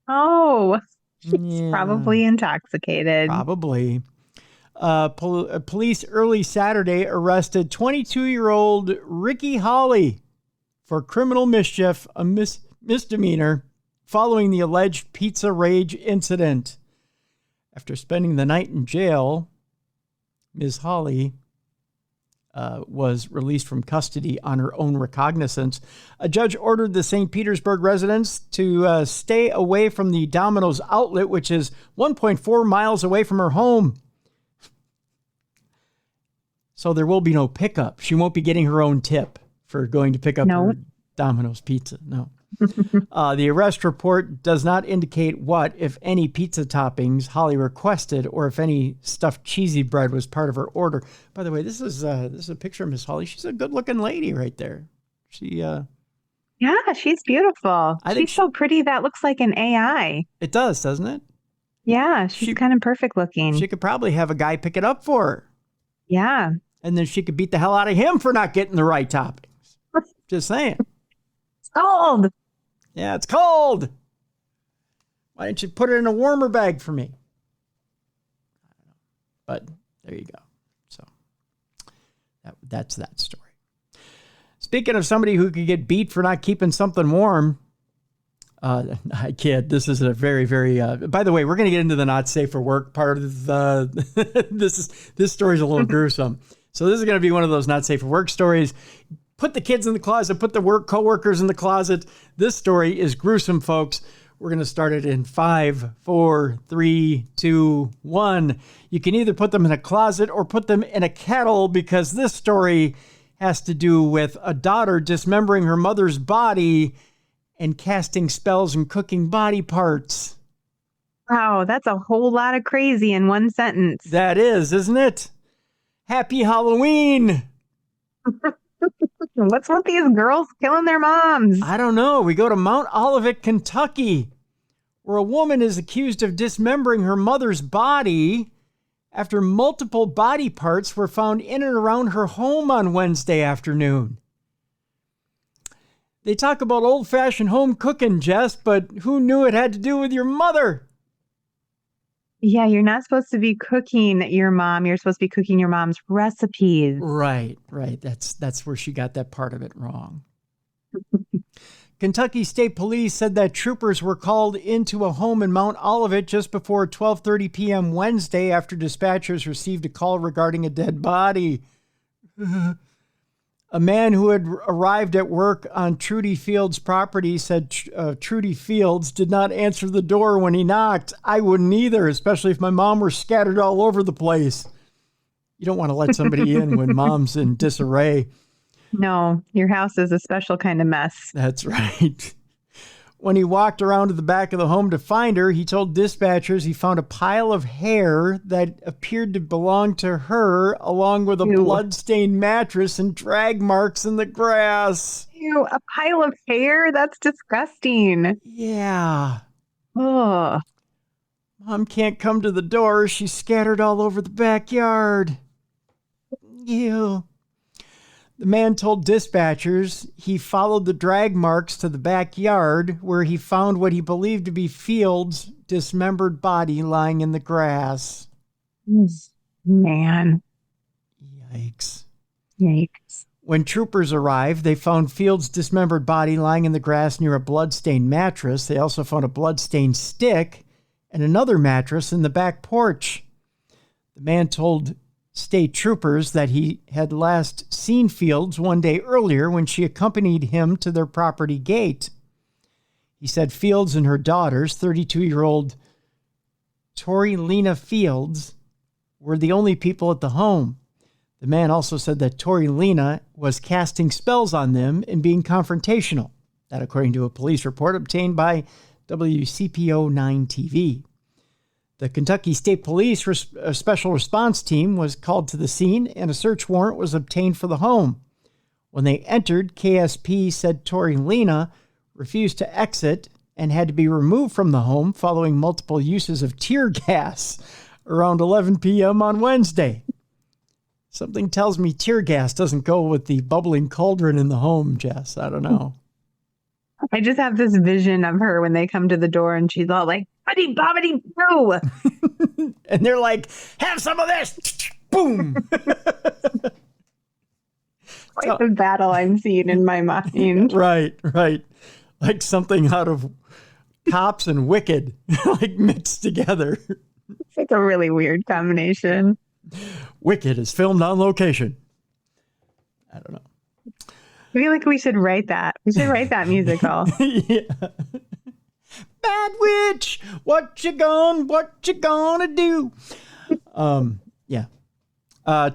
Oh, she's probably intoxicated. Probably. Police early Saturday arrested 22-year-old Ricky Hawley for criminal mischief, a misdemeanor, following the alleged pizza rage incident. After spending the night in jail, Ms. Hawley was released from custody on her own recognizance. A judge ordered the St. Petersburg residents to stay away from the Domino's outlet, which is 1.4 miles away from her home. So there will be no pickup. She won't be getting her own tip for going to pick up her Domino's pizza. No. The arrest report does not indicate what, if any, pizza toppings Holly requested or if any stuffed cheesy bread was part of her order. By the way, this is a picture of Miss Holly. She's a good-looking lady right there. Yeah, she's beautiful. She's so pretty that looks like an AI. It does, doesn't it? Yeah, she's kind of perfect looking. She could probably have a guy pick it up for her. Yeah. And then she could beat the hell out of him for not getting the right toppings. Just saying. It's cold. Yeah, it's cold. Why didn't you put it in a warmer bag for me? But there you go. So that's that story. Speaking of somebody who could get beat for not keeping something warm, I kid. This is a very, very. By the way, we're going to get into the not safe for work part of the. This story is a little gruesome. So this is going to be one of those not safe for work stories. Put the kids in the closet. Put the coworkers in the closet. This story is gruesome, folks. We're going to start it in 5, 4, 3, 2, 1. You can either put them in a closet or put them in a kettle because this story has to do with a daughter dismembering her mother's body and casting spells and cooking body parts. Wow, that's a whole lot of crazy in one sentence. That is, isn't it? Happy Halloween! What's with these girls killing their moms? I don't know. We go to Mount Olivet, Kentucky, where a woman is accused of dismembering her mother's body after multiple body parts were found in and around her home on Wednesday afternoon. They talk about old-fashioned home cooking, Jess, but who knew it had to do with your mother? Yeah, you're not supposed to be cooking your mom. You're supposed to be cooking your mom's recipes. Right. That's where she got that part of it wrong. Kentucky State Police said that troopers were called into a home in Mount Olivet just before 12:30 p.m. Wednesday after dispatchers received a call regarding a dead body. A man who had arrived at work on Trudy Fields' property said Trudy Fields did not answer the door when he knocked. I wouldn't either, especially if my mom were scattered all over the place. You don't want to let somebody in when mom's in disarray. No, your house is a special kind of mess. That's right. When he walked around to the back of the home to find her, he told dispatchers he found a pile of hair that appeared to belong to her, along with a blood-stained mattress and drag marks in the grass. Ew, a pile of hair? That's disgusting. Yeah. Oh. Mom can't come to the door. She's scattered all over the backyard. Ew. The man told dispatchers he followed the drag marks to the backyard where he found what he believed to be Fields' dismembered body lying in the grass. Man. Yikes. When troopers arrived, they found Fields' dismembered body lying in the grass near a blood-stained mattress. They also found a blood-stained stick and another mattress in the back porch. The man told state troopers that he had last seen Fields one day earlier when she accompanied him to their property gate. He said Fields and her daughters, 32-year-old Tori Lena Fields, were the only people at the home. The man also said that Tori Lena was casting spells on them and being confrontational. That according to a police report obtained by WCPO 9 TV. The Kentucky State Police Special Response Team was called to the scene and a search warrant was obtained for the home. When they entered, KSP said Tori Lena refused to exit and had to be removed from the home following multiple uses of tear gas around 11 p.m. on Wednesday. Something tells me tear gas doesn't go with the bubbling cauldron in the home, Jess. I don't know. I just have this vision of her when they come to the door and she's all like, buddy, bobbity, boo. And they're like, have some of this. Boom. Quite the battle I'm seeing in my mind. Right. Like something out of Cops and Wicked, like mixed together. It's like a really weird combination. Wicked is filmed on location. I don't know. I feel like we should write that. We should write that musical. Yeah. Bad witch, what you gonna do? Yeah.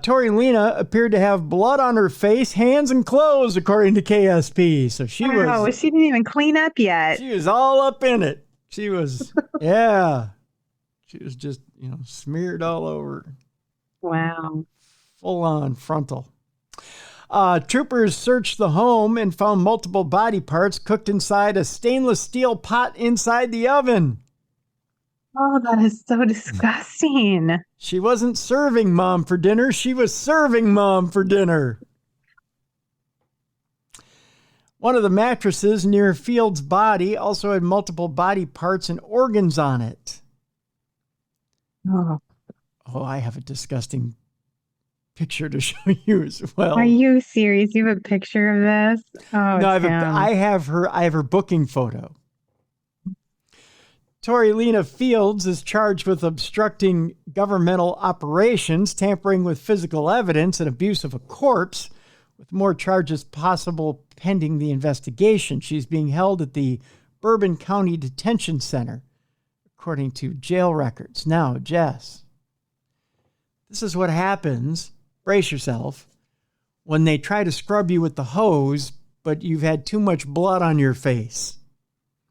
Tori Lena appeared to have blood on her face, hands, and clothes, according to KSP. So she she didn't even clean up yet. She was all up in it. She was, yeah. She was just, smeared all over. Wow. Full on frontal. Troopers searched the home and found multiple body parts cooked inside a stainless steel pot inside the oven. Oh, that is so disgusting. She wasn't serving mom for dinner. She was serving mom for dinner. One of the mattresses near Fields' body also had multiple body parts and organs on it. Oh, I have a disgusting picture to show you as well. Are you serious? You have a picture of this? Oh, no, I have her booking photo. Tori Lena Fields is charged with obstructing governmental operations, tampering with physical evidence, and abuse of a corpse, with more charges possible pending the investigation. She's being held at the Bourbon County Detention Center, according to jail records. Now, Jess, this is what happens. Brace yourself. When they try to scrub you with the hose, but you've had too much blood on your face.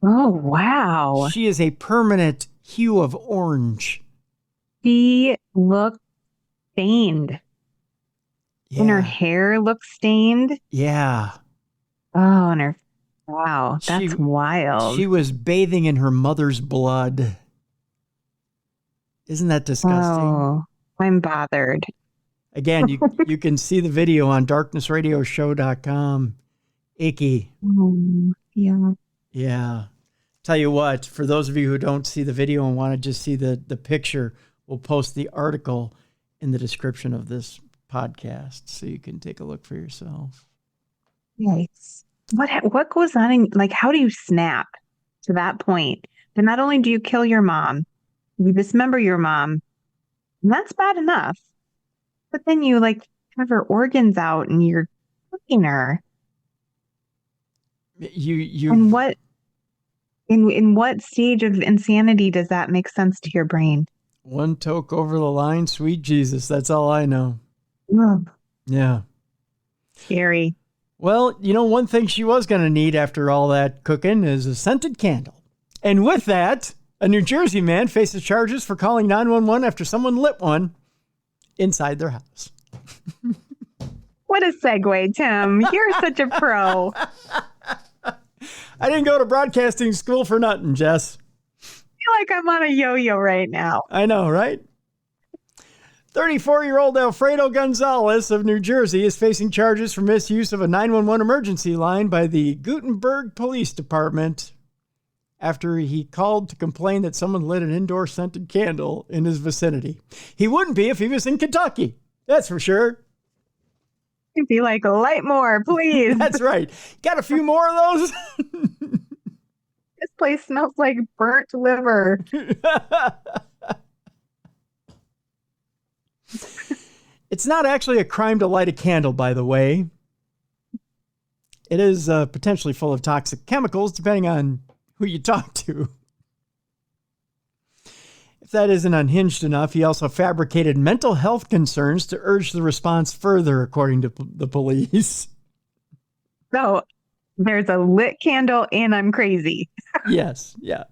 Oh, wow. She is a permanent hue of orange. She looked stained. Yeah. And her hair looks stained. Yeah. Oh, and her... Wow, that's wild. She was bathing in her mother's blood. Isn't that disgusting? Oh, I'm bothered. Again, you can see the video on darknessradioshow.com. Icky. Yeah. Yeah. Tell you what, for those of you who don't see the video and want to just see the picture, we'll post the article in the description of this podcast so you can take a look for yourself. Yikes. What goes on in, like, how do you snap to that point? That not only do you kill your mom, you dismember your mom, and that's bad enough, but then you like have her organs out and you're cooking her. And what in what stage of insanity does that make sense to your brain? One toke over the line, sweet Jesus. That's all I know. Ugh. Yeah. Scary. Well, you know, one thing she was going to need after all that cooking is a scented candle. And with that, a New Jersey man faces charges for calling 911 after someone lit one inside their house. What a segue, Tim. You're such a pro. I didn't go to broadcasting school for nothing, Jess. I feel like I'm on a yo-yo right now. I know, right? 34-year-old Alfredo Gonzalez of New Jersey is facing charges for misuse of a 911 emergency line by the Gutenberg Police Department after he called to complain that someone lit an indoor scented candle in his vicinity. He wouldn't be if he was in Kentucky. That's for sure. He'd be like, light more, please. That's right. Got a few more of those? This place smells like burnt liver. It's not actually a crime to light a candle, by the way. It is potentially full of toxic chemicals, depending on who you talk to. If that isn't unhinged enough, he also fabricated mental health concerns to urge the response further, according to the police. So there's a lit candle and I'm crazy. Yes. Yeah.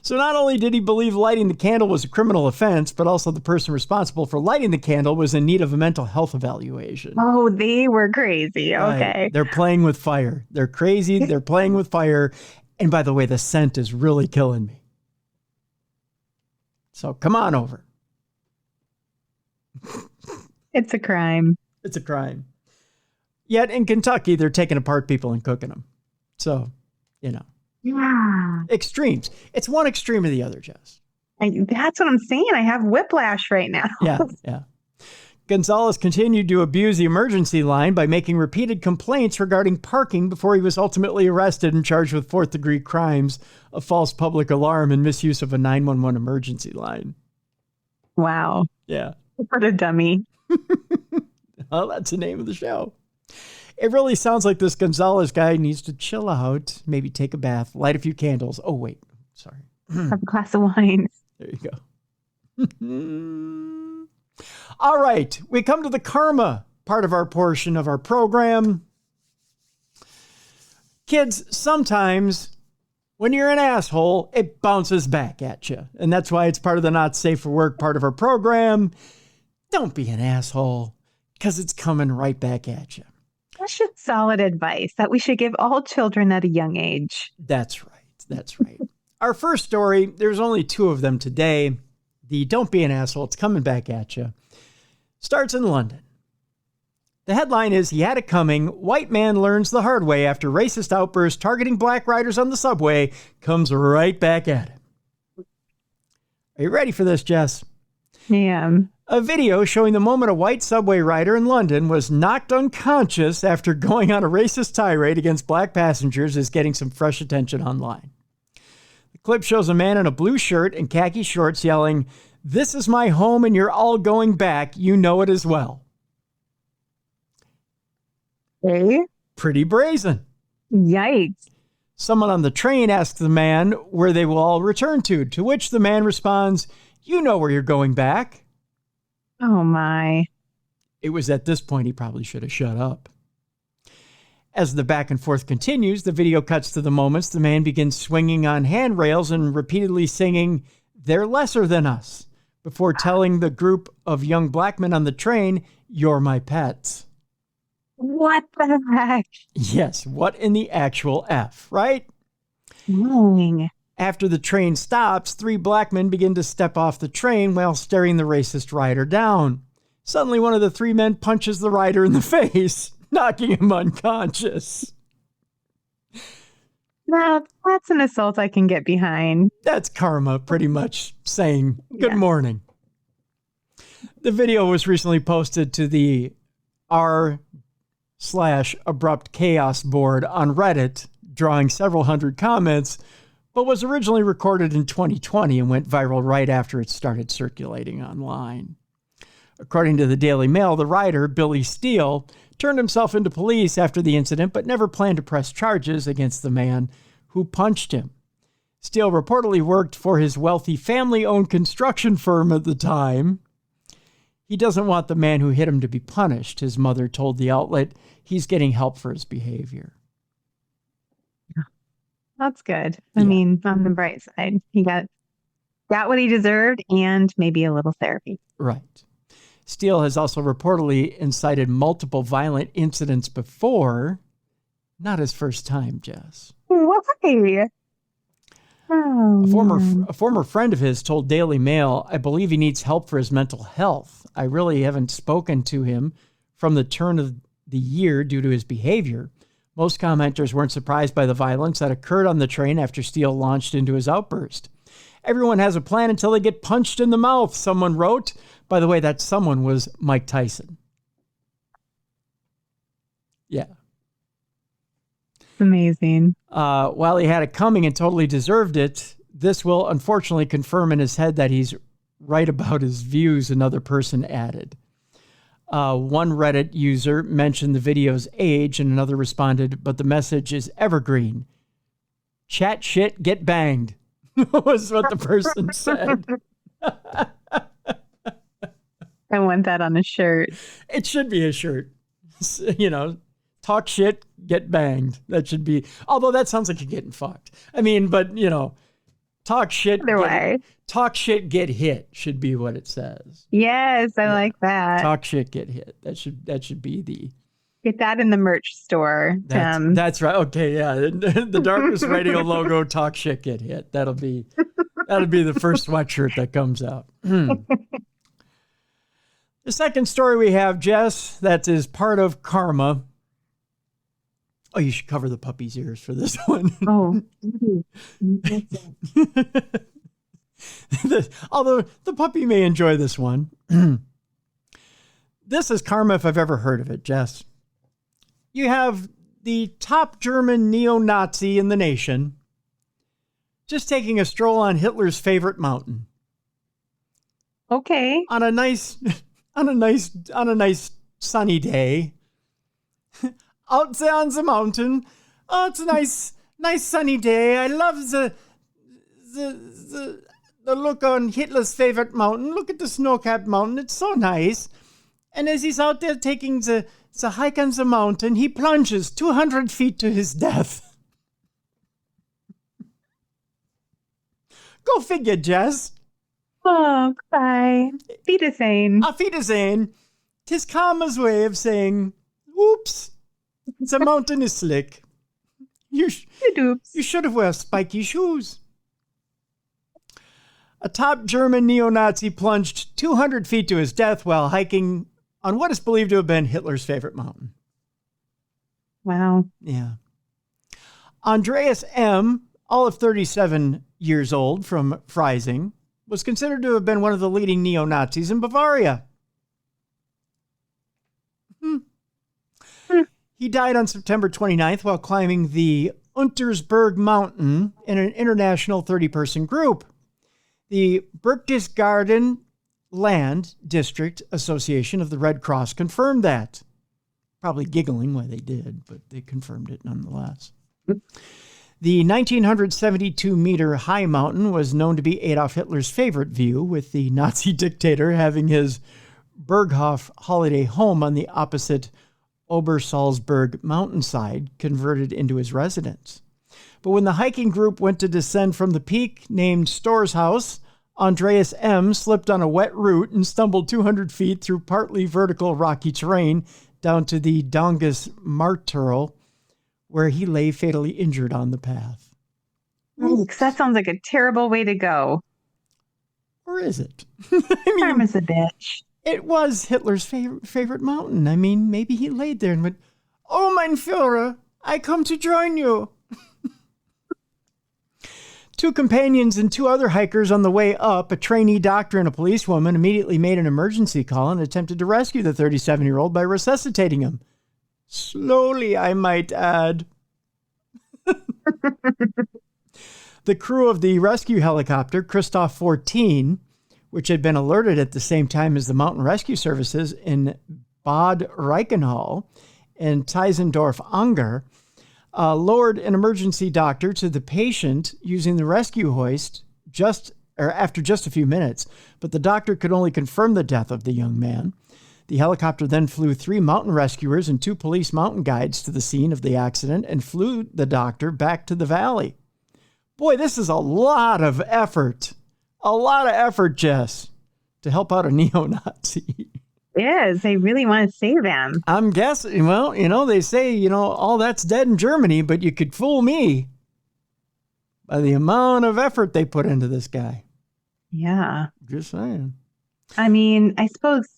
So not only did he believe lighting the candle was a criminal offense, but also the person responsible for lighting the candle was in need of a mental health evaluation. Oh, they were crazy. Okay. Right. They're playing with fire. They're crazy. They're playing with fire. And by the way, the scent is really killing me. So come on over. It's a crime. It's a crime. Yet in Kentucky, they're taking apart people and cooking them. So, you know. Yeah. Extremes. It's one extreme or the other, Jess. That's what I'm saying. I have whiplash right now. Yeah. Gonzalez continued to abuse the emergency line by making repeated complaints regarding parking before he was ultimately arrested and charged with fourth-degree crimes of false public alarm and misuse of a 911 emergency line. Wow. Yeah. What a dummy. Well, that's the name of the show. It really sounds like this Gonzalez guy needs to chill out, maybe take a bath, light a few candles. Oh, wait. Sorry. Have a glass of wine. There you go. All right. We come to the karma part of our portion of our program. Kids, sometimes when you're an asshole, it bounces back at you. And that's why it's part of the not safe for work part of our program. Don't be an asshole, because it's coming right back at you. That's just solid advice that we should give all children at a young age. That's right. Our first story, there's only two of them today. The don't be an asshole, it's coming back at you, starts in London. The headline is, he had it coming. White man learns the hard way after racist outburst targeting black riders on the subway comes right back at him. Are you ready for this, Jess? Yeah. A video showing the moment a white subway rider in London was knocked unconscious after going on a racist tirade against black passengers is getting some fresh attention online. The clip shows a man in a blue shirt and khaki shorts yelling, "This is my home and you're all going back. You know it as well." Hey? Pretty brazen. Yikes. Someone on the train asks the man where they will all return to which the man responds, "You know where you're going back." Oh, my. It was at this point he probably should have shut up. As the back and forth continues, the video cuts to the moments the man begins swinging on handrails and repeatedly singing, "They're lesser than us," before telling the group of young black men on the train, "You're my pets." What the heck? Yes, what in the actual F, right? Dang. After the train stops, three black men begin to step off the train while staring the racist rider down. Suddenly, one of the three men punches the rider in the face, knocking him unconscious. No, that's an assault I can get behind. That's karma pretty much saying good morning. The video was recently posted to the r/abrupt chaos board on Reddit, drawing several hundred comments, but was originally recorded in 2020 and went viral right after it started circulating online. According to the Daily Mail, the writer, Billy Steele, turned himself into police after the incident, but never planned to press charges against the man who punched him. Steele reportedly worked for his wealthy family-owned construction firm at the time. He doesn't want the man who hit him to be punished, his mother told the outlet. He's getting help for his behavior. That's good. I mean, on the bright side, he got what he deserved and maybe a little therapy. Right. Steele has also reportedly incited multiple violent incidents before. Not his first time, Jess. Why? A former friend of his told Daily Mail, I believe he needs help for his mental health. I really haven't spoken to him from the turn of the year due to his behavior. Most commenters weren't surprised by the violence that occurred on the train after Steele launched into his outburst. Everyone has a plan until they get punched in the mouth, someone wrote. By the way, that someone was Mike Tyson. Yeah. Amazing. While he had it coming and totally deserved it, this will unfortunately confirm in his head that he's right about his views, another person added. One Reddit user mentioned the video's age and another responded, but the message is evergreen. Chat shit, get banged, was what the person said. I want that on a shirt. It should be a shirt. You know, talk shit, get banged. That should be, although that sounds like you're getting fucked. I mean, but, you know, talk shit, talk shit, get hit should be what it says. Yes, I like that. Talk shit, get hit. That should be the. Get that in the merch store, Tim. That's right. Okay, yeah. The Darkness Radio logo, talk shit, get hit. That'll be the first sweatshirt that comes out. The second story we have, Jess, that is part of karma. Oh, you should cover the puppy's ears for this one. Oh. Although the puppy may enjoy this one. This is karma if I've ever heard of it, Jess. You have the top German neo-Nazi in the nation just taking a stroll on Hitler's favorite mountain. Okay. On a nice sunny day. Out there on the mountain. Oh, it's a nice sunny day. I love the look on Hitler's favorite mountain. Look at the snow-capped mountain. It's so nice. And as he's out there taking the hike on the mountain, he plunges 200 feet to his death. Go figure, Jess. Oh, bye. Wiedersehen. Auf Wiedersehen. 'Tis karma's way of saying, oops, the mountain is slick. You should have worn spiky shoes. A top German neo-Nazi plunged 200 feet to his death while hiking on what is believed to have been Hitler's favorite mountain. Wow. Yeah. Andreas M., all of 37 years old, from Freising, was considered to have been one of the leading neo-Nazis in Bavaria. He died on September 29th while climbing the Untersberg Mountain in an international 30-person group. The Berchtesgaden Land District Association of the Red Cross confirmed that. Probably giggling why they did, but they confirmed it nonetheless. The 1,972-meter high mountain was known to be Adolf Hitler's favorite view, with the Nazi dictator having his Berghof holiday home on the opposite Obersalzberg mountainside converted into his residence. But when the hiking group went to descend from the peak named Storrs House, Andreas M. slipped on a wet route and stumbled 200 feet through partly vertical rocky terrain down to the Donges Marterl, where he lay fatally injured on the path. That sounds like a terrible way to go. Or is it? Karma's a bitch. It was Hitler's favorite mountain. I mean, maybe he laid there and went, "Oh, mein Führer, I come to join you." Two companions and two other hikers on the way up, a trainee doctor and a policewoman, immediately made an emergency call and attempted to rescue the 37-year-old by resuscitating him. Slowly, I might add. The crew of the rescue helicopter, Christoph 14, which had been alerted at the same time as the mountain rescue services in Bad Reichenhall and Teisendorf-Anger, lowered an emergency doctor to the patient using the rescue hoist after just a few minutes, but the doctor could only confirm the death of the young man. The helicopter then flew 3 mountain rescuers and 2 police mountain guides to the scene of the accident and flew the doctor back to the valley. Boy, this is a lot of effort. A lot of effort, Jess, to help out a neo-Nazi. It is. They really want to save him. I'm guessing, well, they say, all that's dead in Germany, but you could fool me by the amount of effort they put into this guy. Yeah. Just saying. I mean, I suppose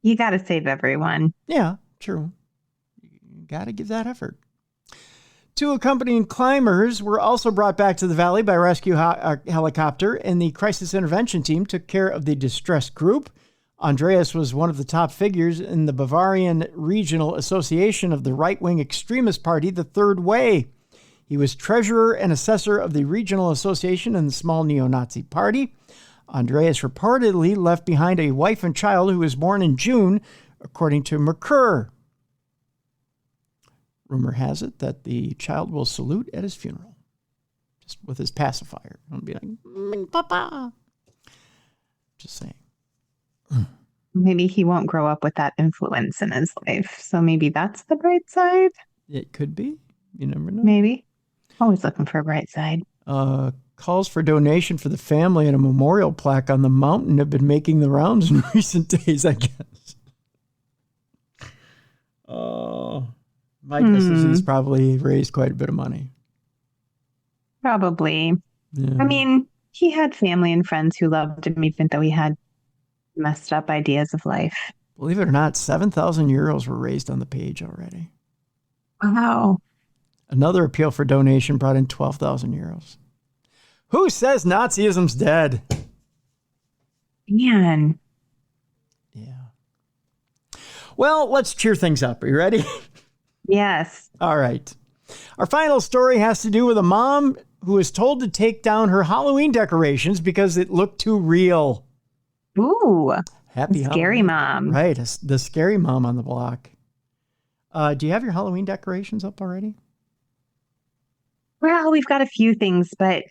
you got to save everyone. Yeah, true. You got to give that effort. 2 accompanying climbers were also brought back to the valley by a rescue helicopter, and the crisis intervention team took care of the distressed group. Andreas was one of the top figures in the Bavarian Regional Association of the right-wing extremist party, the Third Way. He was treasurer and assessor of the Regional Association and the small neo-Nazi party. Andreas reportedly left behind a wife and child who was born in June, according to Merkur. Rumor has it that the child will salute at his funeral, just with his pacifier. He'll be like, Papa. Just saying. Maybe he won't grow up with that influence in his life. So maybe that's the bright side. It could be. You never know. Maybe. Always looking for a bright side. Calls for donation for the family and a memorial plaque on the mountain have been making the rounds in recent days, I guess. My guess is he's probably raised quite a bit of money. Probably. Yeah. I mean, he had family and friends who loved him, even though he had messed up ideas of life. Believe it or not, 7,000 euros were raised on the page already. Wow. Another appeal for donation brought in 12,000 euros. Who says Nazism's dead? Man. Yeah. Well, let's cheer things up. Are you ready? Yes. All right. Our final story has to do with a mom who was told to take down her Halloween decorations because it looked too real. Ooh. Happy scary Halloween. mom. Right. The scary mom on the block. Do you have your Halloween decorations up already? Well, we've got a few things, but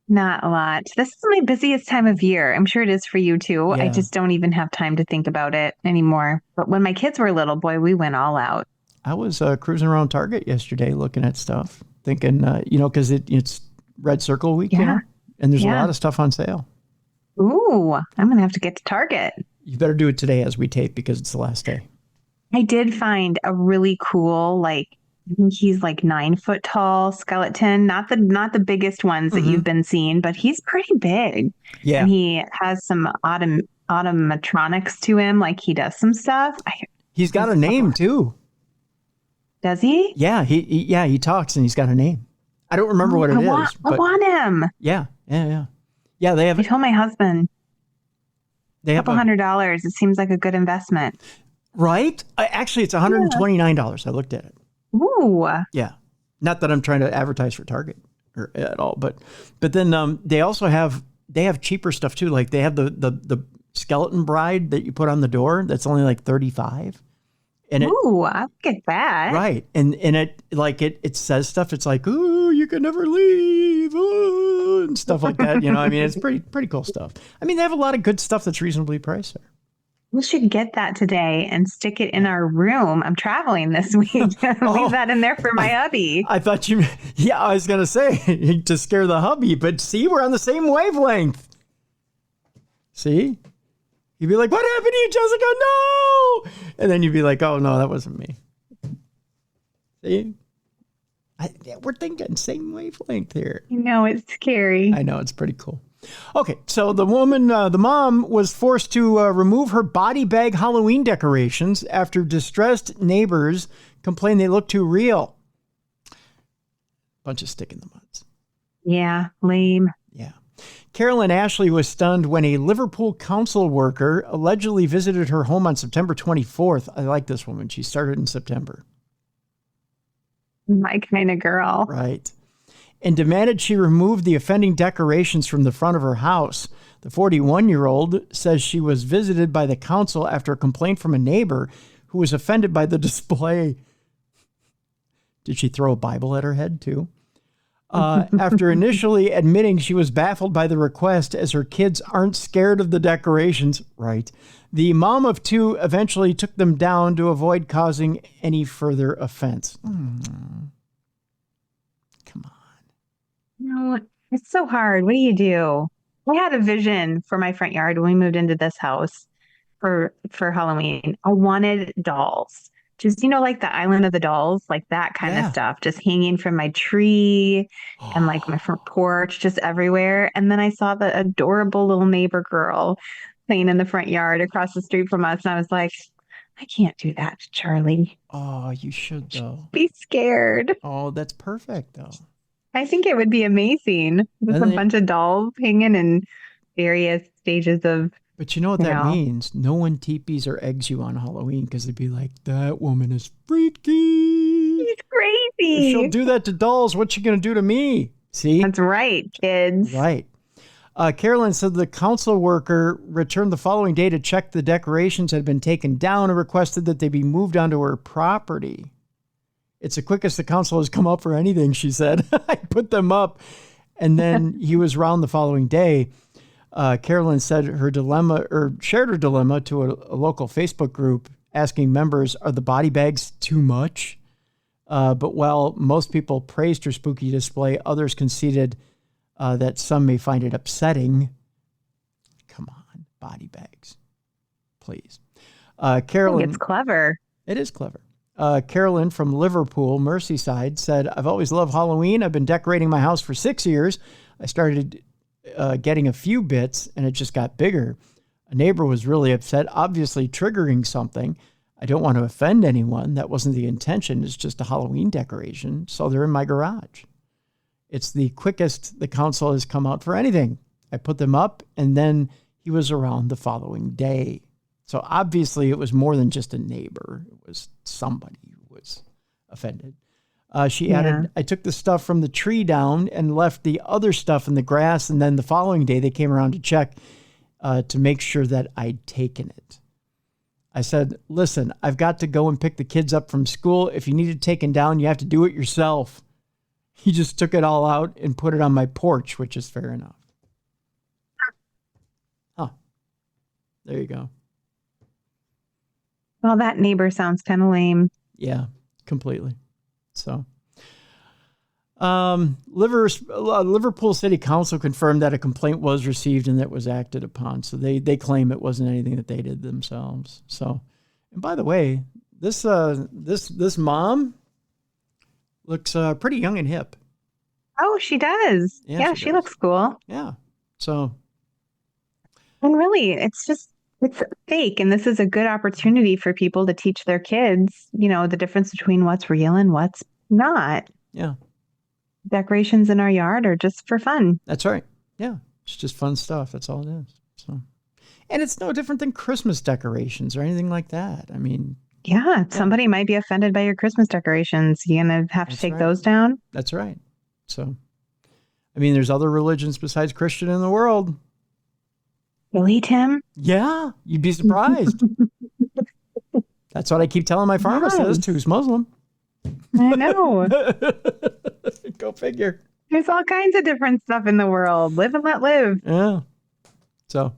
not a lot. This is my busiest time of year. I'm sure it is for you too. Yeah. I just don't even have time to think about it anymore. But when my kids were little, boy, we went all out. I was cruising around Target yesterday looking at stuff, thinking, because it's Red Circle Week, and there's a lot of stuff on sale. Ooh, I'm going to have to get to Target. You better do it today as we tape because it's the last day. I did find a really cool, I think he's 9 foot tall skeleton, not the biggest ones that you've been seeing, but he's pretty big. Yeah. And he has some automatronics to him, he does some stuff. He's got a name too. Does he? Yeah, he talks and he's got a name. I don't remember what it is. I want him. Yeah. Yeah, they have. I told my husband. They have $200. It seems like a good investment. Right? Actually, it's $129. I looked at it. Ooh. Yeah. Not that I'm trying to advertise for Target or at all, but then they also have cheaper stuff too. Like they have the skeleton bride that you put on the door. That's only $35. And ooh, I'll get that. Right. And it says stuff. It's ooh, you can never leave. Ooh, and stuff like that. It's pretty cool stuff. They have a lot of good stuff that's reasonably priced there. We should get that today and stick it in our room. I'm traveling this week. Leave that in there for my hubby. I thought I was going to say to scare the hubby, but see, we're on the same wavelength. See? You'd be like, what happened to you, Jessica? No! And then you'd be like, oh, no, that wasn't me. See? We're thinking same wavelength here. It's scary. I know, it's pretty cool. Okay, so the mom was forced to remove her body bag Halloween decorations after distressed neighbors complained they looked too real. Bunch of stick in the muds. Yeah, lame. Yeah. Carolyn Ashley was stunned when a Liverpool council worker allegedly visited her home on September 24th. I like this woman. She started in September. My kind of girl. Right. And demanded she remove the offending decorations from the front of her house. The 41-year-old says she was visited by the council after a complaint from a neighbor who was offended by the display. Did she throw a Bible at her head too? After initially admitting she was baffled by the request as her kids aren't scared of the decorations. Right. The mom of two eventually took them down to avoid causing any further offense. Come on. No, it's so hard. What do you do? I had a vision for my front yard when we moved into this house for Halloween. I wanted dolls. Just, like the Island of the Dolls, like that kind of stuff, just hanging from my tree and like my front porch, just everywhere. And then I saw the adorable little neighbor girl playing in the front yard across the street from us. And I was like, I can't do that to Charlie. Oh, you should, though. Be scared. Oh, that's perfect, though. I think it would be amazing with a bunch of dolls hanging in various stages of. But you know what that means? No one teepees or eggs you on Halloween because they'd be like, that woman is freaky. She's crazy. If she'll do that to dolls, what's she going to do to me? See? That's right, kids. Right. Carolyn said the council worker returned the following day to check the decorations had been taken down and requested that they be moved onto her property. It's the quickest the council has come up for anything, she said. I put them up. And then he was around the following day. Carolyn said her dilemma, or shared her dilemma to a local Facebook group asking members, are the body bags too much? But while most people praised her spooky display, others conceded that some may find it upsetting. Come on, body bags. Please. Carolyn. I think it's clever. It is clever. Carolyn from Liverpool, Merseyside, said, I've always loved Halloween. I've been decorating my house for 6 years. I started getting a few bits and it just got bigger. A neighbor was really upset, obviously triggering something. I don't want to offend anyone. That wasn't the intention. It's just a Halloween decoration. So they're in my garage. It's the quickest the council has come out for anything. I put them up and then he was around the following day. So obviously it was more than just a neighbor. It was somebody who was offended. She added, I took the stuff from the tree down and left the other stuff in the grass. And then the following day they came around to check to make sure that I'd taken it. I said, listen, I've got to go and pick the kids up from school. If you need it taken down, you have to do it yourself. He just took it all out and put it on my porch, which is fair enough. Oh, there you go. Well, that neighbor sounds kind of lame. Yeah, completely. So, Liverpool City Council confirmed that a complaint was received and that was acted upon. So they claim it wasn't anything that they did themselves. So, and by the way, this mom looks pretty young and hip. Oh, she does. Yeah, she looks cool. Yeah. So, and really, it's fake. And this is a good opportunity for people to teach their kids, the difference between what's real and what's not. Yeah. Decorations in our yard are just for fun. That's right. Yeah. It's just fun stuff. That's all it is. So, and it's no different than Christmas decorations or anything like that. I mean, yeah, somebody might be offended by your Christmas decorations. You're going to have to take those down. That's right. So, I mean, there's other religions besides Christian in the world. Really, Tim? Yeah, you'd be surprised. That's what I keep telling my pharmacist, who's Muslim. I know. Go figure. There's all kinds of different stuff in the world. Live and let live. Yeah. So,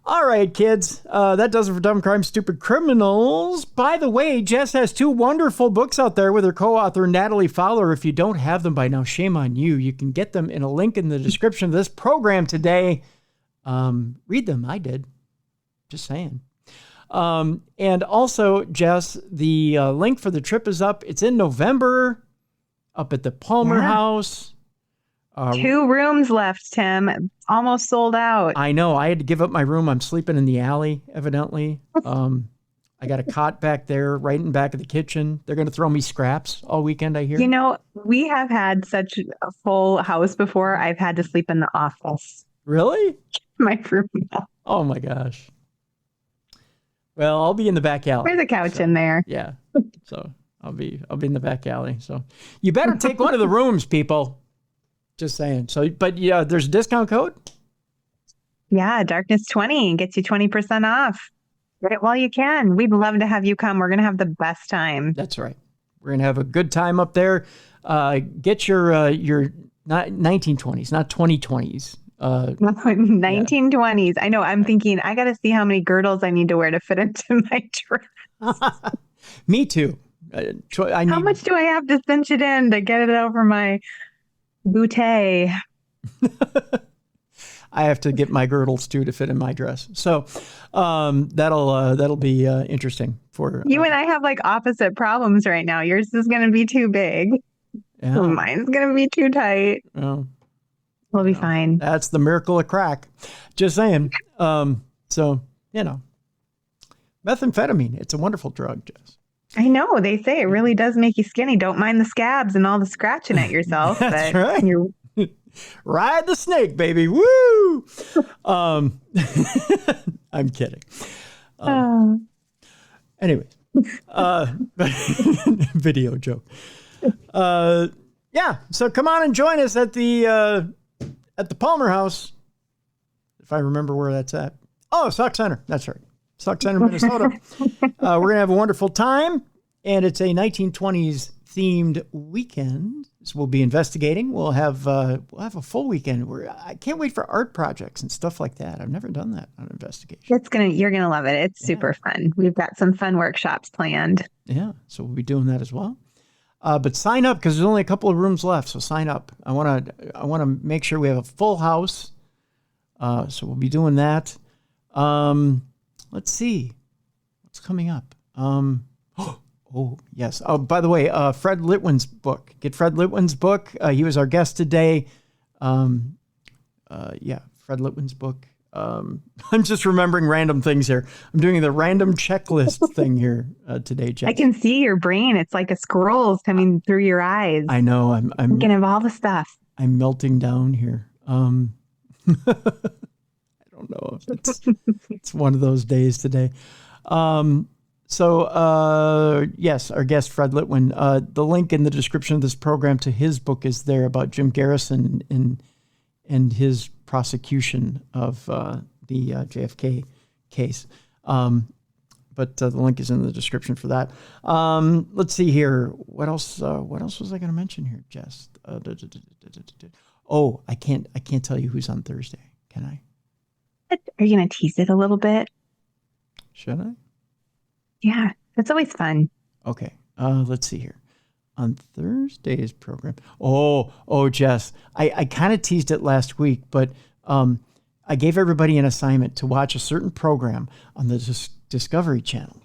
all right, kids. That does it for Dumb Crime, Stupid Criminals. By the way, Jess has 2 wonderful books out there with her co-author, Natalie Fowler. If you don't have them by now, shame on you. You can get them in a link in the description of this program today. Read them. I did. Just saying. And also, Jess, the link for the trip is up. It's in November up at the Palmer House. 2 rooms left, Tim. Almost sold out. I know. I had to give up my room. I'm sleeping in the alley, evidently. I I got a cot back there right in back of the kitchen. They're going to throw me scraps all weekend, I hear. You know, we have had such a full house before. I've had to sleep in the office. Really? My room. Oh my gosh. Well, I'll be in the back alley. There's a couch in there. Yeah. So I'll be in the back alley. So you better take one of the rooms, people. Just saying. So, but yeah, there's a discount code. Yeah, Darkness 20 gets you 20% off. Get it while you can. We'd love to have you come. We're going to have the best time. That's right. We're going to have a good time up there. Get your 1920s, not 2020s. 1920s. I know. I'm thinking, I got to see how many girdles I need to wear to fit into my dress. Me too. How much do I have to cinch it in to get it over my bootay? I have to get my girdles too to fit in my dress. So that'll be interesting for you and I have like opposite problems right now. Yours is going to be too big. Yeah. Mine's going to be too tight. Well, we'll be fine. That's the miracle of crack. Just saying. So, methamphetamine, it's a wonderful drug, Jess. I know. They say it really does make you skinny. Don't mind the scabs and all the scratching at yourself. That's but right. Ride the snake, baby. Woo! I'm kidding. Anyway, video joke. Yeah, so come on and join us at the Palmer House, if I remember where that's at. Oh, Sauk Center. That's right. Sauk Center, Minnesota. We're going to have a wonderful time, and it's a 1920s themed weekend. So we'll be investigating. We'll have a full weekend. I can't wait for art projects and stuff like that. I've never done that on investigation. You're gonna love it. It's super fun. We've got some fun workshops planned. Yeah, so we'll be doing that as well. But sign up because there's only a couple of rooms left. So sign up. I want to make sure we have a full house. So we'll be doing that. Let's see what's coming up. Oh, yes. Oh, by the way, Fred Litwin's book. Get Fred Litwin's book. He was our guest today. Fred Litwin's book. I'm just remembering random things here. I'm doing the random checklist thing here today, Jeff. I can see your brain. It's like a scroll's coming through your eyes. I know. I'm thinking of all the stuff. I'm melting down here. I don't know. It's one of those days today. Yes, our guest, Fred Litwin, the link in the description of this program to his book is there about Jim Garrison and his prosecution of the JFK case. But the link is in the description for that. Let's see here. What else was I going to mention here, Jess? Oh, I can't tell you who's on Thursday. Can I? Are you going to tease it a little bit? Should I? Yeah, that's always fun. Okay. Let's see here. On Thursday's program. Oh, Jess, I kind of teased it last week, but I gave everybody an assignment to watch a certain program on the Discovery Channel.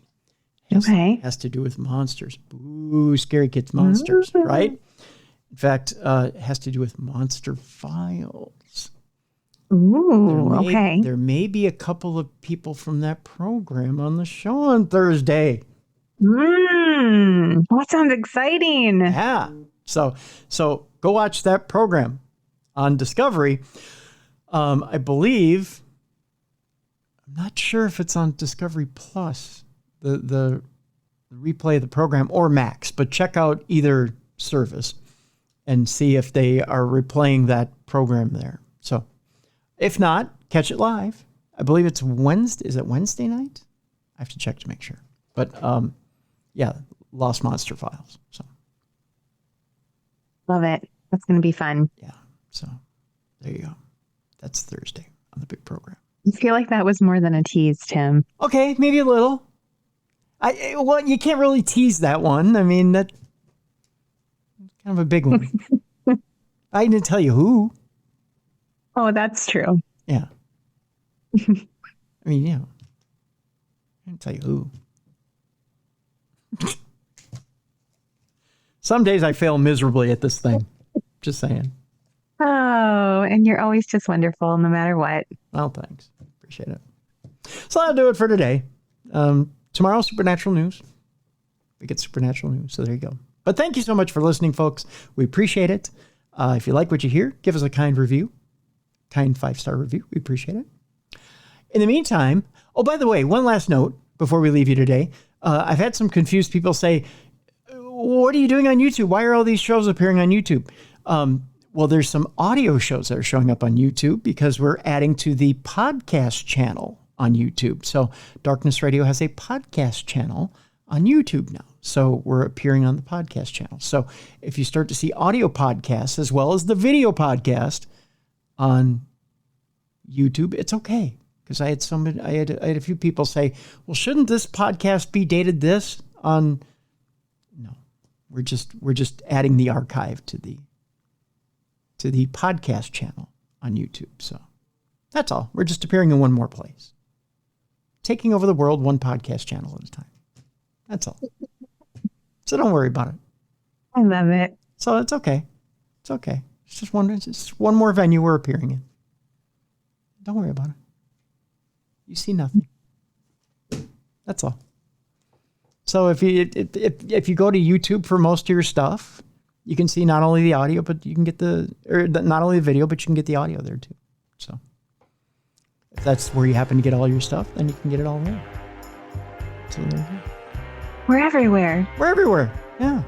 Has to do with monsters. Ooh, scary kids monsters, right? In fact, it has to do with monster files. Ooh, okay. There may be a couple of people from that program on the show on Thursday. That sounds exciting. Yeah. So go watch that program on Discovery. I believe, I'm not sure if it's on Discovery Plus, the replay of the program, or Max, but check out either service and see if they are replaying that program there. So if not, catch it live. I believe it's Wednesday. Is it Wednesday night? I have to check to make sure. But Lost Monster Files. So love it. That's going to be fun. Yeah. So there you go. That's Thursday on the big program. I feel like that was more than a tease, Tim. Okay, maybe a little. You can't really tease that one. I mean, that's kind of a big one. I didn't tell you who. Oh, that's true. Yeah. I mean, I didn't tell you who. Some days I fail miserably at this thing. Just saying. Oh, and you're always just wonderful no matter what. Well, thanks. Appreciate it. So that'll do it for today. tomorrow, Supernatural News. We get Supernatural News, so there you go. But thank you so much for listening, folks. We appreciate it. If you like what you hear, give us a kind review. Kind 5-star review. We appreciate it. In the meantime, oh, by the way, one last note before we leave you today. I've had some confused people say, what are you doing on YouTube? Why are all these shows appearing on YouTube? Well, there's some audio shows that are showing up on YouTube because we're adding to the podcast channel on YouTube. So Darkness Radio has a podcast channel on YouTube now. So we're appearing on the podcast channel. So if you start to see audio podcasts as well as the video podcast on YouTube, it's okay. Because I had a few people say, well, shouldn't this podcast be dated this on? No, we're just adding the archive to the podcast channel on YouTube. So that's all. We're just appearing in one more place. Taking over the world one podcast channel at a time. That's all. So don't worry about it. I love it. So it's okay. It's okay. It's just one more venue we're appearing in. Don't worry about it. You see nothing. That's all. So if you go to YouTube for most of your stuff, you can see not only the audio, but you can get not only the video, but you can get the audio there too. So if that's where you happen to get all your stuff, then you can get it all there. So there you go. We're everywhere. We're everywhere. Yeah.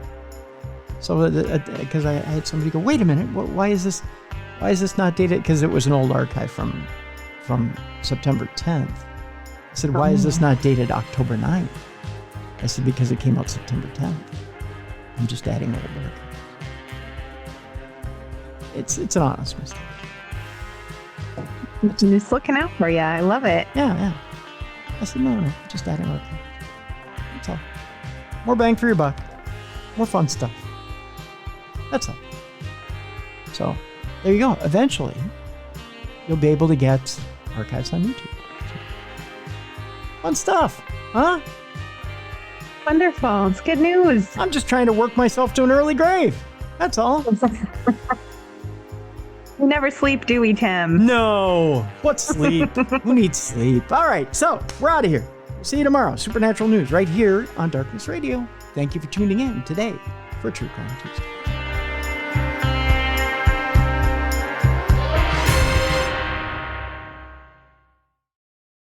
So because I had somebody go, wait a minute, why is this not dated? Because it was an old archive from September 10th. I said, why is this not dated October 9th? I said, because it came out September 10th. I'm just adding old archive. It's an honest mistake. I'm just looking out for you. I love it. Yeah. I said, no, just adding archive. That's all. More bang for your buck. More fun stuff. That's all. So, there you go. Eventually, you'll be able to get archives on YouTube. Fun stuff, huh? Wonderful. It's good news. I'm just trying to work myself to an early grave. That's all. We never sleep, do we, Tim? No. What sleep? Who needs sleep? All right, so we're out of here. See you tomorrow. Supernatural News right here on Darkness Radio. Thank you for tuning in today for True Crime Tuesday.